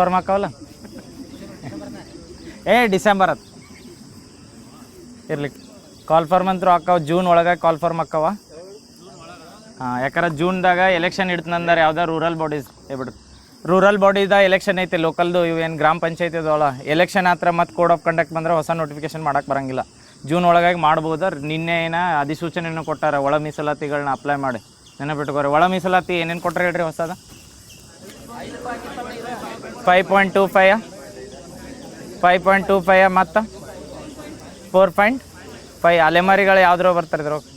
Form ಹಾಕವಲ್ಲ December ಅದು ಇರ್ಲಿ call form ಅಂತೂ ಹಾಕವ ಜೂನ್ ಒಳಗೆ ಕಾಲ್ ಫಾರ್ಮ್ ಹಾಕವ ಹಾಂ ಯಾಕಂದ್ರೆ ಜೂನ್ದಾಗ ಎಲೆಕ್ಷನ್ ಇಡ್ತಂದ್ರೆ ಯಾವ್ದು ರೂರಲ್ ಬಾಡೀಸ್ ಬಿಡ್ರಿ ರೂರಲ್ ಬಾಡಿದ ಎಲೆಕ್ಷನ್ ಐತೆ ಲೋಕಲ್ದು ಇವೇನು ಗ್ರಾಮ ಪಂಚಾಯತಿ ಅದವಲ್ಲ ಎಲೆಕ್ಷನ್ ಹತ್ರ ಮತ್ತು ಕೋಡ್ ಆಫ್ ಕಂಡಕ್ಟ್ ಬಂದ್ರೆ ಹೊಸ ನೋಟಿಫಿಕೇಶನ್ ಮಾಡೋಕ್ಕೆ ಬರೋಂಗಿಲ್ಲ ಜೂನ್ ಒಳಗಾಗಿ ಮಾಡ್ಬೋದು ನಿನ್ನೆ ಅಧಿಸೂಚನೆಯನ್ನು ಕೊಟ್ಟಾರ ಒಳ ಮೀಸಲಾತಿಗಳನ್ನ ಅಪ್ಲೈ ಮಾಡಿ ನೆನಪಿಟ್ಕೋರಿ ಒಳ ಮೀಸಲಾತಿ ಏನೇನು ಕೊಟ್ಟರೆ ಹೇಳ್ರಿ ಹೊಸದ 5.25 ಮತ್ತು 4.5 ಅಲೆಮಾರಿಗಳು ಯಾವ್ದ್ರೋ ಬರ್ತಾರೆ ಇದ್ರೊಳಗೆ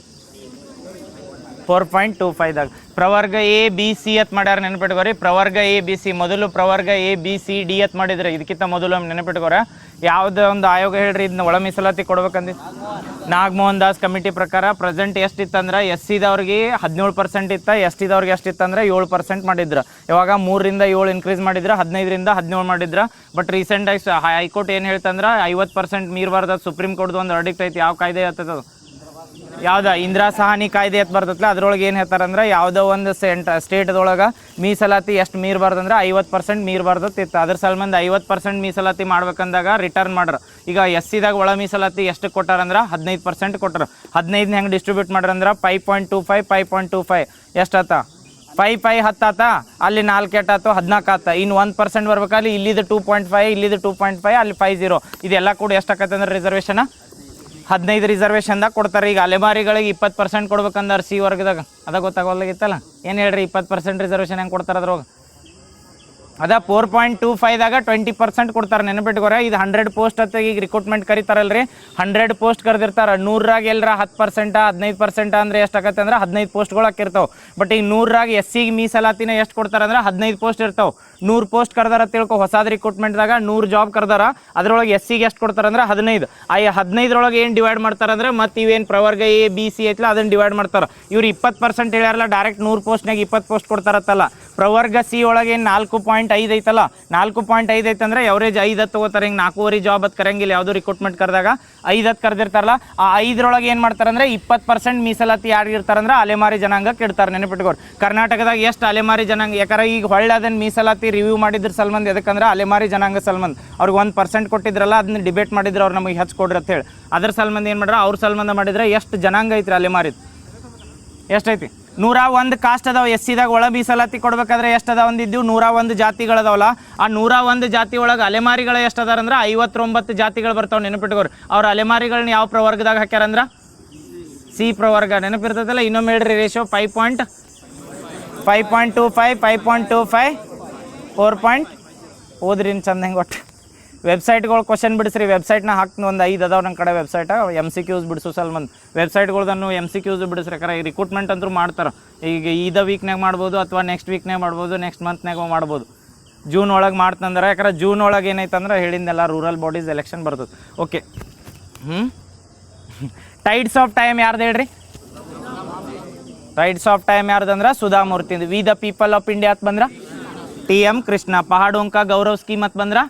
4.25ದಾಗ ಪ್ರವರ್ಗ ಎ ಬಿ ಸಿ ಎತ್ ಮಾಡ್ಯಾರ ನೆನಪಿಟ್ಕೋರಿ ಪ್ರವರ್ಗ ಎ ಬಿ ಸಿ ಮೊದಲು ಪ್ರವರ್ಗ ಎ ಬಿ ಸಿ ಡಿ ಎತ್ ಮಾಡಿದ್ರೆ ಇದಕ್ಕಿಂತ ಮೊದಲು ನೆನಪಿಟ್ಕೋರ ಯಾವುದೇ ಒಂದು ಆಯೋಗ ಹೇಳ್ರಿ ಇದನ್ನ ಒಳ ಮೀಸಲಾತಿ ಕೊಡ್ಬೇಕಂದಿ ನಾಗಮೋಹನ್ ದಾಸ್ ಕಮಿಟಿ ಪ್ರಕಾರ ಪ್ರೆಸೆಂಟ್ ಎಷ್ಟಿತ್ತಂದ್ರೆ ಎಸ್ ಸಿದವ್ರಿಗೆ 17% ಇತ್ತು ಎಸ್ ಟಿದವ್ರಿಗೆ ಎಷ್ಟಿತ್ತಂದ್ರೆ 7% ಮಾಡಿದ್ರು ಇವಾಗ 3ರಿಂದ 7 ಇನ್ಕ್ರೀಸ್ ಮಾಡಿದ್ರು 15ರಿಂದ 17 ಮಾಡಿದ್ರು ಬಟ್ ರೀಸೆಂಟಾಗಿ ಹೈಕೋರ್ಟ್ ಏನು ಹೇಳ್ತಂದ್ರೆ 50% ಮೀರ್ಬಾರ್ದು ಸುಪ್ರೀಂ ಕೋರ್ಟ್ದು ಒಂದು ವರ್ಡಿಕ್ಟ್ ಐತಿ ಯಾವ ಕಾಯ್ದೆ ಹೇಳ್ತದ ಯಾವ್ದು ಇಂದಿರಾ ಸಹಾನಿ ಕಾಯ್ದೆ ಎತ್ ಬರ್ತೈತಲ್ಲ ಅದ್ರೊಳಗೆ ಏನು ಹೇಳ್ತಾರಂದ್ರೆ ಯಾವುದೋ ಒಂದು ಸ್ಟೇಟ್ದೊಳಗೆ ಮೀಸಲಾತಿ ಎಷ್ಟು ಮೀರ್ಬಾರ್ದಂದ್ರೆ 50% ಮೀರ್ಬಾರ್ದಿತ್ತು ಅದ್ರ ಸಲ್ಮಂದ 50% ಮೀಸಲಾತಿ ಮಾಡ್ಬೇಕಂದಾಗ ರಿಟರ್ನ್ ಮಾಡ್ರ ಈಗ ಎಸ್ ಸಿದಾಗ ಒಳ ಮೀಸಲಾತಿ ಎಷ್ಟು ಕೊಟ್ಟಾರಂದ್ರೆ 15% ಕೊಟ್ಟರು 15 ಹೆಂಗೆ ಡಿಸ್ಟ್ರಿಬ್ಯೂಟ್ ಮಾಡ್ರಂದ್ರೆ 5.25 ಎಷ್ಟಾತ 5 10 ಆತ ಅಲ್ಲಿ 4 ಎಟ್ಟಾತು 14 ಆತ ಇನ್ನು 1% ಬರ್ಬೇಕಲ್ಲಿ ಇಲ್ಲಿದು 2.5 ಇಲ್ಲಿದು 2.5 ಅಲ್ಲಿ 50 ಇದೆಲ್ಲ ಕೂಡ ಎಷ್ಟಾಕತ್ತೆ ಅಂದ್ರೆ ರಿಸರ್ವೇಷನ್ 15 ರಿಸರ್ವೇಷನ್ದಾಗ ಕೊಡ್ತಾರೆ ಈಗ ಅಲೆಮಾರಿಗಳಿಗೆ 20% ಕೊಡ್ಬೇಕಂದ್ರೆ ಸಿ ವರ್ಗದಾಗ ಅದ ಗೊತ್ತಾಗೋಲ್ಲಾಗಿತ್ತಲ್ಲ ಏನು ಹೇಳ್ರಿ 20% ರಿಸರ್ವೇಷನ್ ಹೆಂಗೆ ಕೊಡ್ತಾರೆ ಅದ್ರೊಳಗೆ ಅದ 4.25ದಾಗ 20% ಕೊಡ್ತಾರೆ ನೆನಪಿಟ್ಕೋರ ಇದು 100 ಪೋಸ್ಟ್ ಅಂತ ಈಗ ರಿಕ್ರೂಟ್ಮೆಂಟ್ ಕರಿತಾರಲ್ರಿ 100 ಪೋಸ್ಟ್ ಕರೆದಿರ್ತಾರೆ 100ರಾಗ ಎಲ್ಲರ 10% 15% ಅಂದರೆ ಎಷ್ಟಾಗತ್ತೆ ಅಂದ್ರೆ 15 ಪೋಸ್ಟ್ಗಳು ಹಾಕಿರ್ತಾವೆ ಬಟ್ ಈಗ 100ರಾಗ ಎಸ್ ಸಿಗೆ ಮೀಸಲಾತಿನ ಎಷ್ಟು ಕೊಡ್ತಾರೆ ಅಂದ್ರೆ 15 ಪೋಸ್ಟ್ ಇರ್ತಾವೆ 100 ಪೋಸ್ಟ್ ಕರೆದಾರ ತಿಳ್ಕೊ ಹೊಸಾದ ರಿಕ್ರೂಟ್ಮೆಂಟ್ದಾಗ 100 ಜಾಬ್ ಕರೆದಾರ ಅದ್ರೊಳಗೆ ಎಸ್ ಸಿಗೆ ಎಷ್ಟು ಕೊಡ್ತಾರೆ ಅಂದ್ರೆ 15 15ರೊಳಗೆ ಏನು ಡಿವೈಡ್ ಮಾಡ್ತಾರೆ ಅಂದ್ರೆ ಮತ್ತು ಇವೇನು ಪ್ರವರ್ಗ ಎ ಬಿ ಸಿ ಐತಲ್ಲ ಅದನ್ನು ಡಿವೈಡ್ ಮಾಡ್ತಾರೆ ಇವ್ರು 20% ಹೇಳ್ಯಾರಲ್ಲ ಡೈರೆಕ್ಟ್ 100 ಪೋಸ್ಟ್ನಾಗ 20 ಪೋಸ್ಟ್ ಕೊಡ್ತಾರತ್ತಲ್ಲ ಪ್ರವರ್ಗ ಸಿ ಒಳಗೆ ಏನು 4.5 ಐತಲ್ಲ 4.5 ಐತಂದ್ರೆ ಎವರೇಜ್ 5 ತಗೋತಾರೆ ಹಿಂಗೆ 4.5 ಜಾಬ್ ಅದು ಕರಂಗಿಲ್ಲ ಯಾವುದು ರಿಕ್ರೂಟ್ಮೆಂಟ್ ಕರೆದಾಗ 5 ಕರೆದಿರ್ತಾರಲ್ಲ ಆ 5ರೊಳಗೆ ಏನು ಮಾಡ್ತಾರೆ ಅಂದ್ರೆ 20% ಮೀಸಲಾತಿ ಯಾರಿಗೆ ಇರ್ತಾರಂದ್ರೆ ಅಲೆಮಾರಿ ಜನಾಂಗಕ್ಕೆ ಇಡ್ತಾರೆ ನೆನಪಿಟ್ಕೋರಿ ಕರ್ನಾಟಕದಾಗ ಎಷ್ಟು ಅಲೆಮಾರಿ ಜನಾಂಗ ಯಾಕಂದ್ರೆ ಈಗ ಹೊಳ್ಳೆ ಅದನ್ನು ಮೀಸಲಾತಿ ರಿವ್ಯೂ ಮಾಡಿದ್ರ ಸಲ್ಮಂದ್ ಎದಕ್ಕಂದ್ರೆ ಅಲೆಮಾರಿ ಜನಾಂಗ ಸಲ್ಮಂದ್ ಅವ್ರಿಗೆ 1% ಕೊಟ್ಟಿದ್ರಲ್ಲ ಅದನ್ನ ಡಿಬೇಟ್ ಮಾಡಿದ್ರು ಅವ್ರು ನಮಗೆ ಹಚ್ಕೊಡ್ರಿ ಅಂತ ಹೇಳಿ ಅದ್ರ ಸಲ್ಮಂದ್ ಏನು ಮಾಡ್ರ ಅವ್ರ ಸಲ್ಮಂದ ಮಾಡಿದ್ರೆ ಎಷ್ಟು ಜನಾಂಗ ಐತ್ರಿ ಅಲೆಮಾರಿದು ಎಷ್ಟೈತಿ 101 ಕಾಸ್ಟ್ ಅದಾವ ಎಸ್ ಸಿದಾಗ ಒಳ ಮೀಸಲಾತಿ ಕೊಡ್ಬೇಕಾದ್ರೆ ಎಷ್ಟು ಅದಾವ ಒಂದಿದ್ದು 101 ಜಾತಿಗಳದಾವಲ್ಲ ಆ 101 ಜಾತಿ ಒಳಗೆ ಅಲೆಮಾರಿಗಳು ಎಷ್ಟು ಅದಾರ ಅಂದ್ರೆ 59 ಜಾತಿಗಳು ಬರ್ತಾವೆ ನೆನಪಿಟ್ಕೋರಿ ಅವ್ರ ಅಲೆಮಾರಿಗಳನ್ನ ಯಾವ ಪ್ರವರ್ಗದಾಗ ಹಾಕ್ಯಾರಂದ್ರೆ ಸಿ ಪ್ರವರ್ಗ ನೆನಪಿರ್ತದಲ್ಲ ಇನ್ನೊಮ್ಮೆ ಹೇಳ್ರಿ ರೇಷೋ 5.25 4. ಓದ್ರಿ ಚಂದ ಹೆಂಗೆ ಒಟ್ಟು ವೆಬ್ಸೈಟ್ಗಳು ಕ್ವಶನ್ ಬಿಡಿಸ್ರಿ ವೆಬ್ಸೈಟ್ನ ಹಾಕ್ತೀನಿ ಒಂದು 5 ಅದಾವ ನನ್ನ ಕಡೆ ವೆಬ್ಸೈಟ್ MCQs ಬಿಡಿಸು ಸಲ್ಮಂದ್ ವೆಬ್ಸೈಟ್ಗಳ್ದನ್ನು MCQs ಬಿಡಿಸ್ರಿ ಯಾಕಂದ್ರೆ ಈ ರಿಕ್ರೂಟ್ಮೆಂಟ್ ಅಂತೂ ಮಾಡ್ತಾರೆ ಈಗ ಇದ ವೀಕ್ನಾಗ ಮಾಡ್ಬೋದು ಅಥವಾ ನೆಕ್ಸ್ಟ್ ವೀಕ್ನಾಗ ಮಾಡ್ಬೋದು ನೆಕ್ಸ್ಟ್ ಮಂತ್ನಾಗ ಮಾಡ್ಬೋದು ಜೂನ್ ಒಳಗೆ ಮಾಡ್ತಂದ್ರೆ ಯಾಕಂದ್ರೆ ಜೂನ್ ಒಳಗೆ ಏನೈತಂದ್ರೆ ಹೇಳಿದ್ನೆಲ್ಲ ರೂರಲ್ ಬಾಡೀಸ್ ಎಲೆಕ್ಷನ್ ಬರ್ತದೆ ಓಕೆ ಟೈಡ್ಸ್ ಆಫ್ ಟೈಮ್ ಯಾರ್ದು ಹೇಳ್ರಿ ಟೈಡ್ಸ್ ಆಫ್ ಟೈಮ್ ಯಾರ್ದಂದ್ರೆ Sudha Murthy we the people of India ಅಂತ ಬಂದ್ರೆ TM ಕೃಷ್ಣ ಪಹಾಡೋಂಕ ಗೌರವ್ ಸ್ಕೀಮ್ ಅಂತ ಬಂದ್ರೆ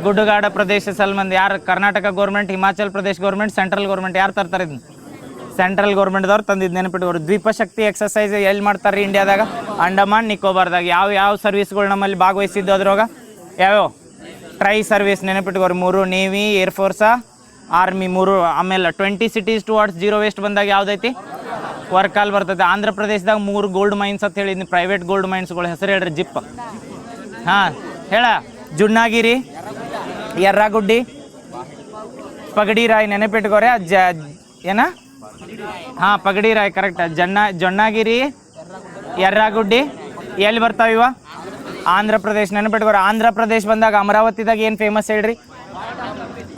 ಗುಡ್ಡಗಾಡ ಪ್ರದೇಶ ಸಲ್ಮಂದ್ ಯಾರು Karnataka government Himachal Pradesh government central government ಯಾರು ತರ್ತಾರೆ ಇದನ್ನ ಸೆಂಟ್ರಲ್ ಗೌರ್ಮೆಂಟ್ದವ್ರು ತಂದಿದ್ದು ನೆನಪಿಟ್ಟವರು ದ್ವೀಪಶಕ್ತಿ ಎಕ್ಸಸೈಸ್ ಎಲ್ಲಿ ಮಾಡ್ತಾರೆ ಇಂಡಿಯಾದಾಗ ಅಂಡಮಾನ್ ನಿಕೋಬಾರ್ದಾಗ ಯಾವ ಸರ್ವಿಸ್ಗಳು ನಮ್ಮಲ್ಲಿ ಭಾಗವಹಿಸಿದ್ದು ಅದ್ರೊಳಗೆ ಯಾವ್ಯಾವ ಟ್ರೈ ಸರ್ವಿಸ್ ನೆನಪಿಟ್ಕೋರಿ 3 ನೇವಿ ಏರ್ಫೋರ್ಸಾ ಆರ್ಮಿ 3 ಆಮೇಲೆ 20 cities towards zero waste ಬಂದಾಗ ಯಾವುದೈತಿ ವರ್ಕಾಲ್ ಬರ್ತದೆ ಆಂಧ್ರ ಪ್ರದೇಶದಾಗ 3 ಗೋಲ್ಡ್ ಮೈನ್ಸ್ ಅಂತ ಹೇಳಿದ್ನಿ ಪ್ರೈವೇಟ್ ಗೋಲ್ಡ್ ಮೈನ್ಸ್ಗಳು ಹೆಸರು ಹೇಳ್ರಿ ಜಿಪ್ ಹಾಂ ಹೇಳ ಜುಣ್ಣಾಗಿರಿ ಯರ್ರಾಗುಡ್ಡಿ ಪಗಡಿ ರಾಯ್ ನೆನಪಿಟ್ಕೋರೆ ಏನ ಹಾಂ ಪಗಡಿ ರಾಯ್ ಕರೆಕ್ಟ್ ಜೊಣ್ಣಾಗಿರಿ ಯರ್ರಾಗುಡ್ಡಿ ಎಲ್ಲಿ ಬರ್ತಾವ ಇವ ಆಂಧ್ರ ಪ್ರದೇಶ್ ನೆನಪಿಟ್ಕೋರೆ ಆಂಧ್ರ ಪ್ರದೇಶ್ ಬಂದಾಗ ಅಮರಾವತಿದಾಗ ಏನು ಫೇಮಸ್ ಹೇಳ್ರಿ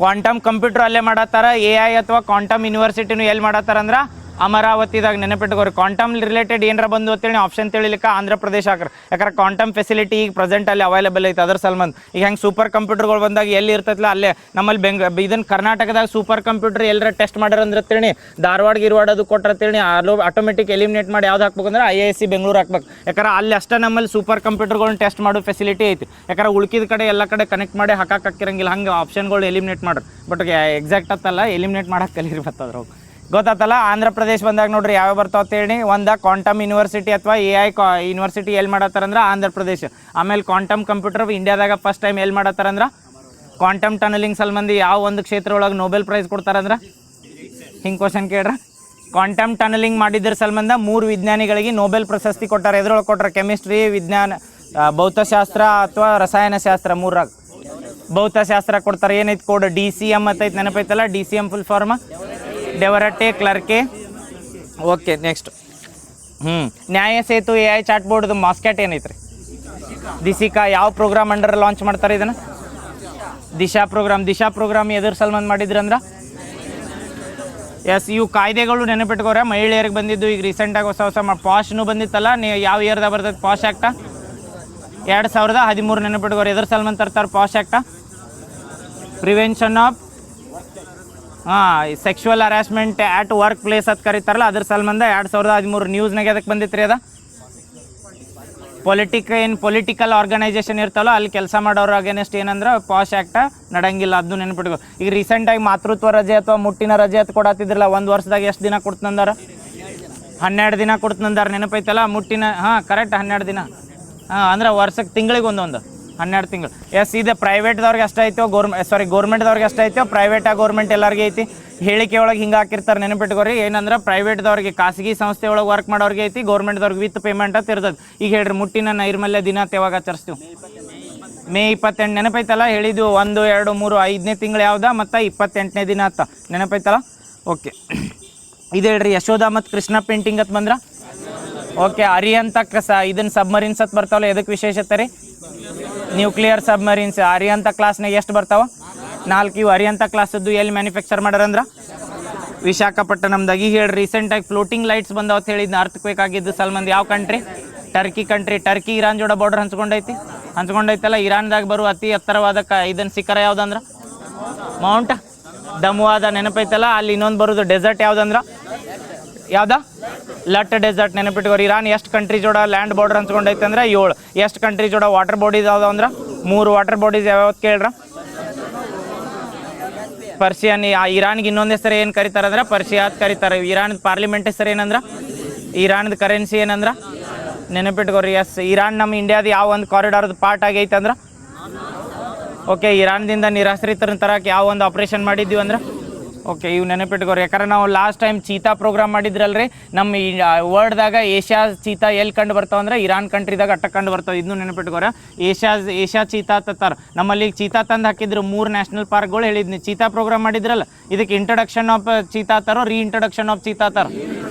ಕ್ವಾಂಟಮ್ ಕಂಪ್ಯೂಟರ್ ಅಲ್ಲೇ ಮಾಡತ್ತಾರ AI ಅಥವಾ ಕ್ವಾಂಟಮ್ ಯೂನಿವರ್ಸಿಟಿನೂ ಎಲ್ಲಿ ಮಾಡತ್ತಾರ ಅಂದ್ರೆ ಅಮರಾವತಿದಾಗ ನೆನಪಿಟ್ಕೋರಿ ಕ್ವಾಂಟಮ್ ರಿಲೇಟೆಡ್ ಏನಾರ ಬಂದು ಅಂತೇಳಿ ಆಪ್ಷನ್ ತಿಳಿಲಿಕ್ಕೆ ಆಂಧ್ರ ಪ್ರದೇಶ ಹಾಕ್ರಿ ಯಾಕಂದ್ರೆ ಕ್ವಾಂಟಮ್ ಫೆಸಿಲಿಟಿ ಈಗ ಪ್ರೆಸೆಂಟ್ ಅಲ್ಲಿ ಅವೈಲೇಬಲ್ ಐತೆ ಅದರ ಸಲ್ಮಂದ್ ಈಗ ಹೆಂಗೆ ಸೂಪರ್ ಕಂಪ್ಯೂಟರ್ಗಳು ಬಂದಾಗ ಎಲ್ಲಿ ಇರ್ತೈತಲ್ಲ ಅಲ್ಲೇ ನಮ್ಮಲ್ಲಿ ಇದನ್ನು ಕರ್ನಾಟಕದಾಗ ಸೂಪರ್ ಕಂಪ್ಯೂಟರ್ ಎಲ್ಲರ ಟೆಸ್ಟ್ ಮಾಡ್ಯಾರ ಅಂದ್ರೆ ತಿಳಿ ಧಾರವಾಡ ಗಿರವಾಡ ಅದು ಕೊಟ್ಟರೆ ತಿಳಿ ಆಟೋಮೆಟಿಕ್ ಎಲಿಮಿನೇಟ್ ಮಾಡಿ ಯಾವ್ದು ಹಾಕ್ಬೇಕು ಅಂದ್ರೆ IISc ಬೆಂಗಳೂರು ಹಾಕ್ಬೇಕು ಯಾಕಂದ್ರೆ ಅಲ್ಲಿ ಅಷ್ಟೇ ನಮ್ಮಲ್ಲಿ ಸೂಪರ್ ಕಂಪ್ಯೂಟರ್ಗಳನ್ನ ಟೆಸ್ಟ್ ಮಾಡೋ ಫೆಸಿಲಿಟಿ ಐತಿ ಯಾಕಂದ್ರೆ ಉಳ್ಕಿದ ಕಡೆ ಎಲ್ಲ ಕಡೆ ಕನೆಕ್ಟ್ ಮಾಡಿ ಹಾಕಿರಂಗಿಲ್ಲ ಹಂಗೆ ಆಪ್ಷನ್ಗಳು ಎಲಿಮಿನೇಟ್ ಮಾಡ್ರಿ ಬಟ್ ಎಕ್ಸಾಕ್ಟ್ ಅತ್ತಲ್ಲ ಎಲಿಮಿನೇಟ್ ಮಾಡಕ್ಕೆ ಕಲೀರಿ ಬರ್ತದ್ರವು ಗೊತ್ತಾತಲ್ಲ. ಆಂಧ್ರ ಪ್ರದೇಶ ಬಂದಾಗ ನೋಡ್ರಿ ಯಾವ ಬರ್ತಾವ ಅಂತೇಳಿ, ಒಂದು ಕ್ವಾಂಟಮ್ ಯೂನಿವರ್ಸಿಟಿ ಅಥವಾ AI ಯೂನಿವರ್ಸಿಟಿ ಎಲ್ಲಿ ಮಾಡತ್ತಾರಂದ್ರೆ ಆಂಧ್ರ ಪ್ರದೇಶ. ಆಮೇಲೆ ಕ್ವಾಂಟಮ್ ಕಂಪ್ಯೂಟರ್ ಇಂಡಿಯಾದಾಗ ಫಸ್ಟ್ ಟೈಮ್ ಎಲ್ಲಿ ಮಾಡತ್ತಾರಂದ್ರೆ ಕ್ವಾಂಟಮ್ ಟನಲಿಂಗ್ ಸಲ್ಬಂದಿ ಯಾವ ಒಂದು ಕ್ಷೇತ್ರ ಒಳಗೆ ನೋಬೆಲ್ ಪ್ರೈಸ್ ಕೊಡ್ತಾರಂದ್ರೆ ಹಿಂಗೆ ಕ್ವಶನ್ ಕೇಳ್ರ. ಕ್ವಾಂಟಮ್ ಟನಲಿಂಗ್ ಮಾಡಿದ್ರ ಸಂಬಂಧ 3 ವಿಜ್ಞಾನಿಗಳಿಗೆ ನೋಬೆಲ್ ಪ್ರಶಸ್ತಿ ಕೊಟ್ಟಾರೆ. ಎದ್ರೊಳಗೆ ಕೊಟ್ಟಾರೆ? ಕೆಮಿಸ್ಟ್ರಿ, ವಿಜ್ಞಾನ, ಭೌತಶಾಸ್ತ್ರ ಅಥವಾ ರಸಾಯನಶಾಸ್ತ್ರ. 3ರಾಗ ಭೌತಶಾಸ್ತ್ರ ಕೊಡ್ತಾರೆ. ಏನೈತೆ ಕೋಡ್? DCM ಅಂತೈತೆ, ನೆನಪೈತಲ್ಲ? DCM ಫುಲ್ ಫಾರ್ಮ್ ಡೆವರಟೆ ಕ್ಲರ್ಕೆ. Okay, next Nyaya Setu AI chat ಬೋರ್ಡ್ದು ಮಾಸ್ಕ್ಯಾಟ್ ಏನೈತ್ರಿ? ದಿಶಿಕಾ. ಯಾವ ಪ್ರೋಗ್ರಾಮ್ ಅಂಡರ್ ಲಾಂಚ್ ಮಾಡ್ತಾರೆ ಇದನ್ನು? ದಿಶಾ ಪ್ರೋಗ್ರಾಮ್. ದಿಶಾ ಪ್ರೋಗ್ರಾಮ್ ಎದ್ರ ಸಂಬಂಧ ಮಾಡಿದ್ರಂದ್ರೆ ಎಸ್, ಇವು ಕಾಯ್ದೆಗಳು ನೆನಪಿಟ್ಕೋರ. ಮಹಿಳೆಯರಿಗೆ ಬಂದಿದ್ದು ಈಗ ರೀಸೆಂಟಾಗಿ ಹೊಸ ಪಾಶ್ನು ಬಂದಿತ್ತಲ್ಲ. ನೀವು ಯಾವ ಇಯರ್ದಾಗ ಬರ್ತೈತೆ ಪಾಶ್ ಆ್ಯಕ್ಟ? 2013 ನೆನಪಿಟ್ಕೋರ. ಎದ್ರ ಸಂಬಂಧ ತರ್ತಾರೆ POSH act? Prevention of sexual harassment at workplace ಅಂತ ಕರೀತಾರಲ್ಲ, ಅದ್ರ ಸಂಬಂಧ 2013 ನ್ಯೂಸ್ನಾಗ ಅದಕ್ಕೆ ಬಂದಿತ್ತು ರೀ. ಅದು ಪೊಲಿಟಿಕಲ್ ಆರ್ಗನೈಸೇಷನ್ ಇರ್ತಲ್ಲ, ಅಲ್ಲಿ ಕೆಲಸ ಮಾಡೋರು ಅಗೇನೆಸ್ಟ್ ಏನಂದ್ರೆ ಪಾಶ್ ಆ್ಯಕ್ಟ ನಡಂಗಿಲ್ಲ. ಅದು ನೆನ್ಪಿಟ್ಕೋ. ಈಗ ರೀಸೆಂಟಾಗಿ ಮಾತೃತ್ವ ರಜೆ ಅಥವಾ ಮುಟ್ಟಿನ ರಜೆ ಅಂತ ಕೊಡತ್ತಿದ್ರಲ್ಲ, 1 ವರ್ಷದಾಗ ಎಷ್ಟು ದಿನ ಕೊಡ್ತಂದಾರ? 12 ದಿನ ಕೊಡ್ತಂದಾರ. ನೆನಪೈತಲ್ಲ? ಮುಟ್ಟಿನ ಕರೆಕ್ಟ್ 12 ದಿನ. ಅಂದ್ರೆ ವರ್ಷಕ್ಕೆ ತಿಂಗಳಿಗೆ ಒಂದೊಂದು 12 ತಿಂಗಳು. ಎಸ್, ಇದು ಪ್ರೈವೇಟ್ದವ್ರಿಗೆ ಅಷ್ಟೇ ಐತೋ ಗೌರ್ಮೆಂಟ್ದವ್ರಿಗೆ ಅಷ್ಟೇ ಐತೋ? ಗೌರ್ಮೆಂಟ್ ಎಲ್ಲರಿಗೆ ಐತಿ. ಹೇಳಿಕೆ ಒಳಗೆ ಹಿಂಗೆ ಹಾಕಿರ್ತಾರೆ, ನೆನಪಿಟ್ಕೋರಿ. ಏನಂದ್ರೆ ಪ್ರೈವೇಟ್ದವ್ರಿಗೆ, ಖಾಸಗಿ ಸಂಸ್ಥೆ ಒಳಗೆ ವರ್ಕ್ ಮಾಡೋರಿಗೆ ಐತಿ, ಗೌರ್ಮೆಂಟ್ದವ್ರಿಗೆ ವಿತ್ ಪೇಮೆಂಟ್ ಅಂತ ಇರ್ತದೆ. ಈಗ ಹೇಳ್ರಿ, ಮುಟ್ಟಿನ ನೈರ್ಮಲ್ಯ ದಿನ ಯಾವಾಗ ಆಚರಿಸ್ತೀವಿ? May 28. ನೆನಪೈತಲ್ಲ? ಹೇಳಿದ್ವು 1, 2, 3 5ನೇ ತಿಂಗಳು ಯಾವ್ದು ಮತ್ತು 28ನೇ ದಿನ ಅಂತ. ನೆನಪೈತಲ್ಲ? ಓಕೆ, ಇದು ಹೇಳ್ರಿ. ಯಶೋಧ ಮತ್ತು ಕೃಷ್ಣ ಪೇಂಟಿಂಗ್ ಅಂತ ಬಂದ್ರ? ಓಕೆ. ಅರಿಯಂತ ಇದನ್ನು ಸಬ್ಮರೀನ್ಸ್ ಅಂತ ಬರ್ತಾವಲ್ಲ, ಎದಕ್ಕೆ ವಿಶೇಷತೆ ರೀ? Nuclear submarines. ಅರಿಯಂತ ಕ್ಲಾಸ್ನಾಗ ಎಷ್ಟು ಬರ್ತಾವ? 4. ಇವು ಅರಿಯಂತ ಕ್ಲಾಸದ್ದು ಎಲ್ಲಿ ಮ್ಯಾನುಫ್ಯಾಕ್ಚರ್ ಮಾಡ್ಯಾರಂದ್ರೆ ವಿಶಾಖಪಟ್ಟಣಮ್ದಾಗ. ಈಗ ಹೇಳಿ, ರೀಸೆಂಟಾಗಿ ಫ್ಲೋಟಿಂಗ್ ಲೈಟ್ಸ್ ಬಂದಾವ ಅಂತ ಹೇಳಿದ್ನ. ಅರ್ಥಕ್ವೇಕ್ ಆಗಿದ್ದು ಸಂಬಂಧ ಯಾವ country? Turkey country. Turkey Iran ಜೋಡ ಬಾರ್ಡರ್ ಹಂಚ್ಕೊಂಡೈತಲ್ಲ. ಇರಾನ್ದಾಗ ಬರುವ ಅತಿ ಎತ್ತರವಾದ ಇದನ್ನು ಶಿಖರ ಯಾವುದಂದ್ರೆ ಮೌಂಟ್ ದಮುವಾದ. ನೆನಪೈತಲ್ಲ? ಅಲ್ಲಿ ಇನ್ನೊಂದು ಬರೋದು ಡೆಸರ್ಟ್ ಯಾವುದಂದ್ರೆ ಯಾವ್ದ? ಲಟ್ ಡೆಸರ್ಟ್. ನೆನಪಿಟ್ಕೋರಿ. ಇರಾನ್ ಎಷ್ಟು ಕಂಟ್ರಿ ಜೋಡ ಲ್ಯಾಂಡ್ ಬಾರ್ಡರ್ ಹಂಚ್ಕೊಂಡೈತೆ ಅಂದ್ರೆ 7. ಎಷ್ಟು ಕಂಟ್ರಿ ಜೋಡ ವಾಟರ್ ಬಾಡೀಸ್ ಯಾವ್ದು ಅಂದ್ರೆ 3 ವಾಟರ್ ಬಾಡೀಸ್ ಯಾವ್ಯಾವ್ದು ಕೇಳ್ರ? ಪರ್ಷಿಯನ್. ಇರಾನ್ಗೆ ಇನ್ನೊಂದು ಹೆಸರು ಏನು ಕರೀತಾರೆ ಅಂದ್ರೆ ಪರ್ಷಿಯಾ ಅಂತ ಕರೀತಾರೆ. ಇರಾನ್ ಪಾರ್ಲಿಮೆಂಟ್ ಹೆಸರು ಏನಂದ್ರೆ? ಇರಾನ್ದು ಕರೆನ್ಸಿ ಏನಂದ್ರೆ ನೆನಪಿಟ್ಕೋರಿ. ಎಸ್, ಇರಾನ್ ನಮ್ಮ ಇಂಡಿಯಾದ ಯಾವ ಒಂದು ಕಾರಿಡಾರ್ದು ಪಾರ್ಟ್ ಆಗೈತೆ ಅಂದ್ರೆ ಓಕೆ. ಇರಾನ್ದಿಂದ ನಿರಾಶ್ರಿತರನ್ನ ತರಕ್ಕೆ ಯಾವ ಒಂದು ಆಪ್ರೇಷನ್ ಮಾಡಿದ್ದೀವಿ ಅಂದ್ರೆ ಓಕೆ. ಇವು ನೆನಪಿಟ್ಕೋರಿ. ಯಾಕಂದ್ರೆ ನಾವು ಲಾಸ್ಟ್ ಟೈಮ್ ಚೀತಾ ಪ್ರೋಗ್ರಾಮ್ ಮಾಡಿದ್ರಲ್ರಿ, ನಮ್ಮ ಈ ವರ್ಲ್ಡ್ದಾಗ ಏಷ್ಯಾ ಚೀತಾ ಎಲ್ಲಿ ಕಂಡು ಬರ್ತಾವ ಅಂದ್ರೆ ಇರಾನ್ ಕಂಟ್ರಿದಾಗ ಅಟ್ಟ ಕಂಡು ಬರ್ತಾವೆ. ಇದನ್ನು ನೆನಪಿಟ್ಕೋರ. Asia cheetah ತತ್ತಾರ. ನಮ್ಮಲ್ಲಿ ಚೀತಾ ತಂದು ಹಾಕಿದ್ರು 3 ನ್ಯಾಷನಲ್ ಪಾರ್ಕ್ಗಳು ಹೇಳಿದ್ನಿ. ಚೀತಾ ಪ್ರೋಗ್ರಾಮ್ ಮಾಡಿದ್ರಲ್ಲ, ಇದಕ್ಕೆ ಇಂಟ್ರಡಕ್ಷನ್ ಆಫ್ ಚೀತಾ ತಾರೋ ರೀಇಂಟ್ರಡಕ್ಷನ್ ಆಫ್ ಚೀತಾ ತಾರೋ?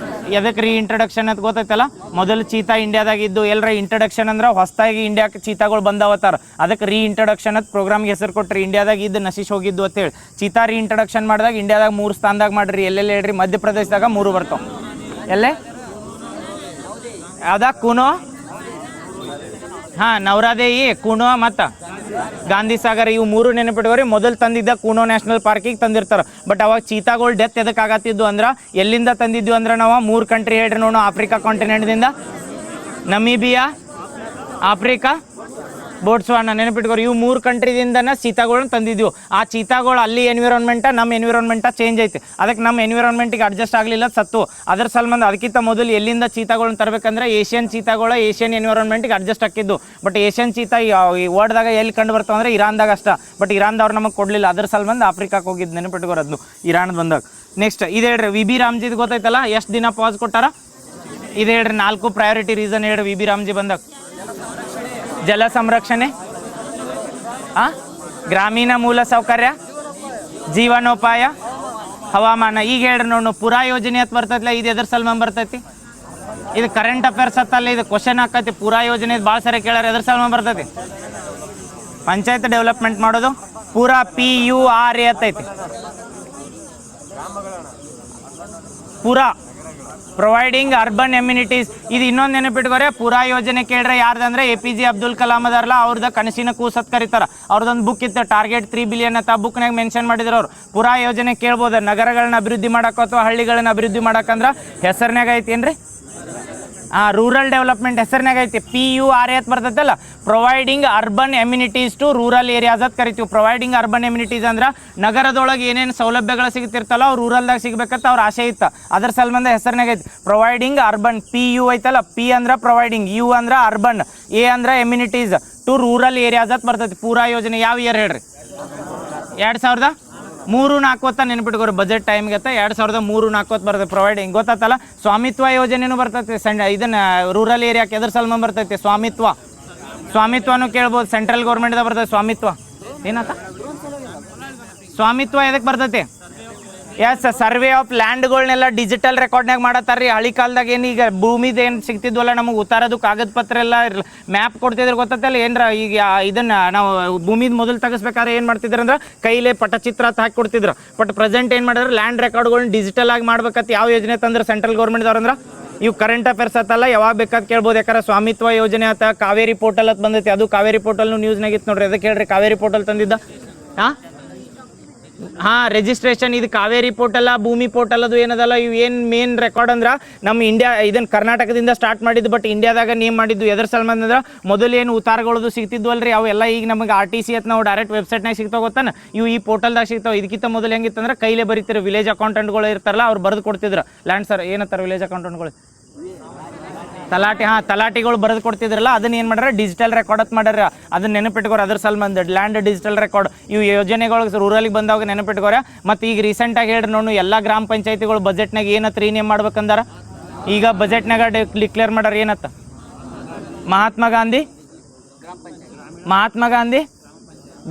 ಎದಕ್ಕೆ ರೀಇಂಟ್ರಡಕ್ಷನ್ ಅಂತ ಗೊತ್ತೈತಲ್ಲ? ಮೊದಲು ಚೀತಾ ಇಂಡಿಯಾದಾಗ ಇದ್ದು ಎಲ್ಲರ ಇಂಟ್ರಡಕ್ಷನ್ ಅಂದ್ರೆ ಹೊಸದಾಗಿ ಇಂಡಿಯಾಕ್ಕೆ ಚೀತಾಗಳು ಬಂದಾವತ್ತಾರ. ಅದಕ್ಕೆ ರೀಇಂಟ್ರಡಕ್ಷನ್ ಅಂತ ಪ್ರೋಗ್ರಾಮ್ಗೆ ಹೆಸರು ಕೊಟ್ರಿ. ಇಂಡಿಯಾದಾಗ ಇದ್ದು ನಶಿಸಿ ಹೋಗಿದ್ದು ಅಂತೇಳಿ ಚೀತಾ ರೀಇಂಟ್ರಡಕ್ಷನ್ ಮಾಡಿದಾಗ ಇಂಡಿಯಾದಾಗ 3 ಸ್ಥಾನದಾಗ ಮಾಡ್ರಿ. ಎಲ್ಲೆಲ್ಲಿ ಹೇಳ್ರಿ? ಮಧ್ಯಪ್ರದೇಶದಾಗ 3 ಬರ್ತಾವ. ಎಲ್ಲೇ? ಯಾವ್ದ? ಕೂನೋ, ನವರಾದೇಯಿ, ಕೂನೋ ಮತ್ತು ಗಾಂಧಿ ಸಾಗರ್. ಇವು 3 ನೆನಪಿಟ್ಕೋರಿ. ಮೊದಲು ತಂದಿದ್ದ ಕೂನೋ ನ್ಯಾಷನಲ್ ಪಾರ್ಕಿಗೆ ತಂದಿರ್ತಾರೆ. ಬಟ್ ಅವಾಗ ಚೀತಾಗಳು ಡೆತ್ ಎದಕ್ಕೆ ಆಗತ್ತಿದ್ದು ಅಂದ್ರೆ ಎಲ್ಲಿಂದ ತಂದಿದ್ವಿ ಅಂದ್ರೆ ನಾವು 3 ಕಂಟ್ರಿ ಹೇಳ್ರಿ ನೋಡು. ಆಫ್ರಿಕಾ ಕಾಂಟಿನೆಂಟ್ದಿಂದ ನಮೀಬಿಯಾ, ಆಫ್ರಿಕಾ, ಬೋಟ್ಸ್ವಾನ. ನೆನಪಿಟ್ಕೋರಿ. ಇವು 3 ಕಂಟ್ರಿದಿಂದನೇ ಚೀತಾಗಳನ್ನ ತಂದಿದ್ವು. ಆ ಚೀತಾಗಳು ಅಲ್ಲಿ ಎನ್ವಿರಾನ್ಮೆಂಟ ನಮ್ಮ ಎನ್ವಿರಾನ್ಮೆಂಟ ಚೇಂಜ್ ಐತೆ. ಅದಕ್ಕೆ ನಮ್ಮ ಎನ್ವಿರಾನ್ಮೆಂಟಿಗೆ ಅಡ್ಜಸ್ಟ್ ಆಗಲಿಲ್ಲ, ಸತ್ತು. ಅದ್ರ ಸಂಬಂಧ ಅದಕ್ಕಿಂತ ಮೊದಲು ಎಲ್ಲಿಂದ ಚೀತಾಗಳನ್ನ ತರಬೇಕಂದ್ರೆ ಏಷ್ಯನ್ ಚೀತಾಗಳು ಏಷ್ಯನ್ ಎನ್ವಿರಾನ್ಮೆಂಟಿಗೆ ಅಡ್ಜಸ್ಟ್ ಹಾಕಿದ್ದು. ಬಟ್ ಏಷ್ಯನ್ ಚೀತಾ ಈ ವರ್ಲ್ಡ್ದಾಗ ಎಲ್ಲಿ ಕಂಡು ಬರ್ತಾವ ಅಂದ್ರೆ ಇರಾನ್ದಾಗ ಅಷ್ಟ. ಬಟ್ ಇರಾನ್ದವ್ರು ನಮಗೆ ಕೊಡಲಿಲ್ಲ. ಅದ್ರ ಸಂಬಂಧ ಆಫ್ರಿಕಾಕ್ಕೆ ಹೋಗಿದ್ದು. ನೆನಪಿಟ್ಕೋರದ್ನು ಇರಾನ್ ಬಂದಾಗ. ನೆಕ್ಸ್ಟ್ ಇದು ಹೇಳ್ರಿ. ವಿ ಬಿ ರಾಮ್ಜಿದ್ ಗೊತ್ತೈತಲ್ಲ? ಎಷ್ಟು ದಿನ ಪಾಸ್ ಕೊಟ್ಟಾರ? ಇದು ಹೇಳ್ರಿ. 4 ಪ್ರಯಾರಿಟಿ ರೀಸನ್ ಹೇಳ್ರಿ ವಿ ಬಿ ರಾಮ್ಜಿ ಬಂದಾಗ. ಜಲ ಸಂರಕ್ಷಣೆ, ಗ್ರಾಮೀಣ ಮೂಲ ಸೌಕರ್ಯ, ಜೀವನೋಪಾಯ, ಹವಾಮಾನ. ಈಗ ಹೇಳ್ರಿ ನೋಡು, ಪುರಾ ಯೋಜನೆ ಅಂತ ಬರ್ತೈತಿಲ್ಲ, ಇದು ಎದ್ರ ಸಲ್ಮಾನ್ ಬರ್ತೈತಿ? ಇದು ಕರೆಂಟ್ ಅಫೇರ್ಸ್ ಹತ್ತಲ್ಲ, ಇದು ಕ್ವಶನ್ ಹಾಕತಿ. ಪುರಾ ಯೋಜನೆ ಭಾಳ ಸರಿ ಕೇಳ್ಯಾರ, ಎದ್ರ ಸಲ್ಮಾನ್ ಬರ್ತೈತಿ? ಪಂಚಾಯತ್ ಡೆವಲಪ್ಮೆಂಟ್ ಮಾಡೋದು ಪೂರಾ PURA ಅಂತೈತಿ. ಪೂರಾ ಪ್ರೊವೈಡಿಂಗ್ ಅರ್ಬನ್ ಎಮ್ಯುನಿಟೀಸ್. ಇದು ಇನ್ನೊಂದು ನೆನಪಿಟ್ಕೋರೆ. ಪುರಾ ಯೋಜನೆ ಕೇಳ್ರೆ ಯಾರ್ದಂದ್ರೆ APJ ಅಬ್ದುಲ್ ಕಲಾಂ ಅದಾರಲ್ಲ, ಅವ್ರದ್ದು ಕನಸಿನ ಕೂಸತ್ ಕರೀತಾರ. ಅವ್ರದ್ದೊಂದು ಬುಕ್ ಇತ್ತು, ಟಾರ್ಗೆಟ್ 3 ಬಿಲಿಯನ್ ಅಂತ. ಆ ಬುಕ್ನಾಗ ಮೆನ್ಷನ್ ಮಾಡಿದ್ರು ಅವ್ರು. ಪುರಾ ಯೋಜನೆ ಕೇಳ್ಬೋದು. ನಗರಗಳನ್ನ ಅಭಿವೃದ್ಧಿ ಮಾಡಕ್ಕೆ ಅಥವಾ ಹಳ್ಳಿಗಳನ್ನ ಅಭಿವೃದ್ಧಿ ಮಾಡಕ್ಕಂದ್ರೆ ಹೆಸರಿನಾಗ ಐತೇನ್ರಿ? ರೂರಲ್ ಡೆವಲಪ್ಮೆಂಟ್ ಹೆಸರಿನಾಗ ಐತಿ PURA ಅಂತ ಬರ್ತೈತಲ್ಲ, providing urban amenities to rural areas ಅಂತ ಕರಿತೀವಿ. ಪ್ರೊವೈಡಿಂಗ್ ಅರ್ಬನ್ ಎಮ್ಯುನಿಟೀಸ್ ಅಂದ್ರೆ ನಗರದೊಳಗೆ ಏನೇನು ಸೌಲಭ್ಯಗಳು ಸಿಗ್ತಿರ್ತಲ್ಲ ಅವ್ರು ರೂರಲ್ದಾಗ ಸಿಗ್ಬೇಕಂತ ಅವ್ರ ಆಸೆ ಇತ್ತು. ಅದ್ರ ಸಂಬಂಧ ಹೆಸರಿನಾಗ ಐತಿ ಪ್ರೊವೈಡಿಂಗ್ ಅರ್ಬನ್. PU ಐತಲ್ಲ, P ಅಂದ್ರೆ ಪ್ರೊವೈಡಿಂಗ್, U ಅಂದ್ರೆ ಅರ್ಬನ್, A ಅಂದ್ರೆ ಎಮ್ಯುನಿಟೀಸ್ ಟು ರೂರಲ್ ಏರಿಯಾಸ್ ಅಂತ ಬರ್ತೈತಿ. ಪೂರಾ ಯೋಜನೆ ಯಾವ ಇಯರ್ ಹೇಳ್ರಿ? 2003-4 ಅಂತ ನೆನ್ಪಿಟ್ಕೋರಿ. ಬಜೆಟ್ ಟೈಮ್ಗೆ 2003-4 ಬರ್ತದೆ. ಪ್ರೊವೈಡಿಂಗ್ ಗೊತ್ತಾತಲ್ಲ. ಸ್ವಾಮಿತ್ವ ಯೋಜನೆನೂ ಬರ್ತೈತಿ ಇದನ್ನ ರೂರಲ್ ಏರಿಯಾಕ್ಕೆ. ಎದ್ರ ಸಲ್ಮ ಬರ್ತೈತಿ? ಸ್ವಾಮಿತ್ವನೂ ಕೇಳ್ಬೋದು. ಸೆಂಟ್ರಲ್ ಗೌರ್ಮೆಂಟ್ದಾಗ ಬರ್ತೈತಿ ಸ್ವಾಮಿತ್ವ. ಏನತ್ತ ಸ್ವಾಮಿತ್ವ ಎದಕ್ಕೆ ಬರ್ತೈತಿ? ಎಸ್, ಸರ್ವೆ ಆಫ್ ಲ್ಯಾಂಡ್ಗಳನ್ನೆಲ್ಲ ಡಿಜಿಟಲ್ ರೆಕಾರ್ಡ್ನಾಗ ಮಾಡತ್ತಾರ್ರಿ. ಹಳಿ ಕಾಲದಾಗ ಏನು ಈಗ ಭೂಮಿದು ಏನು ಸಿಗ್ತಿದ್ವಲ್ಲ ನಮಗೆ ಉತ್ತಾರದು ಕಾಗದ ಪತ್ರ ಎಲ್ಲ ಮ್ಯಾಪ್ ಕೊಡ್ತಿದ್ರು ಗೊತ್ತಲ್ಲ ಏನ್ರ. ಈಗ ಇದನ್ನು ನಾವು ಭೂಮಿದು ಮೊದಲು ತೆಗಿಸ್ಬೇಕಾದ್ರೆ ಏನು ಮಾಡ್ತಿದ್ರು ಅಂದ್ರೆ ಕೈಲೇ ಪಟಚಿತ್ರ ಅಂತ ಹಾಕಿ ಕೊಡ್ತಿದ್ರು. ಬಟ್ ಪ್ರೆಸೆಂಟ್ ಏನು ಮಾಡಿದ್ರೆ ಲ್ಯಾಂಡ್ ರೆಕಾರ್ಡ್ಗಳನ್ನ ಡಿಜಿಟಲ್ ಆಗಿ ಮಾಡ್ಬೇಕಂತ ಯಾವ ಯೋಜನೆ ತಂದ್ರೆ ಸೆಂಟ್ರಲ್ ಗೌರ್ಮೆಂಟ್ದವ್ರು ಅಂದ್ರೆ ಇವು ಕರೆಂಟ್ ಅಫೇರ್ಸ್ ಆತಲ್ಲ, ಯಾವಾಗ ಬೇಕಾದ್ ಕೇಳ್ಬೋದು. ಯಾಕಂದ್ರೆ ಸ್ವಾಮಿತ್ವ ಯೋಜನೆ ಆತ. ಕಾವೇರಿ ಪೋರ್ಟಲ್ ಅಂತ ಬಂದೈತಿ, ಅದು ಕಾವೇರಿ ಪೋರ್ಟಲ್ನು ನ್ಯೂಸ್ನಾಗಿತ್ತು ನೋಡ್ರಿ. ಅದಕ್ಕೆ ಹೇಳ್ರಿ ಕಾವೇರಿ ಪೋರ್ಟಲ್ ತಂದಿದ್ದ. ರಿಜಿಸ್ಟ್ರೇಷನ್ ಇದು ಕಾವೇರಿ ಪೋರ್ಟಲ್, ಭೂಮಿ ಪೋರ್ಟಲ್ ಅದು ಏನದಲ್ಲ. ಇವು ಏನು ಮೇನ್ ರೆಕಾರ್ಡ್ ಅಂದ್ರೆ ನಮ್ಮ ಇಂಡಿಯಾ ಇದನ್ನು ಕರ್ನಾಟಕದಿಂದ ಸ್ಟಾರ್ಟ್ ಮಾಡಿದ್ದು, ಬಟ್ ಇಂಡಿಯಾದಾಗ ನೇಮ್ ಮಾಡಿದ್ದು ಎದ್ರ ಸಂಬಂಧ ಅಂದ್ರೆ ಮೊದಲು ಏನು ಉತ್ತಾರಗಳದು ಸಿಗ್ತಿದ್ವು ಅಲ್ರಿ ಅವೆಲ್ಲ ಈಗ ನಮಗೆ RTC ಅಂತ ನಾವು ಡೈರೆಕ್ಟ್ ವೆಬ್ಸೈಟ್ನಾಗ ಸಿಗ್ತಾವ ಗೊತ್ತಾನ. ಇವು ಈ ಪೋರ್ಟಲ್ದಾಗ ಸಿಗ್ತಾವೆ. ಇದಕ್ಕಿಂತ ಮೊದಲು ಹೆಂಗಿತ್ತಂದ್ರೆ ಕೈಲೇ ಬರೀತಿರು. ವಿಲೇಜ್ ಅಕೌಂಟೆಂಟ್ಗಳು ಇರ್ತಾರಲ್ಲ ಅವ್ರು ಬರೆದು ಕೊಡ್ತಿದ್ರು. ಲ್ಯಾಂಡ್ ಸರ್ ಏನಂತಾರೆ ವಿಲೇಜ್ ಅಕೌಂಟೆಂಟ್ಗಳು? ತಲಾಟಿಗಳು ಬರೆದು ಕೊಡ್ತಿದ್ರಲ್ಲ, ಅದನ್ನ ಏನು ಮಾಡ್ಯಾರ ಡಿಜಿಟಲ್ ರೆಕಾರ್ಡ್ ಅಂತ ಮಾಡ್ಯಾರ. ಅದನ್ನ ನೆನಪಿಟ್ಕೋರ. ಅದ್ರ ಸಲ್ಬಂದ ಲ್ಯಾಂಡ್ ಡಿಜಿಟಲ್ ರೆಕಾರ್ಡ್ ಇವು ಯೋಜನೆಗಳು ರೂರಲ್ಗೆ ಬಂದಾಗ ನೆನಪಿಟ್ಕೋರ. ಮತ್ತು ಈಗ ರೀಸೆಂಟಾಗಿ ಹೇಳ್ರಿ ನೋಡು, ಎಲ್ಲ ಗ್ರಾಮ ಪಂಚಾಯತಿಗಳು ಬಜೆಟ್ನಾಗ ಏನತ್ತ ರೀನೇಮ್ ಮಾಡ್ಬೇಕಂದಾರ. ಈಗ ಬಜೆಟ್ನಾಗ ಡಿಕ್ಲೇರ್ ಮಾಡ್ಯಾರ ಏನತ್ತ? ಮಹಾತ್ಮ ಗಾಂಧಿ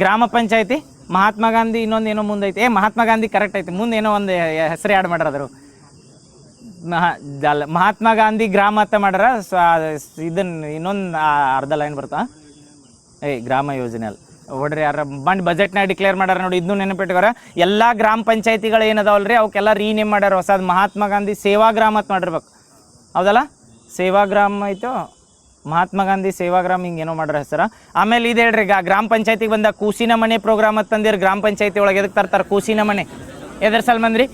ಗ್ರಾಮ ಪಂಚಾಯತಿ. ಮಹಾತ್ಮ ಗಾಂಧಿ ಇನ್ನೊಂದು ಏನೋ ಮುಂದೈತಿ. ಮಹಾತ್ಮ ಗಾಂಧಿ ಕರೆಕ್ಟ್ ಐತಿ, ಮುಂದೆ ಏನೋ ಒಂದು ಹೆಸರು ಆ್ಯಡ್ ಮಾಡ್ಯಾರ. ಮಹಾತ್ಮ ಗಾಂಧಿ ಗ್ರಾಮ ಅಂತ ಮಾಡ್ಯಾರ. ಇದನ್ನ ಇನ್ನೊಂದು ಅರ್ಧ ಲೈನ್ ಬರ್ತಾ ಗ್ರಾಮ ಯೋಜನೆ ಅಲ್ಲ ಹೊಡ್ರಿ ಯಾರ ಬಂದು ಬಜೆಟ್ನಾಗ ಡಿಕ್ಲೇರ್ ಮಾಡ್ಯಾರ ನೋಡಿ. ಇದನ್ನು ನೆನಪಿಟ್ಕೋರ. ಎಲ್ಲ ಗ್ರಾಮ ಪಂಚಾಯತಿಗಳು ಏನದಾವಲ್ರಿ ಅವಕ್ಕೆಲ್ಲ ರೀನೇಮ್ ಮಾಡ್ಯಾರ. ಹೊಸದು ಮಹಾತ್ಮ ಗಾಂಧಿ ಸೇವಾಗ್ರಾಮ ಅಂತ ಮಾಡಿರ್ಬೇಕು, ಹೌದಲ್ಲ? ಸೇವಾಗ್ರಾಮ ಐತೋ, ಮಹಾತ್ಮ ಗಾಂಧಿ ಸೇವಾಗ್ರಾಮ ಹಿಂಗೇನೋ ಮಾಡ್ಯಾರ ಹೆಸರ. ಆಮೇಲೆ ಇದು ಹೇಳ್ರಿ, ಗ್ರಾಮ ಪಂಚಾಯತಿಗೆ ಬಂದ ಕೂಸಿನ ಮನೆ ಪ್ರೋಗ್ರಾಮ್ ಅಂತ ತಂದಿರಿ. ಗ್ರಾಮ ಪಂಚಾಯತಿ ಒಳಗೆ ಎದಕ್ಕೆ ತರ್ತಾರೆ ಕೂಸಿನ ಮನೆ? ಎದ್ರ ಸಲ್ಬಂದ್ರಿ?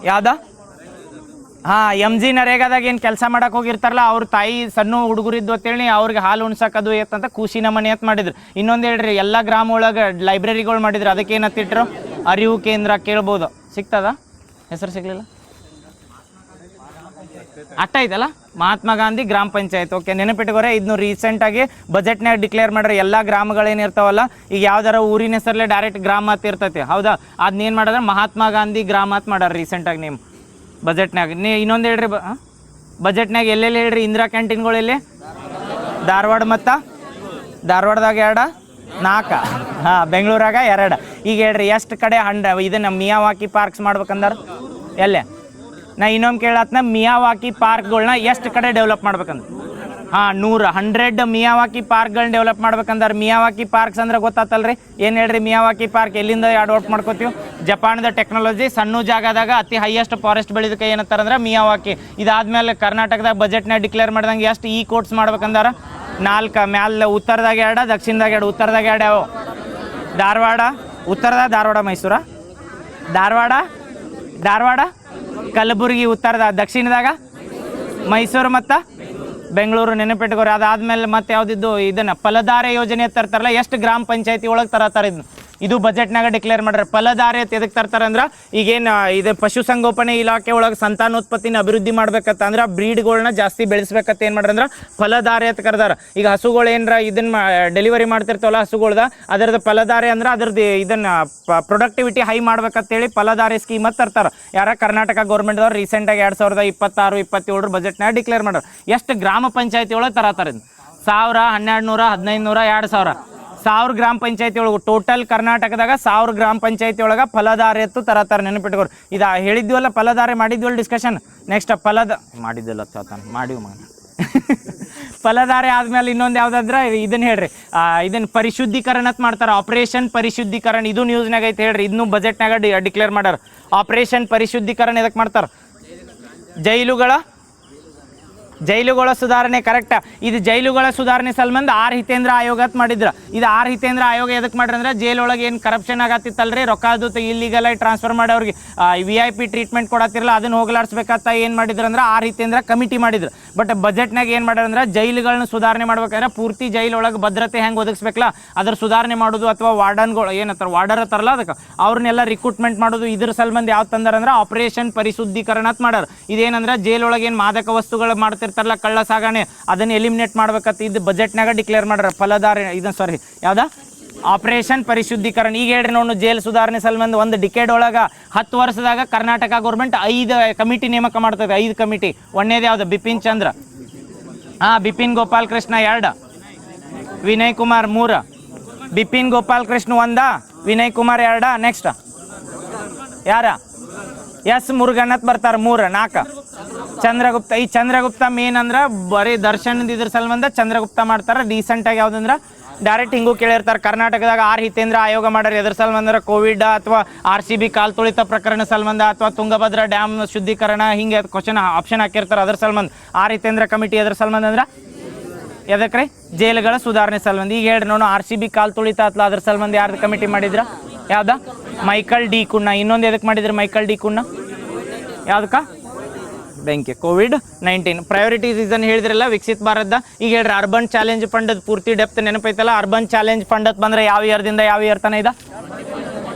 ಯಾವ್ದ? MG ನರೇಗಾದಾಗ ಏನು ಕೆಲಸ ಮಾಡಕ್ಕೆ ಹೋಗಿರ್ತಾರಲ್ಲ ಅವ್ರ ತಾಯಿ ಸಣ್ಣ ಹುಡುಗರಿದ್ದು ಅಂತೇಳಿ ಅವ್ರಿಗೆ ಹಾಲು ಉಣ್ಸಕ್ಕದು ಏತಂತ ಕೂಸಿನ ಮನೆ ಅಂತ ಮಾಡಿದ್ರು. ಇನ್ನೊಂದು ಹೇಳ್ರಿ, ಎಲ್ಲ ಗ್ರಾಮ ಒಳಗೆ ಲೈಬ್ರರಿಗಳು ಮಾಡಿದ್ರು. ಅದಕ್ಕೆ ಏನತ್ತಿಟ್ರು? ಅರಿವು ಕೇಂದ್ರ. ಕೇಳ್ಬೋದು, ಸಿಗ್ತದ? ಹೆಸರು ಸಿಗ್ಲಿಲ್ಲ ಅಟ್ಟ ಐತಲ್ಲ. ಮಹಾತ್ಮ ಗಾಂಧಿ ಗ್ರಾಮ ಪಂಚಾಯತ್. ಓಕೆ, ನೆನಪಿಟ್ಕೋರೆ. ಇದನ್ನು ರೀಸೆಂಟಾಗಿ ಬಜೆಟ್ನಾಗ ಡಿಕ್ಲೇರ್ ಮಾಡ್ರಿ. ಎಲ್ಲ ಗ್ರಾಮಗಳೇನಿರ್ತಾವಲ್ಲ, ಈಗ ಯಾವ್ದಾರ ಊರಿನ ಹೆಸರಲ್ಲೇ ಡೈರೆಕ್ಟ್ ಗ್ರಾಮ ಅಂತ ಇರ್ತೈತಿ, ಹೌದಾ? ಅದನ್ನೇನು ಮಾಡಿದ್ರೆ ಮಹಾತ್ಮ ಗಾಂಧಿ ಗ್ರಾಮ ಅಂತ ಮಾಡ್ಯಾರ ರೀಸೆಂಟಾಗಿ ನೇಮ್ ಬಜೆಟ್ನಾಗ. ಇನ್ನೊಂದು ಹೇಳ್ರಿ, ಬಜೆಟ್ನಾಗ ಎಲ್ಲೆಲ್ಲಿ ಹೇಳ್ರಿ ಇಂದಿರಾ ಕ್ಯಾಂಟೀನ್ಗಳು ಎಲ್ಲಿ? ಧಾರವಾಡ ಮತ್ತು ಧಾರವಾಡದಾಗ 2, 4. ಬೆಂಗಳೂರಾಗ 2. ಈಗ ಹೇಳ್ರಿ ಎಷ್ಟು ಕಡೆ ಇದನ್ನು ಮಿಯಾವಾಕಿ ಪಾರ್ಕ್ಸ್ ಮಾಡ್ಬೇಕಂದಾರ ಎಲ್ಲೇ? ನಾ ಇನ್ನೊಮ್ಮೆ ಕೇಳತ್ನ, ಮಿಯಾವಾಕಿ ಪಾರ್ಕ್ಗಳನ್ನ ಎಷ್ಟು ಕಡೆ ಡೆವಲಪ್ ಮಾಡ್ಬೇಕಂದ್ರೆ 100 ಮಿಯಾವಾಕಿ ಪಾರ್ಕ್ಗಳನ್ನ ಡೆವಲಪ್ ಮಾಡ್ಬೇಕಂದ್ರೆ. ಮಿಯಾವಾಕಿ ಪಾರ್ಕ್ಸ್ ಅಂದ್ರೆ ಗೊತ್ತಾತಲ್ರಿ ಏನು ಹೇಳ್ರಿ? ಮಿಯಾವಾಕಿ ಪಾರ್ಕ್ ಎಲ್ಲಿಂದ ಅಡಾಪ್ಟ್ ಮಾಡ್ಕೋತೀವಿ? ಜಪಾನ್ದ ಟೆಕ್ನಾಲಜಿ. ಸಣ್ಣ ಜಾಗದಾಗ ಅತಿ ಹೈಯೆಸ್ಟ್ ಫಾರೆಸ್ಟ್ ಬೆಳೆದಕ್ಕೆ ಏನಂತಾರಂದ್ರೆ ಮಿಯಾವಾಕಿ. ಇದಾದ್ಮೇಲೆ ಕರ್ನಾಟಕದಾಗ ಬಜೆಟ್ನಾಗ ಡಿಕ್ಲೇರ್ ಮಾಡ್ದಂಗೆ ಎಷ್ಟು ಕೋಟ್ಸ್ ಮಾಡ್ಬೇಕಂದಾರ? 4. ಮ್ಯಾಲ ಉತ್ತರದಾಗ 2, ದಕ್ಷಿಣದಾಗ 2. ಉತ್ತರದಾಗ 2 ಯಾವ? ಧಾರವಾಡ ಉತ್ತರದಾಗ, ಧಾರವಾಡ ಮೈಸೂರ, ಧಾರವಾಡ ಕಲಬುರಗಿ ಉತ್ತರದ, ದಕ್ಷಿಣದಾಗ ಮೈಸೂರು ಮತ್ತು ಬೆಂಗಳೂರು. ನೆನಪಿಟ್ಕೋರಿ. ಅದಾದ್ಮೇಲೆ ಮತ್ತೆ ಯಾವುದಿದ್ದು ಇದನ್ನು ಫಲಧಾರೆ ಯೋಜನೆ ತರ್ತಾರಲ್ಲ, ಎಷ್ಟು ಗ್ರಾಮ ಪಂಚಾಯತಿ ಒಳಗೆ ತರತಾರೆ ಇದನ್ನು? ಇದು ಬಜೆಟ್ನಾಗ ಡಿಕ್ಲೇರ್ ಮಾಡ್ಯಾರ. ಫಲಧಾರೆ ಅಂತ ಎದಕ್ಕೆ ತರ್ತಾರೆ ಅಂದ್ರೆ, ಈಗೇನು ಇದು ಪಶುಸಂಗೋಪನೆ ಇಲಾಖೆ ಒಳಗೆ ಸಂತಾನೋತ್ಪತ್ತಿನ ಅಭಿವೃದ್ಧಿ ಮಾಡ್ಬೇಕತ್ತ ಅಂದ್ರೆ ಬ್ರೀಡ್ಗಳನ್ನ ಜಾಸ್ತಿ ಬೆಳೆಸ್ಬೇಕತ್ತ ಏನು ಮಾಡ್ರೆ ಅಂದ್ರೆ ಫಲಧಾರೆ ಅಂತ ಕರೆದಾರ. ಈಗ ಹಸುಗಳು ಏನರ ಇದನ್ನು ಡೆಲಿವರಿ ಮಾಡ್ತಿರ್ತಾವಲ್ಲ ಹಸುಗಳ್ದ, ಅದರದ್ದು ಫಲಧಾರೆ ಅಂದ್ರೆ ಅದ್ರದ್ದು ಇದನ್ನು ಪ್ರೊಡಕ್ಟಿವಿಟಿ ಹೈ ಮಾಡ್ಬೇಕಂತೇಳಿ ಫಲಧಾರೆ ಸ್ಕೀಮ್ ಅಂತ ತರ್ತಾರೆ. ಯಾರ? ಕರ್ನಾಟಕ ಗೌರ್ಮೆಂಟ್ದವ್ರು ರೀಸೆಂಟಾಗಿ 2026-27 ಬಜೆಟ್ನಾಗ ಡಿಕ್ಲೇರ್ ಮಾಡ್ಯಾರ. ಎಷ್ಟು ಗ್ರಾಮ ಪಂಚಾಯತಿ ಒಳಗೆ ತರತಾರೆ? 1000, 1200, 1500, 2000 ಗ್ರಾಮ ಪಂಚಾಯತಿ ಒಳಗೆ ಟೋಟಲ್ ಕರ್ನಾಟಕದಾಗ 1000 ಗ್ರಾಮ ಪಂಚಾಯತಿ ಒಳಗೆ ಫಲಧಾರೆ ಎತ್ತು ತರತಾರೆ. ನೆನಪಿಟ್ಕೋರು. ಇದು ಹೇಳಿದ್ವಲ್ಲ, ಫಲಧಾರೆ ಮಾಡಿದ್ವಲ್ಲ ಡಿಸ್ಕಷನ್. ನೆಕ್ಸ್ಟ್ ಮಾಡಿದ್ವಲ್ಲ ಮಾಡಿವ್ ಮಗ ಫಲಧಾರೆ ಆದ್ಮೇಲೆ ಇನ್ನೊಂದು ಯಾವುದಾದ್ರೆ ಇದನ್ನ ಹೇಳ್ರಿ, ಇದನ್ನ ಪರಿಶುದ್ಧೀಕರಣ ಅಂತ ಮಾಡ್ತಾರೆ. ಆಪರೇಷನ್ ಪರಿಶುದ್ಧೀಕರಣ. ಇದು ನ್ಯೂಸ್ನಾಗ ಐತೆ ಹೇಳ್ರಿ. ಇದನ್ನು ಬಜೆಟ್ನಾಗ ಡಿಕ್ಲೇರ್ ಮಾಡ್ಯಾರ. ಆಪರೇಷನ್ ಪರಿಶುದ್ಧೀಕರಣ ಎದಕ್ಕೆ ಮಾಡ್ತಾರೆ? ಜೈಲುಗಳ ಜೈಲುಗಳ ಸುಧಾರಣೆ ಕರೆಕ್ಟ್. ಇದು ಜೈಲುಗಳ ಸುಧಾರಣೆ ಸಲ್ಬಂದ್ ಆರ್ ಹಿತೇಂದ್ರ ಆಯೋಗ ಅಂತ ಮಾಡಿದ್ರು. ಇದು ಆರ್ ಹಿತೇಂದ್ರ ಆಯೋಗ ಎದಕ್ಕೆ ಮಾಡ್ರಿ ಅಂದ್ರೆ ಜೈಲೊಳಗೆ ಏನು ಕರಪ್ಷನ್ ಆಗತ್ತಿತ್ತಲ್ರಿ, ರೊಕ್ಕದು ಇಲ್ಲಿಗಲ್ ಆಗಿ ಟ್ರಾನ್ಸ್ಫರ್ ಮಾಡಿ ಅವ್ರಿಗೆ VIP ಟ್ರೀಟ್ಮೆಂಟ್ ಕೊಡತ್ತಿರಲ್ಲ, ಅದನ್ನ ಹೋಗ್ಲಾಡ್ಸ್ಬೇಕಂತ ಏನು ಮಾಡಿದ್ರು ಅಂದ್ರೆ ಆರ್ ಹಿತೇಂದ್ರ ಕಮಿಟಿ ಮಾಡಿದ್ರು. ಬಟ್ ಬಜೆಟ್ನಾಗ ಏನು ಮಾಡ್ಯಾರ ಅಂದ್ರೆ ಜೈಲುಗಳನ್ನ ಸುಧಾರಣೆ ಮಾಡ್ಬೇಕಾದ್ರೆ ಪೂರ್ತಿ ಜೈಲೊಳಗೆ ಭದ್ರತೆ ಹೆಂಗೆ ಒದಗಿಸ್ಬೇಕಲ್ಲ ಅದ್ರ ಸುಧಾರಣೆ ಮಾಡೋದು, ಅಥವಾ ವಾರ್ಡನ್ಗಳು ಏನತ್ತಾರ ವಾರ್ಡರ್ ಅತ್ತಾರಲ್ಲ ಅದಕ್ಕೆ ಅವ್ರನ್ನೆಲ್ಲ ರಿಕ್ರೂಟ್ಮೆಂಟ್ ಮಾಡೋದು. ಇದ್ರ ಸಲ್ಬಂದ್ ಯಾವ ತಂದಾರ ಅಂದ್ರೆ ಆಪರೇಷನ್ ಪರಿಶುದ್ಧೀಕರಣ ಅಂತ ಮಾಡ್ಯಾರ. ಇದೇನಂದ್ರೆ ಜೈಲೊಳಗೆ ಏನು ಮಾದಕ ವಸ್ತುಗಳು ಮಾಡ್ತಿರ್ತಾರಲ್ಲ, ಕಳ್ಳ ಸಾಗಣೆ, ಅದನ್ನ ಎಲಿಮಿನೇಟ್ ಮಾಡ್ಬೇಕಂತ ಇದು ಬಜೆಟ್ನಾಗ ಡಿಕ್ಲೇರ್ ಮಾಡ್ಯಾರ. ಫಲದಾರಿ ಇದನ್ನ ಸಾರಿ ಯಾವ್ದಾ ಆಪರೇಷನ್ ಪರಿಶುದ್ಧೀಕರಣ. ಈಗ ಹೇಳ್ರಿ ನೋಡು, ಜೈಲು ಸುಧಾರಣೆ ಸಲ್ಬಂದ್ ಒಂದು ಡಿಕೇಡ್ ಒಳಗೆ 10 ವರ್ಷದಾಗ ಕರ್ನಾಟಕ ಗೌರ್ಮೆಂಟ್ 5 ಕಮಿಟಿ ನೇಮಕ ಮಾಡ್ತದೆ. 5 ಕಮಿಟಿ. ಒಂದೇದು ಯಾವ್ದು ಬಿಪಿನ್ ಚಂದ್ರ, ಬಿಪಿನ್ ಗೋಪಾಲ್ ಕೃಷ್ಣ 2, ವಿನಯ್ ಕುಮಾರ್ 3, ಬಿಪಿನ್ ಗೋಪಾಲ್ ಕೃಷ್ಣ 1, ವಿನಯ್ ಕುಮಾರ್ 2, ನೆಕ್ಸ್ಟ್ ಯಾರ ಎಸ್ ಮುರುಗಣ್ಣತ್ ಬರ್ತಾರೆ 3, 4 ಚಂದ್ರಗುಪ್ತ. ಈ ಚಂದ್ರಗುಪ್ತ ಮೇನ್ ಅಂದ್ರೆ ಬರೀ ದರ್ಶನದ ಇದ್ರ ಸಲ್ಬಂದ ಚಂದ್ರಗುಪ್ತ ಮಾಡ್ತಾರೆ. ರೀಸೆಂಟಾಗಿ ಯಾವ್ದಂದ್ರೆ ಡೈರೆಕ್ಟ್ ಹಿಂಗೂ ಕೇಳಿರ್ತಾರೆ, ಕರ್ನಾಟಕದಾಗ ಆರ್ ಹಿತೇಂದ್ರ ಆಯೋಗ ಮಾಡ್ಯಾರ. ಎದ್ರ ಸಲ್ಬಂದ್ರೆ ಕೋವಿಡ್ ಅಥವಾ RCB ಕಾಲ್ ತುಳಿತ ಪ್ರಕರಣ ಸಲ್ಬಂಧ ಅಥವಾ ತುಂಗಭದ್ರಾ ಡ್ಯಾಮ್ ಶುದ್ಧೀಕರಣ, ಹಿಂಗೆ ಕ್ವಶನ್ ಆಪ್ಷನ್ ಹಾಕಿರ್ತಾರೆ. ಅದ್ರ ಸಲ್ಬಂಧ ಆರ್ ಹಿತೇಂದ್ರ ಕಮಿಟಿ ಎದ್ರ ಸಲ್ಬಂಧ ಅಂದ್ರೆ ಎದಕ್ರಿ ಜೈಲುಗಳ ಸುಧಾರಣೆ ಸಲ್ಬಂಧ. ಈಗ ಹೇಳ್ರಿ ನೋಡು, RCB ಕಾಲ್ ತುಳಿತ ಅತ್ಲ ಅದ್ರ ಸಲ್ಬಂಧ ಯಾರ್ದು ಕಮಿಟಿ ಮಾಡಿದ್ರ? ಯಾವ್ದ? Michael D ಕುನ್ನ. ಇನ್ನೊಂದು ಎದಕ್ಕೆ ಮಾಡಿದ್ರು ಮೈಕಲ್ ಡಿ ಕುನ್ನ? ಯಾವ್ದಕ್ಕ? ಬೆಂಕಿ COVID-19 ಪ್ರಯಾರಿಟೀಸ್ ಇದನ್ನು ಹೇಳಿದ್ರಲ್ಲ ವಿಕಸಿತ ಭಾರತದ. ಈಗ ಹೇಳ್ರಿ ಅರ್ಬನ್ ಚಾಲೆಂಜ್ ಫಂಡ್ ಪೂರ್ತಿ ಡೆಪ್ತ್ ನೆನಪೈತಲ್ಲ. ಅರ್ಬನ್ ಚಾಲೆಂಜ್ ಫಂಡ್ ಅಂತ ಬಂದ್ರೆ ಯಾವ ಇಯರ್ದಿಂದ ಯಾವ ಇಯರ್ ತನ ಇದೆ?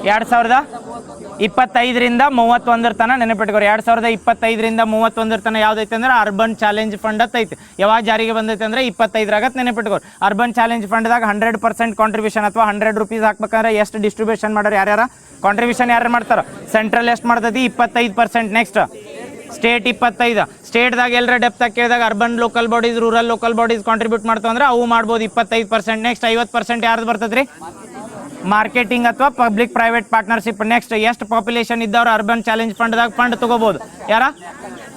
2025ರಿಂದ 31 ತನ ನೆನಪಿಟ್ಕೋರಿ. 2025ರಿಂದ 31 ತನ ಯಾವ್ದೈತೆ ಅಂದ್ರೆ ಅರ್ಬನ್ ಚಾಲೆಂಜ್ ಫಂಡ್ ಅಂತ ಐತಿ. ಯಾವಾಗ ಜಾರಿಗೆ ಬಂದೈತೆ ಅಂದ್ರೆ 25ರಾಗತ್ ನೆನಪಿಟ್ಕೋರಿ. ಅರ್ಬನ್ ಚಾಲೆಂಜ್ ಫಂಡ್ದಾಗ 100% ಕಾಂಟ್ರಿಬ್ಯೂಷನ್ ಅಥವಾ 100 ರೂಪೀಸ್ ಹಾಕ್ಬೇಕಂದ್ರೆ ಎಷ್ಟು ಡಿಸ್ಟ್ರಿಬ್ಯೂಷನ್ ಮಾಡ್ಯಾರ? ಯಾರ್ಯಾರ ಕಾಂಟ್ರಿಬ್ಯೂಷನ್ ಯಾರು ಮಾಡ್ತಾರ? ಸೆಂಟ್ರಲ್ ಎಷ್ಟು ಮಾಡ್ತೈತಿ? 25%. Next state 25. ಸ್ಟೇಟ್ದಾಗ ಎಲ್ಲರ ಡೆಪ್ತ್ ಕೇಳಿದಾಗ urban local bodies, rural local bodies contribute ಮಾಡ್ತಾವ ಅಂದ್ರೆ ಅವು ಮಾಡ್ಬೋದು 25%. ನೆಕ್ಸ್ಟ್ 50% ಯಾರ್ದು ಬರ್ತದ್ರಿ? ಮಾರ್ಕೆಟಿಂಗ್ ಅಥವಾ ಪಬ್ಲಿಕ್ ಪ್ರೈವೇಟ್ ಪಾರ್ಟ್ನರ್ಶಿಪ್. ನೆಕ್ಸ್ಟ್ ಎಷ್ಟು ಪಾಪ್ಯುಲೇಷನ್ ಇದ್ದವ್ರು ಅರ್ಬನ್ ಚಾಲೆಂಜ್ ಫಂಡ್ದಾಗ ಫಂಡ್ ತಗೋಬಹುದು? ಯಾರ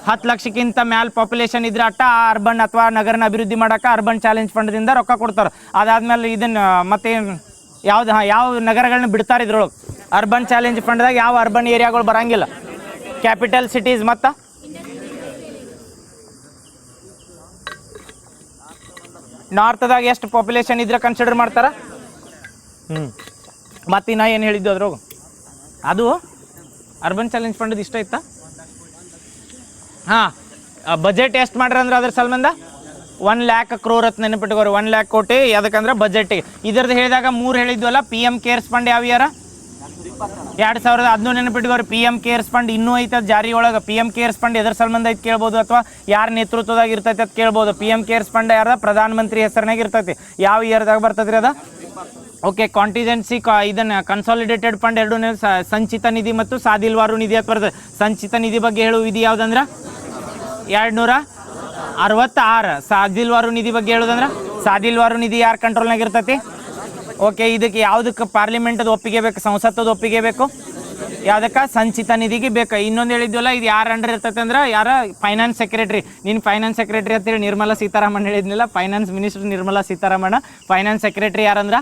10 ಲಕ್ಷಕ್ಕಿಂತ ಮ್ಯಾಲ್ ಪಾಪ್ಯುಲೇಷನ್ ಇದ್ರೆ ಅಟ್ಟ ಆ ಅರ್ಬನ್ ಅಥವಾ ನಗರನ ಅಭಿವೃದ್ಧಿ ಮಾಡಕ್ಕೆ ಅರ್ಬನ್ ಚಾಲೆಂಜ್ ಫಂಡ್ದಿಂದ ರೊಕ್ಕ ಕೊಡ್ತಾರೆ. ಅದಾದ್ಮೇಲೆ ಇದನ್ನ ಮತ್ತೆ ಯಾವ ನಗರಗಳನ್ನ ಬಿಡ್ತಾರೆ ಇದ್ರೊಳಗೆ? ಅರ್ಬನ್ ಚಾಲೆಂಜ್ ಫಂಡ್ದಾಗ ಯಾವ ಅರ್ಬನ್ ಏರಿಯಾಗಳು ಬರಂಗಿಲ್ಲ? Capital cities. ಮತ್ತು ನಾರ್ತ್ದಾಗ ಎಷ್ಟು ಪಾಪ್ಯುಲೇಷನ್ ಇದ್ರೆ ಕನ್ಸಿಡರ್ ಮಾಡ್ತಾರ? ಮತ್ತು ನಾ ಏನು ಹೇಳಿದ್ದು ಅದ್ರಾಗ ಅದು ಅರ್ಬನ್ ಚಾಲೆಂಜ್ ಫಂಡ್ ಇಷ್ಟ ಇತ್ತಾ? ಬಜೆಟ್ ಎಷ್ಟು ಮಾಡ್ರಿ ಅಂದ್ರೆ ಅದ್ರ ಸಲ್ಬಂದ 1 lakh crore ಅಂತ ನೆನಪಿಟ್ಕೋರಿ. 1 lakh ಕೋಟಿ. ಯಾಕಂದ್ರೆ ಬಜೆಟಿಗೆ ಇದ್ರದ್ದು ಹೇಳಿದಾಗ 3 ಹೇಳಿದ್ವಲ್ಲ. PM ಕೇರ್ಸ್ ಫಂಡ್ ಯಾವ ಇಯರ? 2000 ನೆನಪಿಟ್ಕೋರಿ. PM ಕೇರ್ಸ್ ಫಂಡ್ ಇನ್ನೂ ಐತೆ ಜಾರಿ ಒಳಗೆ. PM ಕೇರ್ಸ್ ಫಂಡ್ ಎದ್ರ ಸಂಬಂಧ ಐತೆ ಕೇಳ್ಬೋದು, ಅಥವಾ ಯಾರ ನೇತೃತ್ವದಾಗ ಇರ್ತೈತೆ ಅಂತ ಕೇಳ್ಬೋದು. PM ಕೇರ್ಸ್ ಫಂಡ್ ಯಾರ್ದ? ಪ್ರಧಾನ ಮಂತ್ರಿ ಹೆಸರಿನಾಗ ಇರ್ತೈತಿ. ಯಾವ ಇಯರ್ದಾಗ ಬರ್ತದ್ರಿ ಅದ? ಓಕೆ. ಕಾಂಟಿಜೆನ್ಸಿ ಇದನ್ನ ಕನ್ಸಾಲಿಡೇಟೆಡ್ ಫಂಡ್ 2 ಸಂಚಿತ ನಿಧಿ ಮತ್ತು ಸಾದಿಲ್ವಾರು ನಿಧಿ ಅಂತ ಬರ್ತದೆ. ಸಂಚಿತ ನಿಧಿ ಬಗ್ಗೆ ಹೇಳುವ ವಿಧಿ ಯಾವ್ದಂದ್ರೆ 266. ಸಾದಿಲ್ವಾರು ನಿಧಿ ಬಗ್ಗೆ ಹೇಳೋದಂದ್ರೆ ಸಾದಿಲ್ವಾರು ನಿಧಿ ಯಾರ ಕಂಟ್ರೋಲ್ನಾಗ ಇರ್ತೈತಿ? ಓಕೆ. ಇದಕ್ಕೆ ಯಾವುದಕ್ಕೆ ಪಾರ್ಲಿಮೆಂಟದ ಒಪ್ಪಿಗೆ ಬೇಕು? ಸಂಸತ್ತದ ಒಪ್ಪಿಗೆ ಬೇಕು. ಯಾವುದಕ್ಕೆ? ಸಂಚಿತ ನಿಧಿಗೆ ಬೇಕು. ಇನ್ನೊಂದು ಹೇಳಿದ್ವಲ್ಲ, ಇದು ಯಾರು ಅಂಡರ್ ಇರ್ತೈತೆ ಅಂದ್ರೆ ಯಾರ? Finance secretary. ನೀನು ಫೈನಾನ್ಸ್ ಸೆಕ್ರೆಟರಿ ಅಂತೇಳಿ ನಿರ್ಮಲಾ ಸೀತಾರಾಮನ್ ಹೇಳಿದ್ನಿಲ್ಲ. Finance minister Nirmala Sitharaman. Finance secretary ಯಾರಂದ್ರೆ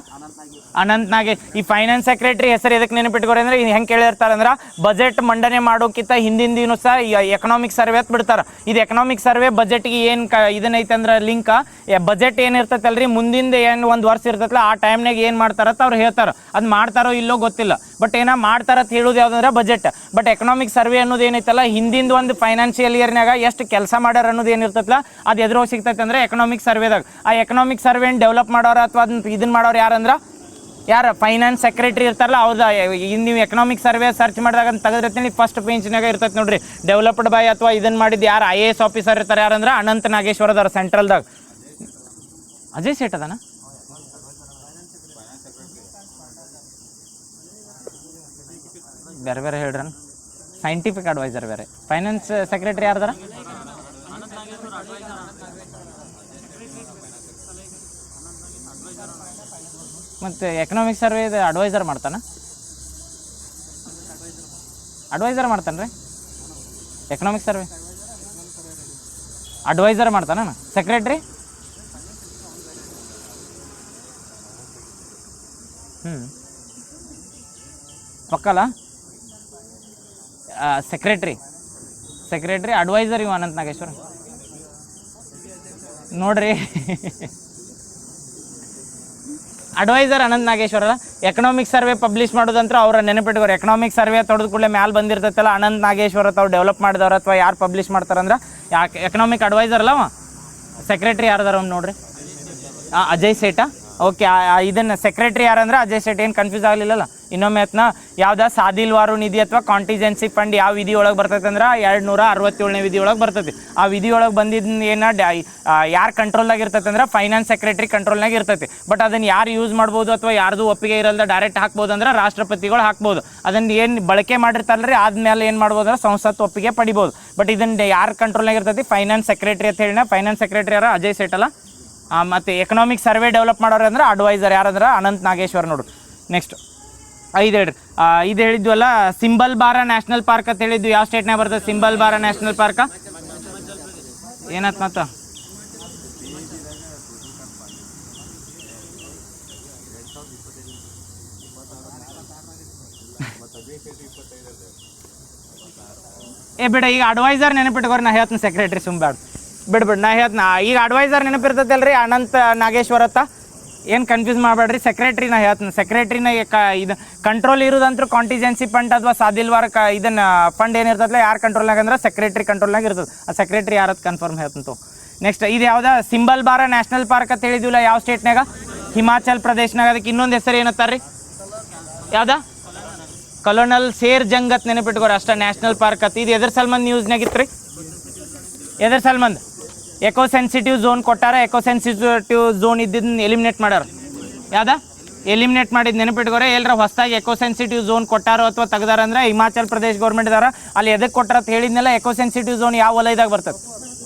ಅನಂತ್ ನಾಗೇಶ್. ಈ ಫೈನಾನ್ಸ್ ಸೆಕ್ರೆಟರಿ ಹೆಸರು ಎದಕ್ಕೆ ನೆನಪಿಟ್ಕೋರಿ ಅಂದ್ರೆ ಹೆಂಗೆ ಕೇಳಿರ್ತಾರೆ ಅಂದ್ರೆ ಬಜೆಟ್ ಮಂಡನೆ ಮಾಡೋಕ್ಕಿಂತ ಹಿಂದಿನ ದಿನ ಸಹ ಎಕನಾಮಿಕ್ ಸರ್ವೆ ಅಂತ ಬಿಡ್ತಾರೆ. ಇದು ಎಕನಾಮಿಕ್ ಸರ್ವೆ ಬಜೆಟ್ಗೆ ಏನು ಇದನ್ನೈತೆ ಅಂದ್ರೆ ಲಿಂಕ್. ಬಜೆಟ್ ಏನಿರ್ತೈತಲ್ರಿ ಮುಂದಿಂದ ಏನು 1 ವರ್ಷ ಇರ್ತೈತಲ್ಲ ಆ ಟೈಮ್ನಾಗ ಏನು ಮಾಡ್ತಾರತ್ತ ಅವ್ರು ಹೇಳ್ತಾರೆ. ಅದು ಮಾಡ್ತಾರೋ ಇಲ್ಲೋ ಗೊತ್ತಿಲ್ಲ, ಬಟ್ ಏನೋ ಮಾಡ್ತಾರತ್ ಹೇಳೋದು ಯಾವುದಂದ್ರೆ ಬಜೆಟ್. ಬಟ್ ಎಕನಾಮಿಕ್ ಸರ್ವೆ ಅನ್ನೋದು ಏನೈತಲ್ಲ ಹಿಂದಿಂದ ಒಂದು ಫೈನಾನ್ಷಿಯಲ್ ಇಯರ್ನಾಗ ಎಷ್ಟು ಕೆಲಸ ಮಾಡ್ಯಾರ ಅನ್ನೋದು ಏನಿರ್ತೈತಲ್ಲ ಅದು ಎದುರೋಗಿ ಸಿಗ್ತೈತೆ ಅಂದ್ರೆ ಎಕನಾಮಿಕ್ ಸರ್ವೆದಾಗ. ಆ ಎಕನಾಮಿಕ್ ಸರ್ವೆನ ಡೆವಲಪ್ ಮಾಡೋರು ಅಥವಾ ಅದನ್ನ ಇದನ್ನ ಮಾಡೋರು ಯಾರಂದ್ರೆ ಯಾರು? ಫೈನಾನ್ಸ್ ಸೆಕ್ರೆಟರಿ ಇರ್ತಾರಲ್ಲ ಅವ್ರದ್ದು. ನೀವು ಎಕನಾಮಿಕ್ ಸರ್ವೆ ಸರ್ಚ್ ಮಾಡಿದಾಗ ಅಂತ ತೆಗೆದಿರ್ತೀನಿ ಫಸ್ಟ್ ಪೇಜ್ನಾಗ ಇರ್ತೈತೆ ನೋಡ್ರಿ, ಡೆವಲಪ್ಡ್ ಬೈ ಅಥವಾ ಇದನ್ನು ಮಾಡಿದ್ದು ಯಾರು? IAS ಆಫೀಸರ್ ಇರ್ತಾರೆ. ಯಾರಂದ್ರೆ ಅನಂತ್ ನಾಗೇಶ್ವರದವ್ರು ಸೆಂಟ್ರಲ್ದಾಗ. ಅಜಯ್ ಸೇಠ್ ಅದಾನ? ಬೇರೆ ಬೇರೆ ಹೇಳ್ರನ್. ಸೈಂಟಿಫಿಕ್ ಅಡ್ವೈಸರ್ ಬೇರೆ. ಫೈನಾನ್ಸ್ ಸೆಕ್ರೆಟರಿ ಯಾರ್ದಾರ? ಮತ್ತು ಎಕನಾಮಿಕ್ ಸರ್ವೆ ಅಡ್ವೈಸರ್ ಮಾಡ್ತಾನೆ? ಅಡ್ವೈಸರ್ ಮಾಡ್ತಾನೆ ರೀ ಎಕನಾಮಿಕ್ ಸರ್ವೆ. ಅಡ್ವೈಸರ್ ಮಾಡ್ತಾನ ಸೆಕ್ರೆಟ್ರಿ. ಪಕ್ಕಲ್ಲ ಸೆಕ್ರೆಟ್ರಿ ಅಡ್ವೈಸರ್ ಇವ ಅನಂತ್ ನಾಗೇಶ್ವರ. ನೋಡ್ರಿ adviser Anant Nageshwara economic survey publish ಮಾಡೋದಂತ್ರ ಅವ್ರ ನೆನಪಿಟ್ಕೋರಿ. ಎಕನಾಮಿಕ್ ಸರ್ವೆ ತೊಡೆದು ಕೂಡಲೇ ಮ್ಯಾಲೆ ಬಂದಿರ್ತೈತಲ್ಲ ಅನಂತ್ ನಾಗೇಶ್ವರ ತಾವು ಡೆವಲಪ್ ಮಾಡಿದವ್ರು ಅಥವಾ ಯಾರು ಪಬ್ಲಿಷ್ ಮಾಡ್ತಾರಂದ್ರೆ ಯಾಕೆ ಎಕನಾಮಿಕ್ ಅಡ್ವೈಸರ್ ಅಲ್ಲವ ಸೆಕ್ರೆಟ್ರಿ ಯಾರದಾರ ನೋಡ್ರಿ ಅಜಯ್ ಸೇಠಾ. ಓಕೆ, ಇದನ್ನು ಸೆಕ್ರೆಟ್ರಿ ಯಾರಂದ್ರೆ ಅಜಯ್ ಸೇಠ್. ಏನು ಕನ್ಫ್ಯೂಸ್ ಆಗಲಿಲ್ಲಲ್ಲ? ಇನ್ನೊಮ್ಮೆ ಆತ್ನ ಯಾವ್ದು ಸಾದಿಲ್ವಾರು ನಿಧಿ ಅಥವಾ ಕಾಂಟಿಜೆನ್ಸಿ ಫಂಡ್ ಯಾವ ವಿಧಿ ಒಳಗೆ ಬರ್ತೈತೆ ಅಂದ್ರೆ 267ನೇ ವಿಧಿ ಒಳಗೆ ಬರ್ತೈತಿ. ಆ ವಿಧಿ ಒಳಗೆ ಬಂದಿದ್ದು ಏನು ಯಾರು ಕಂಟ್ರೋಲ್ನಾಗ ಇರ್ತೈತೆ ಅಂದ್ರೆ ಫೈನಾನ್ಸ್ ಸೆಕ್ರೆಟ್ರಿ ಕಂಟ್ರೋಲ್ನಾಗ ಇರ್ತೈತಿ. ಬಟ್ ಅದನ್ನು ಯಾರು ಯೂಸ್ ಮಾಡ್ಬೋದು ಅಥವಾ ಯಾರ್ದು ಒಪ್ಪಿಗೆ ಇರಲ್ದ ಡೈರೆಕ್ಟ್ ಹಾಕ್ಬೋದು ಅಂದ್ರೆ ರಾಷ್ಟ್ರಪತಿಗಳು ಹಾಕ್ಬೋದು. ಅದನ್ನು ಏನು ಬಳಕೆ ಮಾಡಿರ್ತಾರಲ್ರಿ ಆದ್ಮೇಲೆ ಏನು ಮಾಡ್ಬೋದು ಅಂದ್ರೆ ಸಂಸತ್ತು ಒಪ್ಪಿಗೆ ಪಡಿಬೋದು. ಬಟ್ ಇದನ್ನು ಯಾರು ಕಂಟ್ರೋಲ್ನಾಗ ಇರ್ತೈತಿ? ಫೈನಾನ್ಸ್ ಸೆಕ್ರೆಟ್ರಿ ಅಂತ ಹೇಳಿನ. ಫೈನಾನ್ಸ್ ಸೆಕ್ರೆಟ್ರಿ ಯಾರು? ಅಜಯ್ ಸೇಠ್ ಅಲ್ಲ. ಮತ್ತು ಎಕನಾಮಿಕ್ ಸರ್ವೆ ಡೆವಲಪ್ ಮಾಡೋರು ಅಂದ್ರೆ ಅಡ್ವೈಸರ್ ಯಾರಂದ್ರೆ ಅನಂತ್ ನಾಗೇಶ್ವರ್ ನೋಡ್ರಿ. ನೆಕ್ಸ್ಟ್ 5 ಹೇಳ್ರಿ. ಇದು ಹೇಳಿದ್ವಲ್ಲ ಸಿಂಬಲ್ ಬಾರ ನ್ಯಾಷನಲ್ ಪಾರ್ಕ್ ಅಂತ ಹೇಳಿದ್ವಿ. ಯಾವ ಸ್ಟೇಟ್ನಾಗ ಬರ್ತದೆ ಸಿಂಬಲ್ ಬಾರ ನ್ಯಾಷನಲ್ ಪಾರ್ಕ? ಏನತ್ ಮತ್ತ ಬಿಡ ಈಗ ಅಡ್ವೈಸರ್ ನೆನಪಿಟ್ಕೋರಿ. ನಾ ಹೇಳ್ತೀನಿ ಸೆಕ್ರೆಟ್ರಿ ಸುಮ್ಬ್ಯಾಡ ಬಿಡ್ಬಿಡ್. ನಾ ಹೇಳ್ತೀನಿ ಈಗ ಅಡ್ವೈಸರ್ ನೆನಪಿರ್ತೈತಲ್ರಿ ಅನಂತ್ ನಾಗೇಶ್ವರತ್ತ. ಏನು ಕನ್ಫ್ಯೂಸ್ ಮಾಡಬೇಡ್ರಿ. ಸೆಕ್ರೆಟ್ರಿ ನಾ ಹೇಳ್ತೀನಿ. ಸೆಕ್ರೆಟ್ರಿನ ಇದು ಕಂಟ್ರೋಲ್ ಇರೋದಂತೂ ಕಾಂಟಿಜೆನ್ಸಿ ಫಂಡ್ ಅಥವಾ ಸಾದಿಲ್ವಾರ ಇದನ್ನು ಫಂಡ್ ಏನಿರ್ತೈತಲ್ಲ ಯಾರು ಕಂಟ್ರೋಲ್ನಾಗ ಅಂದ್ರೆ ಸೆಕ್ರೆಟ್ರಿ ಕಂಟ್ರೋಲ್ನಾಗ ಇರ್ತದೆ. ಆ ಸೆಕ್ರೆಟ್ರಿ ಯಾರದು ಕನ್ಫರ್ಮ್ ಹೇಳ್ತಂತು. ನೆಕ್ಸ್ಟ್ ಇದು ಯಾವ್ದು ಸಿಂಬಲ್ ಬಾರ ನ್ಯಾಷನಲ್ ಪಾರ್ಕ್ ಅಂತ ಹೇಳಿದ್ವಿಲ್ಲ ಯಾವ ಸ್ಟೇಟ್ನಾಗ? ಹಿಮಾಚಲ್ ಪ್ರದೇಶ್ನಾಗ. ಅದಕ್ಕೆ ಇನ್ನೊಂದು ಹೆಸರು ಏನತ್ತಾರ್ರಿ? ಯಾವ್ದಾ? ಕಲೋನಲ್ ಶೇರ್ ಜಂಗ್ ಅಂತ ನೆನಪಿಟ್ಕೋರಿ ಅಷ್ಟ. ನ್ಯಾಷನಲ್ ಪಾರ್ಕ್ ಅಂತ. ಇದು ಎದ್ರ ಸಲ್ಮಂದ್ ನ್ಯೂಸ್ನಾಗಿತ್ತು ರೀ? ಎದ್ರ ಸಲ್ಮಂದ್? ಎಕೋ ಸೆನ್ಸಿಟಿವ್ ಝೋನ್ ಕೊಟ್ಟಾರ. ಎಕೋ ಸೆನ್ಸಿಟಿವ್ ಝೋನ್ ಇದ್ದಿದ್ದನ್ನ ಎಲಿಮಿನೇಟ್ ಮಾಡ್ಯಾರ. ಯಾವ್ದಾ? ಎಲಿಮಿನೇಟ್ ಮಾಡಿದ್ದು ನೆನಪಿಟ್ಕೋರೆ. ಎಲ್ಲರ ಹೊಸದಾಗಿ ಎಕೋ ಸೆನ್ಸಿಟಿವ್ ಝೋನ್ ಕೊಟ್ಟಾರೋ ಅಥವಾ ತೆಗ್ದಾರ ಅಂದ್ರೆ ಹಿಮಾಚಲ್ ಪ್ರದೇಶ್ ಗೌರ್ಮೆಂಟ್ ಇದಾರ. ಅಲ್ಲಿ ಎದಕ್ಕೆ ಕೊಟ್ಟಾರ ಅಂತ ಹೇಳಿದ್ನೆಲ್ಲ. ಎಕೋ ಸೆನ್ಸಿಟಿವ್ ಝೋನ್ ಯಾವ ವಲಯದಾಗ ಬರ್ತದೆ?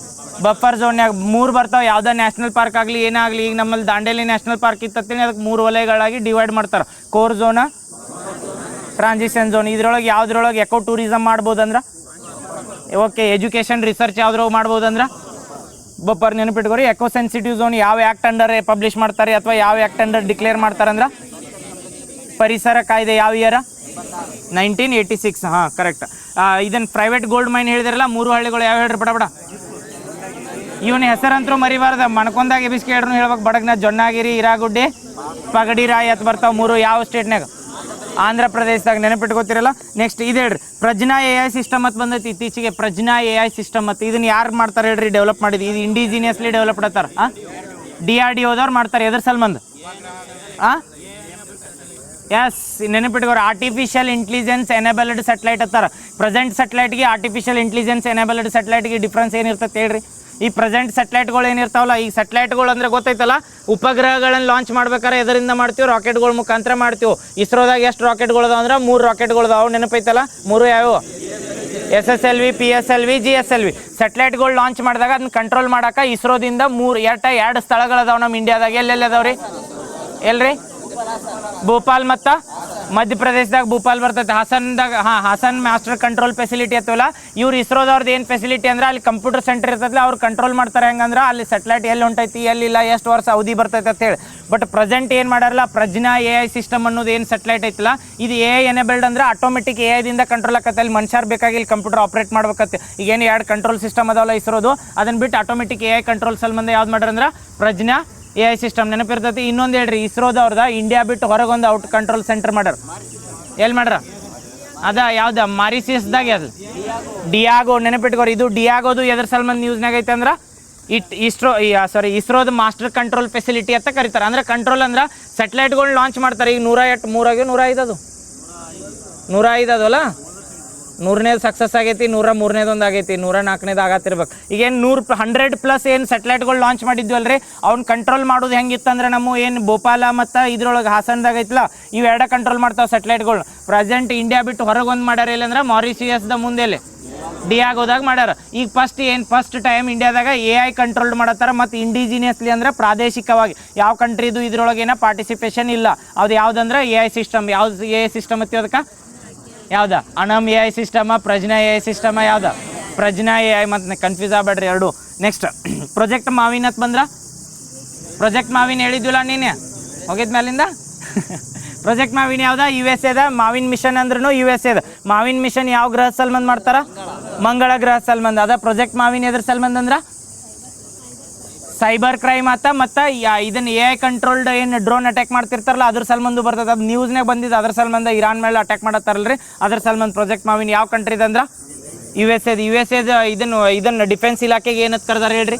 ಬಫರ್ ಝೋನ್ಯಾಗ 3 ಬರ್ತಾವೆ. ಯಾವುದೇ ನ್ಯಾಷನಲ್ ಪಾರ್ಕ್ ಆಗಲಿ ಏನಾಗಲಿ. ಈಗ ನಮ್ಮಲ್ಲಿ ದಾಂಡೇಲಿ ನ್ಯಾಷನಲ್ ಪಾರ್ಕ್ ಇತ್ತಂತೇಳಿ ಅದಕ್ಕೆ 3 ವಲಯಗಳಾಗಿ ಡಿವೈಡ್ ಮಾಡ್ತಾರೆ. Core zone, transition zone. ಇದ್ರೊಳಗೆ ಯಾವುದ್ರೊಳಗೆ ಎಕೋ ಟೂರಿಸಮ್ ಮಾಡ್ಬೋದಂದ್ರೆ ಓಕೆ. ಎಜುಕೇಷನ್ ರಿಸರ್ಚ್ ಯಾವ್ದ್ರೊಳಗೆ ಮಾಡ್ಬೋದಂದ್ರೆ ಬಫರ್ ನೆನಪಿಟ್ಕೋರಿ. ಎಕೋ ಸೆನ್ಸಿಟಿವ್ ಝೋನ್ ಯಾವ ಆ್ಯಕ್ಟ್ ಅಂಡರ್ ಪಬ್ಲಿಷ್ ಮಾಡ್ತಾರೆ ಅಥವಾ ಯಾವ ಆ್ಯಕ್ಟ್ ಅಂಡರ್ ಡಿಕ್ಲೇರ್ ಮಾಡ್ತಾರಂದ್ರೆ ಪರಿಸರ ಕಾಯ್ದೆ. ಯಾವ ಇಯರ? 1986. ಹಾಂ ಕರೆಕ್ಟ್. ಇದನ್ನು ಪ್ರೈವೇಟ್ ಗೋಲ್ಡ್ ಮೈನ್ ಹೇಳಿದಿರಲ್ಲ 3 ಹಳ್ಳಿಗಳು ಯಾವ ಹೇಳ್ರಿ ಬಡ ಬಡ? ಇವನ ಹೆಸರಂತರೂ ಮರಿಬಾರ್ದ. ಮಣ್ಕೊಂದಾಗ ಎಬಿಸ್ಕೆ ಹೇಳ್ರು ಹೇಳ್ಬೇಕು. ಬಡಗ್ನ ಜೊನ್ನಾಗಿರಿ, ಹಿರಾಗುಡ್ಡಿ, ಪಗಡಿ ರಾಯ್ ಅಂತ ಬರ್ತಾವೆ 3. ಯಾವ ಸ್ಟೇಟ್ನಾಗ? ಆಂಧ್ರ ಪ್ರದೇಶದಾಗ. ನೆನಪಿಟ್ಕೋತಿರಲ್ಲ. ನೆಕ್ಸ್ಟ್ ಇದು ಹೇಳ್ರಿ ಪ್ರಜ್ನಾ AI ಸಿಸ್ಟಮ್ ಅಂತ ಬಂದೈತಿ ಇತ್ತೀಚೆಗೆ. ಪ್ರಜ್ನಾ AI ಸಿಸ್ಟಮ್ ಅಂತ ಇದನ್ನು ಯಾರು ಮಾಡ್ತಾರೆ ಹೇಳ್ರಿ? ಡೆವಲಪ್ ಮಾಡಿದ್ದು. ಇದು ಇಂಡಿಜಿನಿಯಸ್ಲಿ ಡೆವಲಪ್ ಮಾಡ್ತಾರೆ. DRDOದವ್ರು ಮಾಡ್ತಾರೆ. ಎದ್ರ ಸಲ್ಮಂದ್? ಎಸ್ ನೆನಪಿಟ್ಕೋರಿ. ಆರ್ಟಿಫಿಷಿಯಲ್ ಇಂಟೆಲಿಜೆನ್ಸ್ ಎನೇಬಲ್ಡ್ ಸ್ಯಾಟಲೈಟ್ ಅಂತಾರೆ. ಪ್ರೆಸೆಂಟ್ ಸ್ಯಾಟಲೈಟ್ಗೆ ಆರ್ಟಿಫಿಷಿಯಲ್ ಇಂಟೆಲಿಜೆನ್ಸ್ ಎನೇಬಲ್ಡ್ ಸ್ಯಾಟಲೈಟ್ಗೆ ಡಿಫ್ರೆನ್ಸ್ ಏನಿರ್ತೈತೆ ಹೇಳ್ರಿ? ಈ ಪ್ರೆಸೆಂಟ್ ಸ್ಯಾಟಲೈಟ್ಗಳು ಏನಿರ್ತಾವಲ್ಲ, ಈ ಸ್ಯಾಟಲೈಟ್ಗಳು ಅಂದರೆ ಗೊತ್ತೈತಲ್ಲ, ಉಪಗ್ರಹಗಳನ್ನು ಲಾಂಚ್ ಮಾಡ್ಬೇಕಾರೆ ಎದರಿಂದ ಮಾಡ್ತೀವಿ? ರಾಕೆಟ್ಗಳ ಮುಖಾಂತರ ಮಾಡ್ತೀವಿ. ಇಸ್ರೋದಾಗ ಎಷ್ಟು ರಾಕೆಟ್ಗಳು ಅದಾವ ಅಂದ್ರೆ 3 ರಾಕೆಟ್ಗಳು ಅದಾವ. ನೆನಪೈತಲ್ಲ? 3 ಯಾವ್ಯಾವ? SSLV, PSLV, GSLV. ಸ್ಯಾಟಲೈಟ್ಗಳು ಲಾಂಚ್ ಮಾಡಿದಾಗ ಅದನ್ನ ಕಂಟ್ರೋಲ್ ಮಾಡೋಕೆ ಇಸ್ರೋದಿಂದ 2 ಸ್ಥಳಗಳದಾವ ನಮ್ಮ ಇಂಡಿಯಾದಾಗ. ಎಲ್ಲೆಲ್ಲಿ ಅದಾವ್ರಿ? ಎಲ್ರಿ? ಭೋಪಾಲ್ ಮತ್ತು ಮಧ್ಯಪ್ರದೇಶದಾಗ ಭೋಪಾಲ್ ಬರ್ತೈತೆ. ಹಾಸನ್ದಾಗ ಹಾಸನ್ ಮಾಸ್ಟರ್ ಕಂಟ್ರೋಲ್ ಫೆಸಿಲಿಟಿ ಅತ್ತವಲ್ಲ, ಇವ್ರು ಇಸ್ರೋದವ್ರದ್ದು ಏನು ಫೆಸಿಲಿಟಿ ಅಂದ್ರೆ ಅಲ್ಲಿ ಕಂಪ್ಯೂಟರ್ ಸೆಂಟರ್ ಇರ್ತೈತಲ್ಲ, ಅವ್ರು ಕಂಟ್ರೋಲ್ ಮಾಡ್ತಾರೆ. ಹೆಂಗಂದ್ರೆ ಅಲ್ಲಿ ಸ್ಯಾಟಲೈಟ್ ಎಲ್ಲಿ ಹೊಂಟೈತಿ ಎಲ್ಲಿಲ್ಲ, ಎಷ್ಟು ವರ್ಷ ಅವಧಿ ಬರ್ತೈತೆ ಅಂತೇಳಿ. ಬಟ್ ಪ್ರೆಸೆಂಟ್ ಏನು ಮಾಡಾರಲ್ಲ, ಪ್ರಜ್ನಾ AI ಸಿಸ್ಟಮ್ ಅನ್ನೋದು ಏನು ಸ್ಯಾಟಲೈಟ್ ಐತಿಲ್ಲ, ಇದು AI ಎನೇಬಲ್ಡ್ ಅಂದ್ರೆ ಆಟೋಮೆಟಿಕ್ AIದಿಂದ ಕಂಟ್ರೋಲ್ ಆಕತ್ತೆ. ಅಲ್ಲಿ ಮನುಷ್ಯರು ಬೇಕಾಗಿ ಇಲ್ಲಿ ಕಂಪ್ಯೂಟರ್ ಆಪ್ರೇಟ್ ಮಾಡ್ಬೇಕತ್ತೆ. ಈಗೇನು 2 ಕಂಟ್ರೋಲ್ ಸಿಸ್ಟಮ್ ಅದಾವಲ್ಲ ಇಸ್ರೋದು, ಅದನ್ನ ಬಿಟ್ಟು ಆಟೋಮೆಟಿಕ್ AI ಕಂಟ್ರೋಲ್ ಸಂಬಂಧ ಯಾವ್ದು ಮಾಡ್ರಂದ್ರೆ ಪ್ರಜ್ನಾ AI ಸಿಸ್ಟಮ್. ನೆನಪಿರ್ತೈತಿ. ಇನ್ನೊಂದು ಹೇಳ್ರಿ, ಇಸ್ರೋದವ್ರದ ಇಂಡಿಯಾ ಬಿಟ್ಟು ಹೊರಗೊಂದು ಔಟ್ ಕಂಟ್ರೋಲ್ ಸೆಂಟರ್ ಮಾಡ್ಯಾರ. ಎಲ್ಲಿ ಮಾಡ್ರ? ಅದ ಯಾವ್ದು? ಮಾರಿಸಿಯಸ್ದಾಗ. ಅದು ಡಿಯಾಗೋ. ನೆನಪಿಟ್ಕೋರಿ. ಇದು ಡಿಯಾಗೋದು ಎದ್ರ ಸಲ್ಮಂದ್ ನ್ಯೂಸ್ನಾಗ ಐತೆ ಅಂದ್ರೆ ಇಸ್ರೋದ ಮಾಸ್ಟರ್ ಕಂಟ್ರೋಲ್ ಫೆಸಿಲಿಟಿ ಅಂತ ಕರೀತಾರೆ. ಅಂದ್ರೆ ಕಂಟ್ರೋಲ್ ಅಂದ್ರೆ ಸ್ಯಾಟಲೈಟ್ಗಳು ಲಾಂಚ್ ಮಾಡ್ತಾರೆ. ಈಗ 105 ಅದು 105 ಅದಲ್ಲ. 100ನೇದು ಸಕ್ಸಸ್ ಆಗೈತಿ, 103ನೇದೊಂದು ಆಗೈತಿ, 104ನೇದು ಆಗತ್ತಿರ್ಬೇಕು. ಈಗೇನು 100+ ಏನು ಸ್ಯಾಟಲೈಟ್ಗಳು ಲಾಂಚ್ ಮಾಡಿದ್ವಲ್ರಿ, ಅವ್ನು ಕಂಟ್ರೋಲ್ ಮಾಡೋದು ಹೆಂಗಿತ್ತಂದ್ರೆ ನಮ್ಮ ಏನು ಭೋಪಾಲ ಮತ್ತು ಇದ್ರೊಳಗೆ ಹಾಸನ್ದಾಗ ಐತಲ್ಲ, ಇವೆರಡ ಕಂಟ್ರೋಲ್ ಮಾಡ್ತಾವೆ ಸ್ಯಾಟಲೈಟ್ಗಳು. ಪ್ರೆಸೆಂಟ್ ಇಂಡಿಯಾ ಬಿಟ್ಟು ಹೊರಗೊಂದು ಮಾಡ್ಯಾರ. ಇಲ್ಲಂದ್ರೆ ಮಾರಿಷಿಯಸ್ದ ಮುಂದೆಲ್ಲಿ ಡಿಯಾಗೋದಾಗ ಮಾಡ್ಯಾರ. ಈಗ ಫಸ್ಟ್ ಟೈಮ್ ಇಂಡಿಯಾದಾಗ AI ಕಂಟ್ರೋಲ್ ಮಾಡತ್ತಾರ. ಮತ್ತು ಇಂಡಿಜಿನಿಯಸ್ಲಿ ಅಂದ್ರೆ ಪ್ರಾದೇಶಿಕವಾಗಿ ಯಾವ ಕಂಟ್ರಿದು ಇದ್ರೊಳಗೇನ ಪಾರ್ಟಿಸಿಪೇಷನ್ ಇಲ್ಲ. ಅದು ಯಾವುದಂದ್ರೆ AI ಸಿಸ್ಟಮ್. ಯಾವ್ದು AI ಸಿಸ್ಟಮ್ ಐತಿ ಅದಕ್ಕೆ? ಯಾವ್ದು? ಅನಮ್ AI system, Prajna AI system? ಯಾವ್ದು? ಪ್ರಜ್ನಾ AI. ಮತ್ತು ಕನ್ಫ್ಯೂಸ್ ಆಗಬೇಡ್ರಿ ಎರಡು. ನೆಕ್ಸ್ಟ್ ಪ್ರಾಜೆಕ್ಟ್ ಮಾವಿನ್ ಅಂತ ಬಂದ್ರ? ಪ್ರಾಜೆಕ್ಟ್ ಮಾವಿನ್ ಹೇಳಿದ್ವಿಲ್ಲ ನೀನೆ ಹೋಗಿದ ಮೇಲಿಂದ. ಪ್ರಾಜೆಕ್ಟ್ ಮಾವಿನ್ ಯಾವ್ದ? USA ಮಾವಿನ್ ಮಿಷನ್ ಅಂದ್ರೂ USA ಮಾವಿನ್ ಮಿಷನ್ ಯಾವ ಗ್ರಹ ಸಲ್ಮಂದ್ ಮಾಡ್ತಾರ? ಮಂಗಳ ಗ್ರಹ ಸಲ್ಮಂದ್. ಅದ ಪ್ರಾಜೆಕ್ಟ್ ಮಾವಿನ್ ಎದ್ರ ಸಲ್ಮಂದ್ ಅಂದ್ರೆ ಸೈಬರ್ ಕ್ರೈಮ್ ಮತ್ತು ಇದನ್ನು AI ಕಂಟ್ರೋಲ್ಡ್ ಏನು ಡ್ರೋನ್ ಅಟ್ಯಾಕ್ ಮಾಡ್ತಿರ್ತಾರಲ್ಲ ಅದ್ರ ಸಲ್ಮಂದು ಬರ್ತದೆ. ಅದು ನ್ಯೂಸ್ನಾಗ ಬಂದಿದ್ದು ಅದ್ರ ಸಲ್ಮಂದ ಇರಾನ್ ಮೇಲೆ ಅಟ್ಯಾಕ್ ಮಾಡತ್ತಾರಲ್ರಿ, ಅದ್ರ ಸಲ್ಮಂದ್ ಪ್ರಾಜೆಕ್ಟ್ ಮಾವಿನ ಯಾವ ಕಂಟ್ರಿದ ಅಂದ್ರೆ USA ಇದನ್ನು ಡಿಫೆನ್ಸ್ ಇಲಾಖೆಗೆ ಏನಂತ ಕರೆದಾರೆ ಹೇಳ್ರಿ,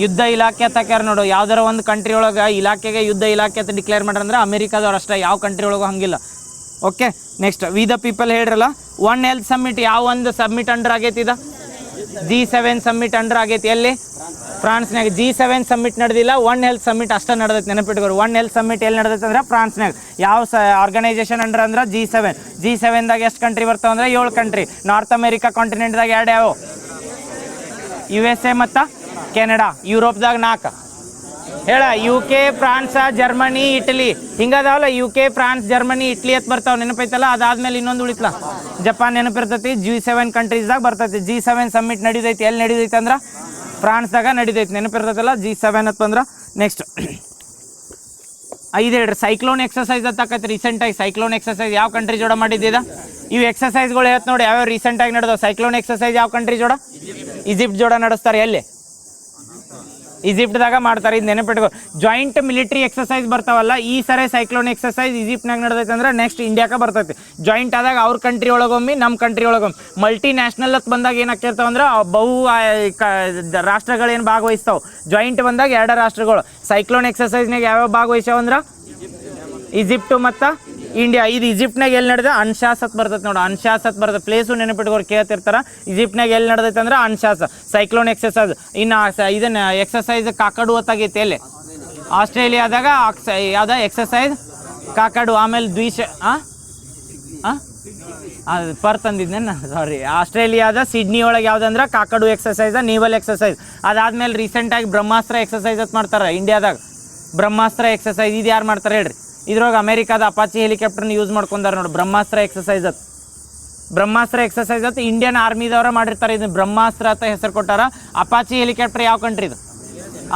ಯುದ್ಧ ಇಲಾಖೆ ಅಂತ ಕ್ಯಾರ ನೋಡು. ಯಾವ್ದಾರ ಒಂದು ಕಂಟ್ರಿ ಒಳಗೆ ಇಲಾಖೆಗೆ ಯುದ್ಧ ಇಲಾಖೆ ಅಂತ ಡಿಕ್ಲೇರ್ ಮಾಡ್ರಂದ್ರೆ ಅಮೆರಿಕಾದವ್ರು ಅಷ್ಟೇ, ಯಾವ ಕಂಟ್ರಿ ಒಳಗೂ ಹಂಗಿಲ್ಲ. Okay, next we the people ಹೇಳ್ರಲ್ಲ. ಒನ್ ಹೆಲ್ತ್ ಸಮ್ಮಿಟ್ ಯಾವ ಒಂದು ಸಮ್ಮಿಟ್ ಅಂಡರ್ ಆಗೈತಿ? G7 ಸಮ್ಮಿಟ್ ಅಂಡರ್ ಆಗೈತಿ. ಎಲ್ಲಿ? ಫ್ರಾನ್ಸ್ನಾಗ. G7 ಸಮ್ಮಿಟ್ ನಡೆದಿಲ್ಲ, ಒನ್ ಹೆಲ್ತ್ ಸಮ್ಮಿಟ್ ಅಷ್ಟೇ ನಡೆದೈತೆ, ನೆನಪಿಟ್ಕೋರಿ. ಒನ್ ಹೆಲ್ತ್ ಸಮ್ಮಿಟ್ ಎಲ್ಲಿ ನಡೆದೈತೆ ಅಂದ್ರೆ ಫ್ರಾನ್ಸ್ನಾಗ. ಯಾವ ಆರ್ಗನೈಸೇಷನ್ ಅಂಡರ್ ಅಂದ್ರೆ G7ದಾಗ ಎಷ್ಟು ಕಂಟ್ರಿ ಬರ್ತಾವ ಅಂದ್ರೆ 7 ಕಂಟ್ರಿ. ನಾರ್ತ್ ಅಮೆರಿಕಾ ಕಾಂಟಿನೆಂಟ್ದಾಗ 2 ಯಾವ? USA ಮತ್ತು ಕೆನಡಾ. ಯುರೋಪ್ದಾಗ 4 ಹೇಳ. UK, ಫ್ರಾನ್ಸ್, ಜರ್ಮನಿ, ಇಟಲಿ ಹಿಂಗದಾವಲ್ಲ. UK, ಫ್ರಾನ್ಸ್, ಜರ್ಮನಿ, ಇಟ್ಲಿ ಅಂತ ಬರ್ತಾವ, ನೆನಪೈತಲ್ಲ. ಅದಾದ್ಮೇಲೆ ಇನ್ನೊಂದು ಉಳಿತಲ್ಲ, ಜಪಾನ್ ನೆನಪಿರ್ತೈತಿ. G7 ಕಂಟ್ರೀಸ್ದಾಗ ಬರ್ತೈತಿ. G7 summit ನಡೀತೈತಿ. ಎಲ್ಲಿ ನಡೀತೈತಿ ಅಂದ್ರೆ ಫ್ರಾನ್ಸ್ದಾಗ ನಡೀತೈತಿ, ನೆನಪಿರ್ತೈತಲ್ಲ. G7 ಅಂತಂದ್ರೆ ನೆಕ್ಸ್ಟ್ 5 ಹೇಳ್ರಿ. ಸೈಕ್ಲೋನ್ ಎಕ್ಸಸೈಸ್ ಅಂತ ರೀಸೆಂಟಾಗಿ ಸೈಕ್ಲೋನ್ ಎಕ್ಸಸೈಸ್ ಯಾವ ಕಂಟ್ರಿ ಜೋಡ ಮಾಡಿದ್ದಿದ? ಇವು ಎಕ್ಸಸೈಸ್ಗಳು ಹೇಳ್ತ ನೋಡಿ ಯಾವ್ಯಾವ ರೀಸೆಂಟಾಗಿ ನಡೆದವು. ಸೈಕ್ಲೋನ್ ಎಕ್ಸಸೈಸ್ ಯಾವ ಕಂಟ್ರಿ ಜೋಡ? ಈಜಿಪ್ಟ್ ಜೋಡ ನಡೆಸ್ತಾರೆ. ಎಲ್ಲಿ? ಈಜಿಪ್ಟ್ದಾಗ ಮಾಡ್ತಾರೆ. ಇದು ನೆನಪಿಟ್ಕೋ. ಜಾಯಿಂಟ್ ಮಿಲಿಟರಿ ಎಕ್ಸಸೈಸ್ ಬರ್ತಾವಲ್ಲ, ಈ ಸರಿ ಸೈಕ್ಲೋನ್ ಎಕ್ಸಸೈಸ್ ಈಜಿಪ್ಟ್ನಾಗ ನಡೆದೈತೆ ಅಂದ್ರೆ ನೆಕ್ಸ್ಟ್ ಇಂಡಿಯಾಕ್ಕೆ ಬರ್ತೈತಿ. ಜಾಯಿಂಟ್ ಆದಾಗ ಅವ್ರ ಕಂಟ್ರಿ ಒಳಗೊಮ್ಮೆ ನಮ್ಮ ಕಂಟ್ರಿ ಒಳಗೊಮ್ಮೆ. ಮಲ್ಟಿ ನ್ಯಾಷನಲ್ ಅಂತ ಬಂದಾಗ ಏನಾಗ್ತಿರ್ತಾವ ಅಂದ್ರೆ ಬಹು ರಾಷ್ಟ್ರಗಳೇನು ಭಾಗವಹಿಸ್ತಾವೆ. ಜಾಯಿಂಟ್ ಬಂದಾಗ 2 ರಾಷ್ಟ್ರಗಳು. ಸೈಕ್ಲೋನ್ ಎಕ್ಸಸೈಸ್ನಾಗ ಯಾವ್ಯಾವ ಭಾಗವಹಿಸ್ಯಾವ ಅಂದ್ರೆ ಈಜಿಪ್ಟು ಮತ್ತು ಇಂಡಿಯಾ. ಇದು ಈಜಿಪ್ಟ್ನಾಗ ಎಲ್ಲಿ ನಡೆದ? ಅನ್ಶಾಸ್ ಅಂತ ಬರ್ತೈತೆ ನೋಡು. ಅನ್ಶಾಸ್ ಅಂತ ಬರ್ತದೆ. ಪ್ಲೇಸು ನೆನಪಿಟ್ಕೋರು ಕೇಳ್ತಿರ್ತಾರೆ. ಈಜಿಪ್ಟ್ನಾಗ ಎಲ್ಲಿ ನಡೆದೈತೆ ಅಂದ್ರೆ ಅನ್ಶಾಸ್ ಸೈಕ್ಲೋನ್ ಎಕ್ಸಸೈಸ್. ಇನ್ನು ಇದನ್ನ ಎಕ್ಸಸೈಸ್ ಕಾಕಡು ಹೊತ್ತಾಗೈತಿ. ಎಲ್ಲಿ? ಆಸ್ಟ್ರೇಲಿಯಾದಾಗ ಯಾವ್ದ ಎಕ್ಸಸೈಸ್ ಕಾಕಡು. ಆಮೇಲೆ ಅದು ತಂದಿದ್ದೆ ಸಾರಿ. ಆಸ್ಟ್ರೇಲಿಯಾದ ಸಿಡ್ನಿ ಒಳಗೆ ಯಾವ್ದಂದ್ರೆ ಕಾಕಡು ಎಕ್ಸಸೈಸ್, ನೇವಲ್ ಎಕ್ಸಸೈಸ್. ಅದಾದ್ಮೇಲೆ ರೀಸೆಂಟಾಗಿ ಬ್ರಹ್ಮಾಸ್ತ್ರ ಎಕ್ಸಸೈಸ್ ಅಂತ ಮಾಡ್ತಾರೆ ಇಂಡಿಯಾದಾಗ. ಬ್ರಹ್ಮಾಸ್ತ್ರ ಎಕ್ಸಸೈಸ್ ಇದು ಯಾರು ಮಾಡ್ತಾರೆ ಹೇಳ್ರಿ? ಇದ್ರೊಳಗೆ ಅಮೆರಿಕಾದ ಅಪಾಚಿ ಹೆಲಿಕಾಪ್ಟರ್ನ ಯೂಸ್ ಮಾಡ್ಕೊಂಡಾರ ನೋಡಿ. ಬ್ರಹ್ಮಾಸ್ತ್ರ ಎಕ್ಸಸೈಸ್ ಅಂತ. ಬ್ರಹ್ಮಾಸ್ತ್ರ ಎಕ್ಸಸೈಸ್ ಅಂತ ಇಂಡಿಯನ್ ಆರ್ಮಿದವ್ರ ಮಾಡಿರ್ತಾರೆ. ಇದನ್ನ ಬ್ರಹ್ಮಾಸ್ತ್ರ ಅಂತ ಹೆಸರು ಕೊಟ್ಟಾರ. ಅಪಾಚಿ ಹೆಲಿಕಾಪ್ಟರ್ ಯಾವ ಕಂಟ್ರಿ ಇದು?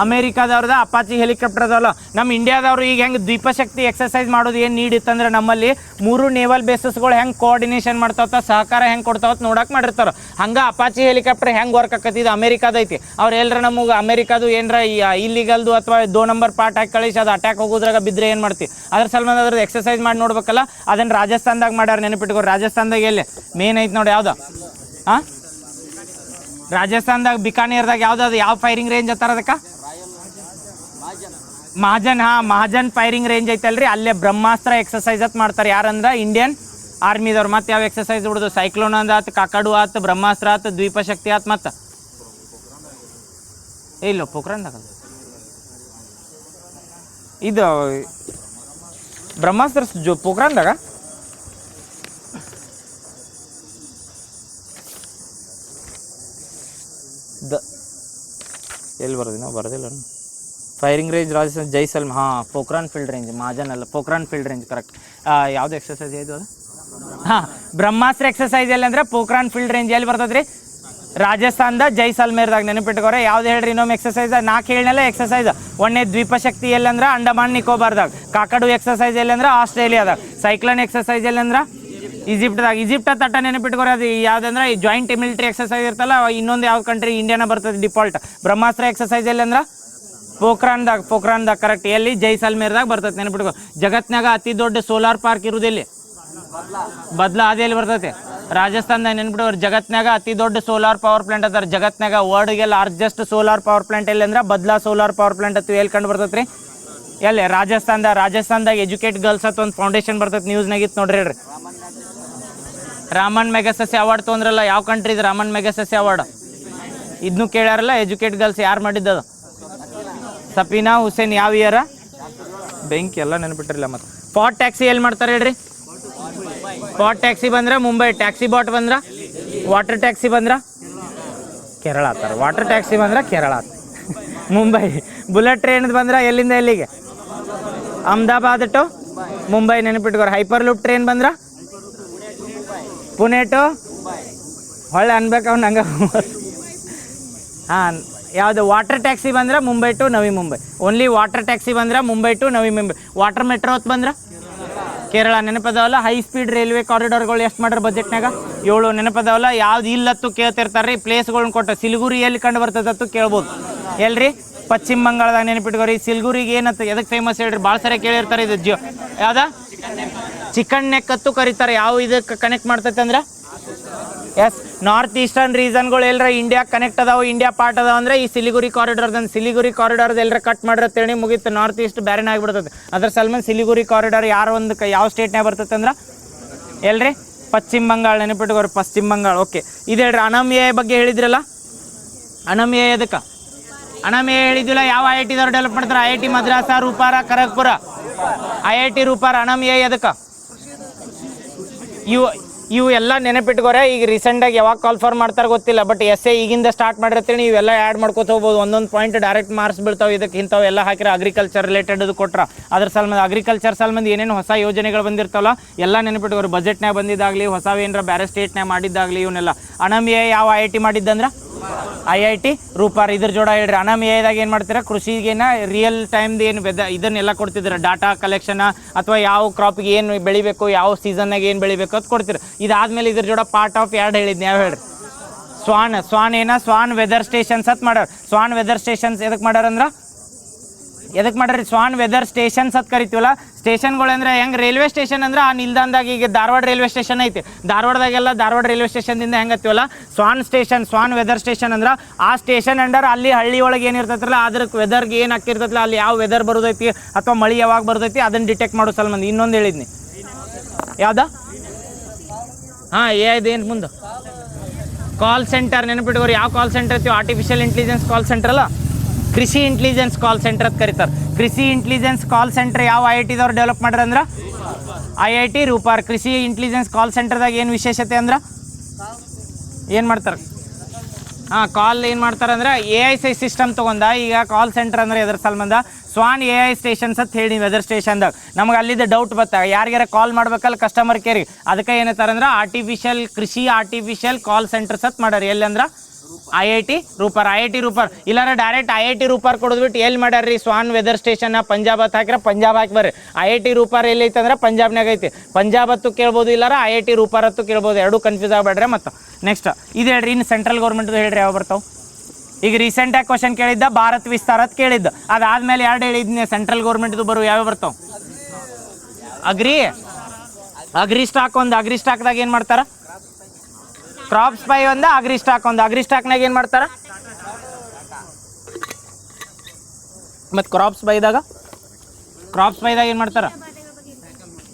ಅಮೇರಿಕಾದವ್ರದ ಅಪಾಚಿ ಹೆಲಿಕಾಪ್ಟರ್ ಅದಲ್ಲ. ನಮ್ಮ ಇಂಡಿಯಾದವರು ಈಗ ಹೆಂಗೆ ದ್ವೀಪಶಕ್ತಿ ಎಕ್ಸಸೈಸ್ ಮಾಡೋದು ಏನು ನೀಡಿತ್ತಂದ್ರೆ ನಮ್ಮಲ್ಲಿ 3 ನೇವಲ್ ಬೇಸಸ್ಗಳು ಹೆಂಗೆ ಕೋಆರ್ಡಿನೇಷನ್ ಮಾಡ್ತಾವತ್ತ, ಸಹಕಾರ ಹೆಂಗೆ ಕೊಡ್ತಾವತ್ ನೋಡಕ್ಕೆ ಮಾಡಿರ್ತಾರೆ. ಹಂಗೆ ಅಪಾಚಿ ಹೆಲಿಕಾಪ್ಟರ್ ಹೆಂಗೆ ವರ್ಕ್ ಆಕತಿ? ಇದು ಅಮೇರಿಕಾದ ಐತಿ. ಅವ್ರು ಎಲ್ಲರ ನಮಗೆ ಅಮೇರಿಕಾದು ಏನರ ಇಲ್ಲಿಗಲ್ದು ಅಥವಾ 2 ನಂಬರ್ ಪಾರ್ಟ್ ಹಾಕಿ ಕಳಿಸಿ ಅದು ಅಟ್ಯಾಕ್ ಹೋಗೋದ್ರಾಗ ಬಿದ್ದರೆ ಏನು ಮಾಡ್ತೀವಿ? ಅದ್ರ ಸಲುವಾಗಿ ಅದ್ರದ್ದು ಎಕ್ಸಸೈಸ್ ಮಾಡಿ ನೋಡ್ಬೇಕಲ್ಲ. ಅದನ್ನು ರಾಜಸ್ಥಾನದಾಗ ಮಾಡ್ಯಾರ, ನೆನಪಿಟ್ಕೋ. ರಾಜಸ್ಥಾನದಾಗ ಎಲ್ಲಿ ಮೇನ್ ಐತಿ ನೋಡಿ? ಯಾವ್ದು? ರಾಜಸ್ಥಾನದಾಗ ಬಿಕಾನೇರ್ದಾಗ ಯಾವ್ದು? ಯಾವ ಫೈರಿಂಗ್ ರೇಂಜ್ ಅತ್ತಾರ ಅದಕ್ಕೆ? ಮಹಾಜನ್ ಫೈರಿಂಗ್ ರೇಂಜ್ ಐತಲ್ರಿ, ಅಲ್ಲೇ ಬ್ರಹ್ಮಾಸ್ತ್ರ ಎಕ್ಸಸೈಸ್ ಅಂತ ಮಾಡ್ತಾರೆ. ಯಾರಂದ್ರೆ ಇಂಡಿಯನ್ ಆರ್ಮಿದವ್ರು. ಮತ್ತೆ ಯಾವ ಎಕ್ಸಸೈಸ್ ಬಿಡೋದು? ಸೈಕ್ಲೋನ್ ಆತ್, ಕಾಕಡು ಆತ್, ಬ್ರಹ್ಮಾಸ್ತ್ರ ಆತ್, ದ್ವೀಪಶಕ್ತಿ ಆತ್. ಮತ್ತು ಇಲ್ಲ ಪೋಖ್ರಾನ್ದಾಗ ಇದು ಬ್ರಹ್ಮಾಸ್ತ್ರ ಪೋಖ್ರಾನ್ದಾಗ ಎಲ್ಲಿ ಬರೋದಿನ ಬರೋದಿಲ್ಲ. Firing range Rajasthan Jaisalmer. Pokhran field range. Mahajan ಅಲ್ಲ, ಪೋಖ್ರಾನ್ ಫೀಲ್ಡ್ ರೇಂಜ್ ಕರೆಕ್ಟ್. ಯಾವ್ದು ಎಕ್ಸಸೈಸ್ ಇದು? ಅದು ಬ್ರಹ್ಮಾಸ್ತ್ರ ಎಕ್ಸಸೈಸ್ ಎಲ್ಲಿ ಅಂದ್ರೆ ಪೋಖ್ರಾನ್ ಫೀಲ್ಡ್ ರೇಂಜ್. ಎಲ್ಲಿ ಬರ್ತದೆ ರೀ? ರಾಜಸ್ಥಾನದ ಜೈಸಲ್ಮೇರ್ದಾಗ, ನೆನಪಿಟ್ಕೋರೆ. ಯಾವ್ದು ಹೇಳ್ರಿ ಇನ್ನೊಮ್ಮೆ ಎಕ್ಸಸೈಸ್? 4 ಹೇಳಲ್ಲ ಎಕ್ಸಸೈಸ್. ಒಂದೇ ದ್ವೀಪಶಕ್ತಿ ಎಲ್ಲಿ ಅಂದ್ರೆ ಅಂಡಮಾನ್ ನಿಕೋಬಾರ್ದಾಗ. ಕಾಕಡು ಎಕ್ಸಸೈಸ್ ಎಲ್ಲಿ ಅಂದ್ರೆ ಆಸ್ಟ್ರೇಲಿಯಾದಾಗ. ಸೈಕ್ಲೋನ್ ಎಕ್ಸಸೈಸ್ ಎಲ್ಲಿ ಅಂದ್ರೆ ಈಜಿಪ್ಟ್ದಾಗ. ಈಜಿಪ್ಟ್ ತಟ್ಟ ನೆನಪಿಟ್ಕೋರಿ. ಅದು ಯಾವ್ದಂದ್ರೆ ಜಾಯಿಂಟ್ ಮಿಲಿಟರಿ ಎಕ್ಸಸೈಸ್ ಇರ್ತಲ್ಲ. ಇನ್ನೊಂದು ಯಾವ ಕಂಟ್ರಿ? ಇಂಡಿಯಾನ ಬರ್ತದೆ ಡಿಫಾಲ್ಟ್. ಬ್ರಹ್ಮಾಸ್ತ್ರ ಎಕ್ಸಸೈಸ್ ಎಲ್ಲಿ ಅಂದ್ರೆ ಪೋಖ್ರಾನ್ದಾಗ ಕರೆಕ್ಟ್. ಎಲ್ಲಿ? ಜೈಸಲ್ಮೇರ್ದಾಗ ಬರ್ತೈತೆ, ನೆನಪಿಟ್ಕೋ. ಜಗತ್ನಾಗ ಅತಿ ದೊಡ್ಡ ಸೋಲಾರ್ ಪಾರ್ಕ್ ಇರುವುದಿಲ್ಲ? ಬದ್ಲಾ. ಅದೆಲ್ಲಿ ಬರ್ತೈತೆ? ರಾಜಸ್ಥಾನದಾಗ, ನೆನ್ಬಿಟ್ಟು. ಜಗತ್ನಾಗ ಅತಿ ದೊಡ್ಡ ಸೋಲಾರ್ ಪವರ್ ಪ್ಲಾಂಟ್ ಅದಾರ ಜಗತ್ನಾಗ. ವರ್ಡ್ಗೆ ಲಾರ್ಜೆಸ್ಟ್ ಸೋಲಾರ್ ಪವರ್ ಪ್ಲಾಂಟ್ ಎಲ್ಲಿ ಅಂದ್ರೆ ಬದ್ಲಾ ಸೋಲಾರ್ ಪವರ್ ಪ್ಲಾಂಟ್ ಅತ್ತು. ಎಲ್ಲಿ ಕಂಡು ಬರ್ತೈತೆ ರೀ? ಎಲ್ಲಿ? ರಾಜಸ್ಥಾನದಾಗ ಎಜುಕೇಟ್ ಗರ್ಲ್ಸ್ ಅಂತ ಒಂದು ಫೌಂಡೇಶನ್ ಬರ್ತೈತೆ. ನ್ಯೂಸ್ನಾಗಿತ್ತು ನೋಡ್ರಿ ಹೇಳ್ರಿ. ರಾಮನ್ ಮೆಗಾಸಸ್ಯ ಅವಾರ್ಡ್ ತೊಂದ್ರಲ್ಲ. ಯಾವ ಕಂಟ್ರಿ ಇದು ರಾಮನ್ ಮೆಗಾಸಸ್ಯ ಅವಾರ್ಡ್? ಇದನ್ನು ಕೇಳ್ಯಾರಲ್ಲ. ಎಜುಕೇಟ್ ಗರ್ಲ್ಸ್ ಯಾರು ಮಾಡಿದ್ದದು? ಸಫೀನಾ ಹುಸೇನ್. ಯಾವ ಇಯರ? ಬೆಂಕಿ ಎಲ್ಲ ನೆನಪಿಟ್ಟಿರಲ್ಲ. ಮತ್ತು ಪಾಟ್ ಟ್ಯಾಕ್ಸಿ ಎಲ್ಲಿ ಮಾಡ್ತಾರೆ ಹೇಳ್ರಿ? ಪಾಟ್ ಟ್ಯಾಕ್ಸಿ ಬಂದ್ರೆ ಮುಂಬೈ. ಟ್ಯಾಕ್ಸಿ ಬಾಟ್ ಬಂದ್ರೆ ವಾಟರ್ ಟ್ಯಾಕ್ಸಿ ಬಂದ್ರೆ ಕೇರಳ ಆತಾರೆ. ವಾಟರ್ ಟ್ಯಾಕ್ಸಿ ಬಂದ್ರೆ ಕೇರಳ ಆತ. ಮುಂಬೈ. ಬುಲೆಟ್ ಟ್ರೈನ್ ಬಂದ್ರೆ ಎಲ್ಲಿಂದ ಎಲ್ಲಿಗೆ? ಅಹಮದಾಬಾದ್ ಟು ಮುಂಬೈ, ನೆನಪಿಟ್ಕೋರು. ಹೈಪರ್ ಲೂಪ್ ಟ್ರೈನ್ ಬಂದ್ರೆ ಪುಣೆ ಟು ಹೊಳ್ಳೆ ಅನ್ಬೇಕು ಅವ್ನು ಹಂಗೆ. ಯಾವುದು? ವಾಟರ್ ಟ್ಯಾಕ್ಸಿ ಬಂದ್ರೆ Mumbai to Navi Mumbai. Only water taxi ಬಂದ್ರೆ Mumbai to Navi Mumbai. Water metro ಹೊತ್ತು ಬಂದ್ರೆ ಕೇರಳ. ನೆನಪದವಲ್ಲ. ಹೈ ಸ್ಪೀಡ್ ರೈಲ್ವೆ ಕಾರಿಡಾರ್ಗಳು ಎಷ್ಟು ಮಾಡ್ಯಾರ ಬಜೆಟ್ನಾಗ? 7. ನೆನಪದವಲ್ಲ. ಯಾವ್ದು ಇಲ್ಲತ್ತು ಕೇಳ್ತಿರ್ತಾರೆ ರೀ. ಪ್ಲೇಸ್ಗಳನ್ನ ಕೊಟ್ಟು ಸಿಲಿಗುರಿ ಎಲ್ಲಿ ಕಂಡು ಬರ್ತದತ್ತು ಕೇಳ್ಬೋದು. ಎಲ್ರಿ? ಪಶ್ಚಿಮ ಬಂಗಾಳದಾಗ ನೆನಪಿಟ್ಕೋರಿ. ಸಿಲ್ಗುರಿಗೆ ಏನಂತ ಎದಕ್ಕೆ ಫೇಮಸ್ ಹೇಳ್ರಿ, ಭಾಳ ಸರಿ ಕೇಳಿರ್ತಾರೆ. ಇದು ಯಾವ್ದ ಚಿಕನ್ ನೆಕ್ ಅತ್ತು ಕರೀತಾರೆ. ಯಾವ ಇದಕ್ಕೆ ಕನೆಕ್ಟ್ ಮಾಡ್ತೈತೆ ಅಂದ್ರೆ ಎಸ್ ನಾರ್ತ್ ಈಸ್ಟರ್ನ್ ರೀಸನ್ಗಳು ಎಲ್ಲರ ಇಂಡಿಯಾ ಕನೆಕ್ಟ್ ಅದಾವೆ, ಇಂಡಿಯಾ ಪಾರ್ಟ್ ಅದಾವ ಅಂದ್ರೆ ಈ ಸಿಲಿಗುರಿ ಕಾರಿಡಾರ್ದಂದು. ಸಿಲಿಗುರಿ ಕಾರಿಡಾರ್ದು ಎಲ್ಲರ ಕಟ್ ಮಾಡಿರತ್ತೇಳಿ ಮುಗೀತು, ನಾರ್ತ್ ಈಸ್ಟ್ ಬೇರೆನೇ ಆಗಿಬಿಡ್ತದೆ. ಅದ್ರ ಸಲ್ಮೇಲೆ ಸಿಲಿಗುರಿ ಕಾರಿಡಾರ್ ಯಾವ ಸ್ಟೇಟ್ನಾಗ ಬರ್ತೈತೆ ಅಂದ್ರೆ ಎಲ್ರಿ ಪಶ್ಚಿಮ ಬಂಗಾಳ. ನೆನಪಿಟ್ಕೋರಿ ಪಶ್ಚಿಮ ಬಂಗಾಳ. ಓಕೆ, ಇದು ಹೇಳ್ರಿ ಅನಮ್ಯ ಬಗ್ಗೆ ಹೇಳಿದ್ರಲ್ಲ. ಅನಮ್ಯ ಎದಕ್ಕೆ ಅನಮ್ಯ ಹೇಳಿದ್ದಿಲ್ಲ, ಯಾವ ಐ ಐ ಟಿದವ್ರು ಡೆವಲಪ್ ಮಾಡ್ತಾರೆ? I I T Madras, Ropar, Kharagpur. I I T Ropar, Anamya ಎದಕ್ಕೆ? ಇವು ಎಲ್ಲ ನೆನಪಿಟ್ಕೋರೆ. ಈಗ ರೀಸೆಂಟಾಗಿ ಯಾವಾಗ ಕಾಲ್ ಫಾರ್ ಮಾಡ್ತಾರೆ ಗೊತ್ತಿಲ್ಲ, ಬಟ್ ಎಸ್ ಎ ಈಗಿಂದ ಸ್ಟಾರ್ಟ್ ಮಾಡಿರ್ತೀನಿ. ಇವೆಲ್ಲ ಆ್ಯಡ್ ಮಾಡ್ಕೋತ ಹೋಗ್ಬೋದು. ಒಂದೊಂದು ಪಾಯಿಂಟ್ ಡೈರೆಕ್ಟ್ ಮಾರ್ಕ್ಸ್ ಬೀಳ್ತಾವೆ. ಇದಕ್ಕೆ ಇಂಥವು ಎಲ್ಲ ಹಾಕಿರ ಅಗ್ರಿಕಲ್ಚರ್ ರಿಲೇಟೆಡ್ ಕೊಟ್ರ ಅದ್ರ ಸಲ್ಮಂದ ಅಗ್ರಿಕಲ್ಚರ್ ಸಲ್ಮಂದ ಏನೇನು ಹೊಸ ಯೋಜನೆಗಳು ಬಂದಿರ್ತಾವಲ್ಲ ಎಲ್ಲ ನೆನಪಿಟ್ಕೋರಿ. ಬಜೆಟ್ನಾಗ ಬಂದಿದ್ದಾಗಲಿ, ಹೊಸವೇನರ ಬೇರೆ ಸ್ಟೇಟ್ನಾಗ ಮಾಡಿದ್ದಾಗಲಿ ಇವನ್ನೆಲ್ಲ. ಅನಮ್ಯ ಯಾವ ಐ ಐ ಟಿ ಮಾಡಿದ್ದಂದ್ರೆ ಐ ಐ ಟಿ ರೂಪಾರ್. ಇದ್ರ ಜೋಡ ಹೇಳ್ರಿ. ಅನಮ್ಯದಾಗ ಏನು ಮಾಡ್ತೀರಾ? ಕೃಷಿಗೇನ ರಿಯಲ್ ಟೈಮ್ದು ಏನು ಇದನ್ನೆಲ್ಲ ಕೊಡ್ತಿದ್ದೀರ, ಡಾಟಾ ಕಲೆಕ್ಷನ್ ಅಥವಾ ಯಾವ ಕ್ರಾಪ್ಗೆ ಏನು ಬೆಳಿಬೇಕು, ಯಾವ ಸೀಸನ್ನಾಗ ಏನು ಬೆಳಿಬೇಕು ಅಂತ ಕೊಡ್ತೀರಿ. ಇದಾದ್ಮೇಲೆ ಇದ್ರ ಜೋಡ ಪಾರ್ಟ್ ಆಫ್ ಎರಡು ಹೇಳಿದ್ನಿ. ಯಾವ ಹೇಳ್ರಿ? ಸ್ವಾನ್ ವೆದರ್ ಸ್ಟೇಷನ್ಸ್ ಅಂತ ಮಾಡ್ಯಾರ. ಸ್ವಾನ್ ವೆದರ್ ಸ್ಟೇಷನ್ಸ್ ಎದಕ್ಕೆ ಮಾಡ್ಯಾರಂದ್ರೆ ಎದಕ್ಕೆ ಮಾಡ್ರಿ? ಸ್ವಾನ್ ವೆದರ್ ಸ್ಟೇಷನ್ಸ್ ಅಂತ ಕರಿತೀವಲ್ಲ. ಸ್ಟೇಷನ್ಗಳು ಅಂದ್ರೆ ಹೆಂಗೆ ರೈಲ್ವೆ ಸ್ಟೇಷನ್ ಅಂದ್ರೆ ಆ ನಿಲ್ದಾಣದಾಗ ಈಗ ಧಾರವಾಡ ರೈಲ್ವೆ ಸ್ಟೇಷನ್ ಐತಿ. ಧಾರವಾಡದಾಗೆಲ್ಲ ಧಾರವಾಡ ರೈಲ್ವೆ ಸ್ಟೇಷನ್ದಿಂದ ಹೆಂಗೆ ಹತ್ತೀವಲ್ಲ, ಸ್ವಾನ್ ಸ್ಟೇಷನ್, ಸ್ವಾನ್ ವೆದರ್ ಸ್ಟೇಷನ್ ಅಂದ್ರೆ ಆ ಸ್ಟೇಷನ್ ಅಂಡರ್ ಅಲ್ಲಿ ಹಳ್ಳಿ ಒಳಗೆ ಏನಿರ್ತೈತಲ್ಲ ಅದ್ರಕ್ಕೆ ವೆದರ್ಗೆ ಏನು ಹಾಕಿರ್ತೈತಲ್ಲ, ಅಲ್ಲಿ ಯಾವ ವೆದರ್ ಬರೋದೈತಿ ಅಥವಾ ಮಳೆ ಯಾವಾಗ ಬರೋದೈತಿ ಅದನ್ನು ಡಿಟೆಕ್ಟ್ ಮಾಡೋ ಸಲ್ಮಂದಿ. ಇನ್ನೊಂದು ಹೇಳಿದ್ನಿ, ಯಾವ್ದ? ಹಾಂ, ಏನು ಮುಂದೆ ಕಾಲ್ ಸೆಂಟರ್. ನೆನಪಿಟ್ಕೋರಿ. ಯಾವ ಕಾಲ್ ಸೆಂಟರ್ ಐತಿ? ಆರ್ಟಿಫಿಷಿಯಲ್ ಇಂಟೆಲಿಜೆನ್ಸ್ ಕಾಲ್ ಸೆಂಟರ್ ಅಲ್ಲ, ಕೃಷಿ ಇಂಟೆಲಿಜೆನ್ಸ್ ಕಾಲ್ ಸೆಂಟರ್ ಅಂತ ಕರೀತಾರೆ. ಕೃಷಿ ಇಂಟೆಲಿಜೆನ್ಸ್ ಕಾಲ್ ಸೆಂಟರ್ ಯಾವ ಐ ಐ ಟಿದವ್ರು ಡೆವಲಪ್ ಮಾಡ್ಯಾರ ಅಂದ್ರೆ ಐ ಐ ಟಿ ರೂಪಾರ್. ಕೃಷಿ ಇಂಟೆಲಿಜೆನ್ಸ್ ಕಾಲ್ ಸೆಂಟರ್ದಾಗ ಏನು ವಿಶೇಷತೆ ಅಂದ್ರೆ ಏನು ಮಾಡ್ತಾರೆ? ಹಾಂ, ಕಾಲ್ ಏನು ಮಾಡ್ತಾರೆ ಅಂದ್ರೆ ಎ ಐ ಸಿಸ್ಟಮ್ ತೊಗೊಂಡ. ಈಗ ಕಾಲ್ ಸೆಂಟರ್ ಅಂದ್ರೆ ಎದ್ರ ಸಲ್ಮಂದ ಸ್ವಾನ್ ಎ ಐ ಸ್ಟೇಷನ್ಸ್ ಅಂತ ಹೇಳಿ ವೆದರ್ ಸ್ಟೇಷನ್ದಾಗ ನಮಗೆ ಅಲ್ಲಿದ್ದ ಡೌಟ್ ಬತ್ತಾಗ ಯಾರಿಗಾರ ಕಾಲ್ ಮಾಡ್ಬೇಕಲ್ಲ ಕಸ್ಟಮರ್ ಕೇರಿಗೆ, ಅದಕ್ಕೆ ಏನಂತಾರೆ ಅಂದ್ರೆ ಕೃಷಿ ಆರ್ಟಿಫಿಷಿಯಲ್ ಕಾಲ್ ಸೆಂಟರ್ಸ್ ಅಂತ ಮಾಡ್ಯಾರ. ಎಲ್ಲಿ ಅಂದ್ರೆ I I T Ropar. I I T Ropar ಇಲ್ಲಾರ direct I I T Ropar ಕೊಡೋದ್ಬಿಟ್ಟು ಎಲ್ಲಿ ಮಾಡ್ಯಾರ್ರಿ? ಸ್ವಾನ್ ವೆದರ್ ಸ್ಟೇಷನ್ ಪಂಜಾಬ್ ಅಂತ ಹಾಕಿರ ಪಂಜಾಬ್ ಹಾಕಿ ಬರ್ರಿ. ಐ ಐ ಟಿ ರೂಪಾರ್ ಎಲ್ಲಿ ಐತೆ ಅಂದ್ರೆ ಪಂಜಾಬ್ನಾಗ ಐತಿ. ಪಂಜಾಬ್ ಹತ್ತು ಕೇಳ್ಬೋದು, ಇಲ್ಲಾರ ಐ ಐ ಟಿ ರೂಪಾರ್ ಹತ್ತು ಕೇಳ್ಬೋದು. ಎರಡೂ ಕನ್ಫ್ಯೂಸ್ ಆಗಬೇಡ್ರಿ. ಮತ್ತು ನೆಕ್ಸ್ಟ್ ಇದು ಹೇಳ್ರಿ, ಇನ್ನು ಸೆಂಟ್ರಲ್ ಗೌರ್ಮೆಂಟ್ದು ಹೇಳ್ರಿ ಯಾವ ಬರ್ತಾವೆ? ಈಗ ರೀಸೆಂಟಾಗಿ ಕ್ವಶನ್ ಕೇಳಿದ್ದ ಭಾರತ್ ವಿಸ್ತಾರ ಅಂತ ಕೇಳಿದ್ದ. ಅದಾದ್ಮೇಲೆ ಎರಡು ಹೇಳಿದ್ನಿ ಸೆಂಟ್ರಲ್ ಗೌರ್ಮೆಂಟ್ದು ಬರೋ ಯಾವ್ಯಾವ ಬರ್ತಾವೆ? ಅಗ್ರಿ ಸ್ಟಾಕ್ ಒಂದು. ಅಗ್ರಿ ಸ್ಟಾಕ್ದಾಗ ಏನು ಮಾಡ್ತಾರ? ಕ್ರಾಪ್ ಸ್ಪೈ ಒಂದು, ಅಗ್ರಿ ಸ್ಟಾಕ್ ಒಂದು. ಅಗ್ರಿ ಸ್ಟಾಕ್ನಾಗ ಏನು ಮಾಡ್ತಾರ? ಮತ್ತು ಕ್ರಾಪ್ ಸ್ಪೈದಾಗ ಏನು ಮಾಡ್ತಾರ?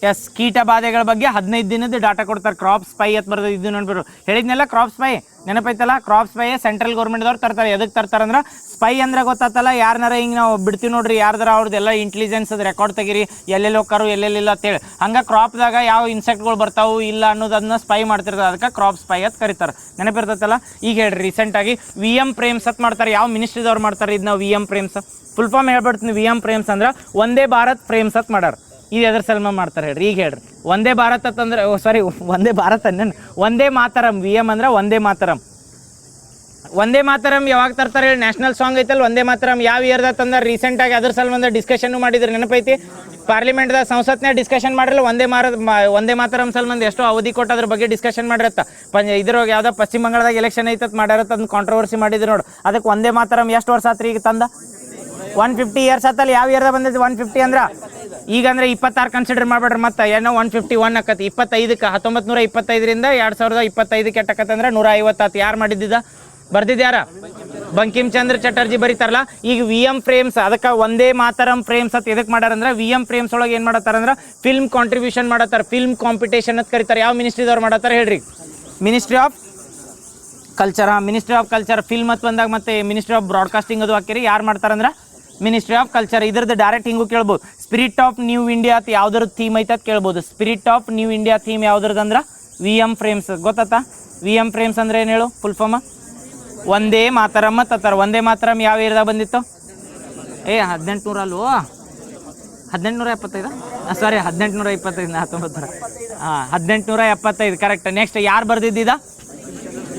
ಎಸ್, ಕೀಟ ಬಾಧೆಗಳ ಬಗ್ಗೆ 15 ದಿನದ ಡಾಟಾ ಕೊಡ್ತಾರೆ. ಕ್ರಾಪ್ ಸ್ಪೈ ಅಂತ ಬರ್ತದೆ. ಇದು ನೆನಪಿರು ಹೇಳಿದ್ನೆಲ್ಲ. ಕ್ರಾಪ್ ಸ್ಪೈ ನೆನಪೈತಲ್ಲ. ಕ್ರಾಪ್ ಸ್ಪೈ ಸೆಂಟ್ರಲ್ ಗೌರ್ಮೆಂಟ್ದವ್ರು ತರ್ತಾರೆ. ಎದಕ್ಕೆ ತರ್ತಾರೆ ಅಂದ್ರೆ ಸ್ಪೈ ಅಂದ್ರೆ ಗೊತ್ತಾತಲ್ಲ, ಯಾರನ್ನಾರ ಹಿಂಗೆ ನಾವು ಬಿಡ್ತೀವಿ ನೋಡ್ರಿ, ಯಾರ್ದಾರ ಅವ್ರದ್ದೆಲ್ಲ ಇಂಟೆಲಿಜೆನ್ಸ್ ಅದು ರೆಕಾರ್ಡ್ ತೆಗೀರಿ, ಎಲ್ಲೆಲ್ಲಿ ಹೋಗ್ತಾರೋ ಎಲ್ಲೆಲ್ಲಿಲ್ಲ ಅಂತೇಳಿ. ಹಂಗೆ ಕ್ರಾಪ್ದಾಗ ಯಾವ ಇನ್ಸೆಕ್ಟ್ಗಳು ಬರ್ತಾವು ಇಲ್ಲ ಅನ್ನೋದನ್ನ ಸ್ಪೈ ಮಾಡ್ತಿರ್ತಾರೆ. ಅದಕ್ಕೆ ಕ್ರಾಪ್ ಸ್ಪೈ ಅಂತ ಕರೀತಾರೆ. ನೆನಪಿರ್ತೈತಲ್ಲ. ಈಗ ಹೇಳ್ರಿ, ರೀಸೆಂಟಾಗಿ ವಿ ಎಮ್ ಪ್ರೇಮ್ಸ್ ಅಂತ ಮಾಡ್ತಾರೆ. ಯಾವ ಮಿನಿಸ್ಟ್ರಿದವ್ರು ಮಾಡ್ತಾರೆ ಇದನ್ನ? ವಿ ಎಮ್ ಪ್ರೇಮ್ಸ್. ಫುಲ್ ಫಾರ್ಮ್ ಹೇಳ್ಬಿಡ್ತೀನಿ. ವಿ ಎಮ್ ಪ್ರೇಮ್ಸ್ ಅಂದ್ರೆ ವಂದೇ ಭಾರತ್ ಪ್ರೇಮ್ಸ್ ಅಂತ ಮಾಡ್ಯಾರ. ಇದು ಎದ್ರ ಸಲ್ಮ ಮಾಡ್ತಾರೆ ಹೇಳ್ರಿ? ಈಗ ಹೇಳ್ರಿ, ವಂದೇ ಭಾರತ್ ಅಂತಂದ್ರೆ ವಂದೇ ಭಾರತ್ ಅನ್ನೇನು ವಂದೇ ಮಾತರಂ. ವಿ ಎಮ್ ಅಂದ್ರೆ ವಂದೇ ಮಾತರಂ. ವಂದೇ ಮಾತರಂ ಯಾವಾಗ ತರ್ತಾರೆ ಹೇಳಿ? ನ್ಯಾಷನಲ್ ಸಾಂಗ್ ಐತಲ್ಲ ವಂದೇ ಮಾತರಂ. ಯಾವ ಇಯರ್ದಾಗ ತಂದ್ರೆ ರೀಸೆಂಟಾಗಿ ಅದ್ರ ಸಲ್ಮಂದ ಡಿಸ್ಕಷನ್ ಮಾಡಿದ್ರೆ ನೆನಪೈತಿ? ಪಾರ್ಲಿಮೆಂಟ್ದಾಗ ಸಂಸತ್ನಾಗ ಡಿಸ್ಕಷನ್ ಮಾಡಿರಲ್ಲ ವಂದೇ ಮಾತರಂ ಸಲ್ಮಂದ ಎಷ್ಟೋ ಅವಧಿ ಕೊಟ್ಟು ಅದ್ರ ಬಗ್ಗೆ ಡಿಸ್ಕಷನ್ ಮಾಡಿರತ್ತ. ಇದ್ರೊಳಗೆ ಯಾವುದೋ ಪಶ್ಚಿಮ ಬಂಗಾಳದಾಗ ಎಲೆಕ್ಷನ್ ಐತತ್ ಮಾಡ್ಯಾರತ್ತ, ಅದನ್ನ ಕಾಂಟ್ರವರ್ಸಿ ಮಾಡಿದ್ರು ನೋಡು. ಅದಕ್ಕೆ ವಂದೇ ಮಾತರಂ ಎಷ್ಟು ವರ್ಷ ಆತ್ರಿ ಈಗ ತಂದ? 150 ಇಯರ್ಸ್ ಆತಲ್ಲ. ಯಾವ ಇಯರ್ದಾಗ ಬಂದಿದ್ದು 150 ಅಂದ್ರೆ? ಈಗ ಅಂದ್ರೆ 26 ಕನ್ಸಿಡರ್ ಮಾಡ್ಬೇಡ್ರಿ. ಮತ್ತೆ ಏನೋ 151 ಆಕತಿ. 25ಕ್ಕೆ 1925ರಿಂದ 2025ಕ್ಕೆ ಎಟ್ಟಕತ್ತಂದ್ರೆ 150 ಆತು. ಯಾರು ಮಾಡಿದ್ದಿದ್ದ? ಬರ್ದಿದ್ಯಾರ? ಬಂಕಿಮ್ ಚಂದ್ರ ಚಟರ್ಜಿ ಬರೀತಾರಲ್ಲ. ಈಗ ವಿ ಎಮ್ ಫ್ರೇಮ್ಸ್ ಅದಕ್ಕೆ ವಂದೇ ಮಾತರಂ ಫ್ರೇಮ್ಸ್ ಅಂತ ಎದಕ್ಕೆ ಮಾಡ್ಯಾರಂದ್ರೆ ವಿ ಎಮ್ ಫ್ರೇಮ್ಸ್ ಒಳಗೆ ಏನು ಮಾಡತ್ತಾರಂದ್ರೆ ಫಿಲ್ಮ್ ಕಾಂಟ್ರಿಬ್ಯೂಷನ್ ಮಾಡತ್ತಾರೆ. ಫಿಲ್ಮ್ ಕಾಂಪಿಟೇಷನ್ ಅಂತ ಕರೀತಾರೆ. ಯಾವ ಮಿನಿಸ್ಟ್ರಿದವ್ರು ಮಾಡತ್ತಾರೆ ಹೇಳ್ರಿ? Ministry of culture. Ministry of culture. Film ಅಂತ ಬಂದಾಗ ಮತ್ತೆ ಮಿನಿಸ್ಟ್ರಿ ಆಫ್ ಬ್ರಾಡ್ಕಾಸ್ಟಿಂಗ್ ಅದು ಹಾಕಿರಿ. ಯಾರು ಮಾಡ್ತಾರಂದ್ರೆ ಮಿನಿಸ್ಟ್ರಿ ಆಫ್ ಕಲ್ಚರ್. ಇದ್ರದ್ದು ಡೈರೆಕ್ಟ್ ಹಿಂಗೂ ಕೇಳ್ಬೋದು. ಸ್ಪಿರಿಟ್ ಆಫ್ ನ್ಯೂ ಇಂಡಿಯಾ ಅಂತ ಯಾವ್ದ್ರದ್ದು ಥೀಮ್ ಐತೆ ಅಂತ ಕೇಳ್ಬೋದು. Spirit of new India theme ಯಾವ್ದ್ರದ್ದು ಅಂದ್ರೆ ವಿ ಎಮ್ ಫ್ರೇಮ್ಸ್. ಗೊತ್ತಾತಾ? ವಿ ಎಮ್ ಫ್ರೇಮ್ಸ್ ಅಂದ್ರೆ ಏನು ಹೇಳು? ಫುಲ್ ಫಾರ್ಮ್ ವಂದೇ ಮಾತರಂ ಅಂತಾರ. ವಂದೇ ಮಾತರಂ ಯಾವ ಇಯರ್ದಾಗ ಬಂದಿತ್ತು? 1800 ಅಲ್ವೋ? 1875. ಸಾರಿ, 1825. 1900. 1875 ಕರೆಕ್ಟ್. ನೆಕ್ಸ್ಟ್ ಯಾರು ಬರ್ದಿದ್ದ?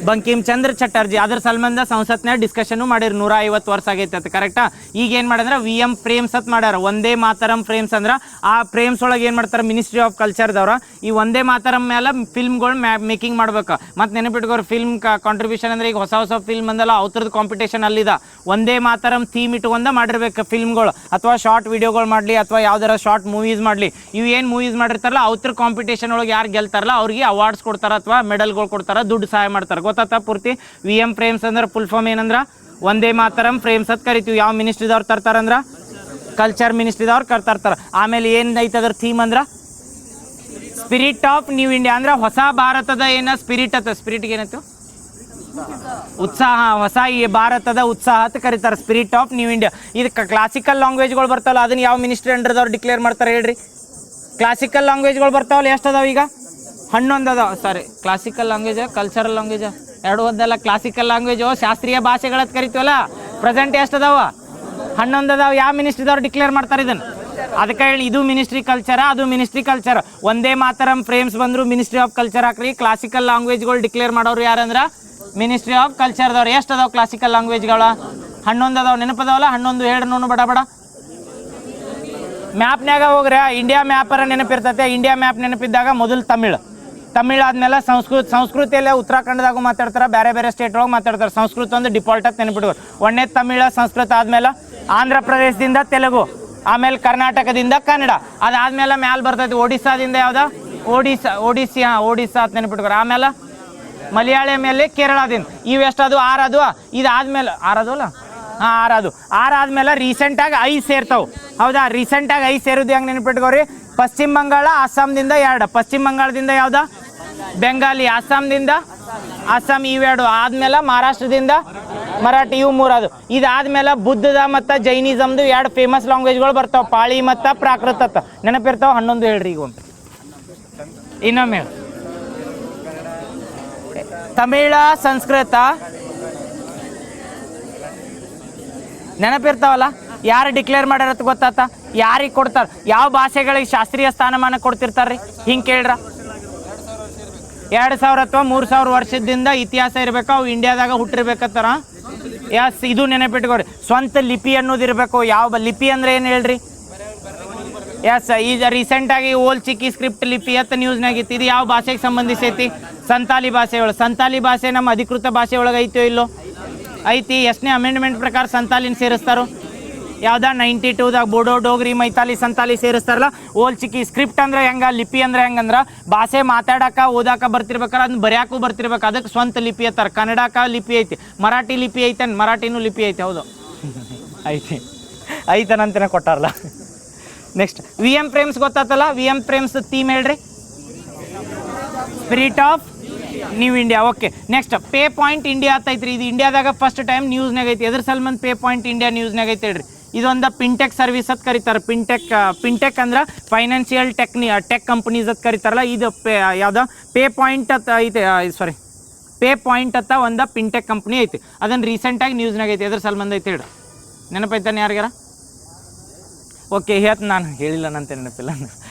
ಬಂಕಿಮ್ ಚಂದ್ರ ಚಟರ್ಜಿ. ಅದ್ರ ಸಂಬಂಧ ಸಂಸತ್ನಾಗ ಡಿಸ್ಕಷನ್ ಮಾಡಿರಿ, 150 ವರ್ಷ ಆಗೈತೆ ಅದು ಕರೆಕ್ಟಾ. ಈಗ ಏನು ಮಾಡ್ಯಾರ VM ಫ್ರೇಮ್ಸ್ ಅಂತ ಮಾಡ್ಯಾರ. ಒಂದೇ ಮಾತರಂ ಫ್ರೇಮ್ಸ್ ಅಂದ್ರೆ ಆ ಫ್ರೇಮ್ಸ್ ಒಳಗೆ ಏನು ಮಾಡ್ತಾರೆ ಮಿನಿಸ್ಟ್ರಿ ಆಫ್ ಕಲ್ಚರ್ದವ್ರ ಈ ಒಂದೇ ಮಾತರಂ ಮೇಲೆ ಫಿಲ್ಮ್ಗಳು ಮೇಕಿಂಗ್ ಮಾಡ್ಬೇಕು. ಮತ್ತು ನೆನಪಿಟ್ಕೋರು ಫಿಲ್ಮ್ ಕಾಂಟ್ರಿಬ್ಯೂಷನ್ ಅಂದ್ರೆ ಈಗ ಹೊಸ ಫಿಲ್ಮ್ ಅಂದಲ್ಲ ಅವ್ರದ್ದು ಕಾಂಪಿಟೇಷನ್ ಅಲ್ಲಿದ. ಒಂದೇ ಮಾತರಂ ಥೀಮ್ ಇಟ್ಕೊಂಡ ಮಾಡಿರ್ಬೇಕು ಫಿಲ್ಮ್ಗಳು, ಅಥವಾ ಶಾರ್ಟ್ ವಿಡಿಯೋಗಳು ಮಾಡಲಿ ಅಥವಾ ಯಾವ್ದಾರ ಶಾರ್ಟ್ ಮೂವೀಸ್ ಮಾಡಲಿ. ಇವು ಏನು ಮೂವೀಸ್ ಮಾಡಿರ್ತಾರಲ್ಲ ಅವ್ರ ಕಾಂಪಿಟೇಷನ್ ಒಳಗೆ ಯಾರು ಗೆಲ್ತಾರಲ್ಲ ಅವ್ರಿಗೆ ಅವಾರ್ಡ್ಸ್ ಕೊಡ್ತಾರೆ ಅಥವಾ ಮೆಡಲ್ಗಳು ಕೊಡ್ತಾರೆ, ದುಡ್ಡು ಸಹಾಯ ಮಾಡ್ತಾರೆ. ಗೊತ್ತಾತ ಪೂರ್ತಿ. VM ಫ್ರೇಮ್ಸ್ ಅಂದ್ರೆ ಫುಲ್ ಫಾರ್ಮ್ ಏನಂದ್ರೆ ಒಂದೇ ಮಾತರಂ ಫ್ರೇಮ್ಸ್ ಅಂತ ಕರಿತೀವಿ. ಯಾವ ಮಿನಿಸ್ಟ್ರಿದವ್ರು ತರ್ತಾರಂದ್ರೆ ಕಲ್ಚರ್ ಮಿನಿಸ್ಟ್ರಿದವ್ರು ತರ್ತಾರೆ. ಆಮೇಲೆ ಏನು ಐತೆ ಅದ್ರ ಥೀಮ್ ಅಂದ್ರೆ ಸ್ಪಿರಿಟ್ ಆಫ್ ನ್ಯೂ ಇಂಡಿಯಾ, ಅಂದ್ರೆ ಹೊಸ ಭಾರತದ ಏನ ಸ್ಪಿರಿಟ್ ಅತ್ತ. ಸ್ಪಿರಿಟ್ಗೆ ಏನಾಯ್ತು ಉತ್ಸಾಹ, ಹೊಸ ಈ ಭಾರತದ ಉತ್ಸಾಹ ಅಂತ ಕರೀತಾರೆ, ಸ್ಪಿರಿಟ್ ಆಫ್ ನ್ಯೂ ಇಂಡಿಯಾ. ಇದಕ್ಕೆ ಕ್ಲಾಸಿಕಲ್ ಲ್ಯಾಂಗ್ವೇಜ್ಗಳು ಬರ್ತಾವಲ್ಲ ಅದನ್ನ ಯಾವ ಮಿನಿಸ್ಟ್ರಿ ಅಂಡರ್ದವ್ರು ಡಿಕ್ಲೇರ್ ಮಾಡ್ತಾರೆ ಹೇಳ್ರಿ. ಕ್ಲಾಸಿಕಲ್ ಲ್ಯಾಂಗ್ವೇಜ್ಗಳು ಬರ್ತಾವಲ್ಲ ಎಷ್ಟು ಅದಾವ ಈಗ? 11 ಅದಾವ. ಸಾರಿ, ಕ್ಲಾಸಿಕಲ್ ಲ್ಯಾಂಗ್ವೇಜ್ ಕಲ್ಚರಲ್ ಲ್ಯಾಂಗ್ವೇಜ್ ಎರಡು ಒಂದಲ್ಲ. ಕ್ಲಾಸಿಕಲ್ ಲ್ಯಾಂಗ್ವೇಜು ಶಾಸ್ತ್ರೀಯ ಭಾಷೆಗಳಂತ ಕರಿತೀವಲ್ಲ, ಪ್ರೆಸೆಂಟ್ ಎಷ್ಟು ಅದಾವ? 11 ಅದಾವ. ಯಾವ ಮಿನಿಸ್ಟ್ರಿದವ್ರು ಡಿಕ್ಲೇರ್ ಮಾಡ್ತಾರೆ ಇದನ್ನು? ಅದಕ್ಕೆ ಹೇಳಿ ಇದು ಮಿನಿಸ್ಟ್ರಿ ಕಲ್ಚರ, ಅದು ಮಿನಿಸ್ಟ್ರಿ ಕಲ್ಚರ್. ಒಂದೇ ಮಾತರಂ ಫ್ರೇಮ್ಸ್ ಬಂದರು ಮಿನಿಸ್ಟ್ರಿ ಆಫ್ ಕಲ್ಚರ್ ಹಾಕ್ರಿ. ಕ್ಲಾಸಿಕಲ್ ಲ್ಯಾಂಗ್ವೇಜ್ಗಳು ಡಿಕ್ಲೇರ್ ಮಾಡೋರು ಯಾರಂದ್ರೆ ಮಿನಿಸ್ಟ್ರಿ ಆಫ್ ಕಲ್ಚರ್ದವ್ರು. ಎಷ್ಟು ಅದಾವ ಕ್ಲಾಸಿಕಲ್ ಲ್ಯಾಂಗ್ವೇಜ್ಗಳ? 11 ಅದಾವ. ನೆನಪದಾವಲ್ಲ 11 ಹೇಳಿ ನೋಡು ಬಡ ಬಡ. ಮ್ಯಾಪ್ನಾಗ ಹೋಗ್ರೆ ಇಂಡಿಯಾ ಮ್ಯಾಪರ ನೆನಪಿರ್ತೈತೆ. ಇಂಡಿಯಾ ಮ್ಯಾಪ್ ನೆನಪಿದ್ದಾಗ ಮೊದಲು ತಮಿಳ್ ಆದ್ಮೇಲೆ ಸಂಸ್ಕೃತಿಯಲ್ಲೇ ಉತ್ತರಾಖಂಡದಾಗೂ ಮಾತಾಡ್ತಾರೆ, ಬೇರೆ ಬೇರೆ ಸ್ಟೇಟ್ ಒಳಗೆ ಮಾತಾಡ್ತಾರೆ. ಸಂಸ್ಕೃತ ಒಂದು ಡಿಫಾಲ್ಟ್ ಅಂತ ನೆನಪಿಡ್ಬೋದು. ಒಂದೇ ತಮಿಳ ಸಂಸ್ಕೃತ ಆದ್ಮೇಲೆ ಆಂಧ್ರ ಪ್ರದೇಶದಿಂದ ತೆಲುಗು, ಆಮೇಲೆ ಕರ್ನಾಟಕದಿಂದ ಕನ್ನಡ, ಅದಾದ್ಮೇಲೆ ಮ್ಯಾಲೆ ಬರ್ತೈತಿ ಒಡಿಸ್ಸಾದಿಂದ ಯಾವ್ದು ಒಡಿಸ್ಸಾ ಅಂತ ನೆನಪಿಟ್ಕೋರು. ಆಮೇಲೆ ಮಲಯಾಳಿ ಮೇಲೆ ಕೇರಳದಿಂದ. ಇವೆಷ್ಟು ಅದು 6 ಅದು. ಇದಾದ್ಮೇಲೆ 6 ಅದು ಅಲ್ಲ, ಹಾಂ 6 ಅದು. 6 ಆದ್ಮೇಲೆ ರೀಸೆಂಟಾಗಿ 5 ಸೇರ್ತಾವೆ. ಹೌದಾ? ರೀಸೆಂಟಾಗಿ 5 ಸೇರೋದು ಹೆಂಗೆ ನೆನಪಿಟ್ಕೋರಿ? ಪಶ್ಚಿಮ ಬಂಗಾಳ, ಅಸ್ಸಾಂದಿಂದ 2. ಪಶ್ಚಿಮ ಬಂಗಾಳದಿಂದ ಯಾವ್ದು? ಬೆಂಗಾಲಿ. ಅಸ್ಸಾಂದಿಂದ ಅಸ್ಸಾಂ. ಇವೆರಡು ಆದ್ಮೇಲೆ ಮಹಾರಾಷ್ಟ್ರದಿಂದ ಮರಾಠಿ. ಇವು 3 ಅದು. ಇದಾದ್ಮೇಲೆ ಬುದ್ಧದ ಮತ್ತು ಜೈನಿಸಮ್ದು 2 ಫೇಮಸ್ ಲ್ಯಾಂಗ್ವೇಜ್ಗಳು ಬರ್ತಾವೆ, ಪಾಳಿ ಮತ್ತು ಪ್ರಾಕೃತ ಅಂತ ನೆನಪಿರ್ತಾವೆ. 11 ಹೇಳ್ರಿ ಈಗ ಒಂದು ಇನ್ನೊಮ್ಮೆ. ತಮಿಳ, ಸಂಸ್ಕೃತ ನೆನಪಿರ್ತಾವಲ್ಲ. ಯಾರು ಡಿಕ್ಲೇರ್ ಮಾಡ್ಯಾರತ್ ಗೊತ್ತಾತ? ಯಾರಿಗೆ ಕೊಡ್ತಾರೆ? ಯಾವ ಭಾಷೆಗಳಿಗೆ ಶಾಸ್ತ್ರೀಯ ಸ್ಥಾನಮಾನ ಕೊಡ್ತಿರ್ತಾರ್ರಿ? ಹಿಂಗೆ ಕೇಳ್ರ. 2000 ಅಥವಾ 3000 ವರ್ಷದಿಂದ ಇತಿಹಾಸ ಇರಬೇಕು. ಅವು ಇಂಡಿಯಾದಾಗ ಹುಟ್ಟಿರ್ಬೇಕತ್ತಾರ. ಎಸ್, ಇದು ನೆನಪಿಟ್ಕೋರಿ. ಸ್ವಂತ ಲಿಪಿ ಅನ್ನೋದು ಇರಬೇಕು. ಯಾವ ಲಿಪಿ ಅಂದ್ರೆ ಏನು ಹೇಳ್ರಿ? ಎಸ್, ಈಗ ರೀಸೆಂಟಾಗಿ ಓಲ್ ಚಿಕ್ಕಿ ಸ್ಕ್ರಿಪ್ಟ್ ಲಿಪಿ ಅಂತ ನ್ಯೂಸ್ನಾಗಿತ್ತು. ಇದು ಯಾವ ಭಾಷೆಗೆ ಸಂಬಂಧಿಸೈತಿ? ಸಂತಾಲಿ ಭಾಷೆ ಒಳಗೆ. ಸಂತಾಲಿ ಭಾಷೆ ನಮ್ಮ ಅಧಿಕೃತ ಭಾಷೆ ಒಳಗೆ ಐತೋ ಇಲ್ಲೋ? ಐತಿ. ಎಷ್ಟನೇ ಅಮೆಂಡ್ಮೆಂಟ್ ಪ್ರಕಾರ ಸಂತಾಲಿನ ಸೇರಿಸ್ತಾರೋ? ಯಾವ್ದ 92ದಾಗ ಬೋಡೋ, ಡೋಗ್ರಿ, ಮೈತಾಲಿ, ಸಂತಾಲಿ ಸೇರಿಸ್ತಾರಲ್ಲ. ಓಲ್ ಚಿಕ್ಕಿ ಸ್ಕ್ರಿಪ್ಟ್ ಅಂದ್ರೆ ಹೆಂಗ, ಲಿಪಿ ಅಂದ್ರೆ ಹೆಂಗಂದ್ರೆ ಭಾಷೆ ಮಾತಾಡಕ ಓದಾಕ ಬರ್ತಿರ್ಬೇಕಾರೆ ಅದನ್ನ ಬರ್ಯಾಕು ಬರ್ತಿರ್ಬೇಕು. ಅದಕ್ಕೆ ಸ್ವಂತ ಲಿಪಿ ಅಂತಾರೆ. ಕನ್ನಡಕ ಲಿಪಿ ಐತಿ, ಮರಾಠಿ ಲಿಪಿ ಐತೆ, ಮರಾಠಿನೂ ಲಿಪಿ ಐತೆ. ಹೌದು ಐತನಂತನೇ ಕೊಟ್ಟಾರಲ್ಲ. ನೆಕ್ಸ್ಟ್ VM ಫ್ರೇಮ್ಸ್ ಗೊತ್ತಾತಲ್ಲ. VM ಫ್ರೇಮ್ಸ್ ಥೀಮ್ ಹೇಳ್ರಿ. Spirit of new India. Okay, next pay point India ಅಂತ ಐತ್ರಿ. ಇದು ಇಂಡಿಯಾದಾಗ ಫಸ್ಟ್ ಟೈಮ್ ನ್ಯೂಸ್ನಾಗ ಐತಿ. ಎದ್ರ ಸಲ್ಮಂದ್ ಪೇ ಪಾಯಿಂಟ್ ಇಂಡಿಯಾ ನ್ಯೂಸ್ನಾಗ ಐತೆ ಹೇಳ್ರಿ. ಇದೊಂದು ಪಿಂಟೆಕ್ ಸರ್ವಿಸ್ ಅಂತ ಕರೀತಾರೆ. ಪಿಂಟೆಕ್ ಅಂದ್ರೆ ಫೈನಾನ್ಷಿಯಲ್ ಟೆಕ್ ಕಂಪನೀಸ್ ಅಂತ ಕರೀತಾರಲ್ಲ. ಇದು ಯಾವ್ದು ಪೇ ಪಾಯಿಂಟ್ ಅಂತ ಐತೆ. ಸಾರಿ, ಪೇ ಪಾಯಿಂಟ್ ಅಂತ ಒಂದು ಪಿಂಟೆಕ್ ಕಂಪ್ನಿ ಐತಿ. ಅದನ್ನು ರೀಸೆಂಟಾಗಿ ನ್ಯೂಸ್ನಾಗ ಐತಿ. ಎದ್ರ ಸಲ್ಮಂದ್ ಐತೆ ಹೇಳ್ರಿ. ನೆನಪೈತಾನೆ ಯಾರಿಗಾರ? ಓಕೆ, ನಾನು ಹೇಳಿಲ್ಲ ನಂತೆ ನೆನಪಿಲ್ಲ.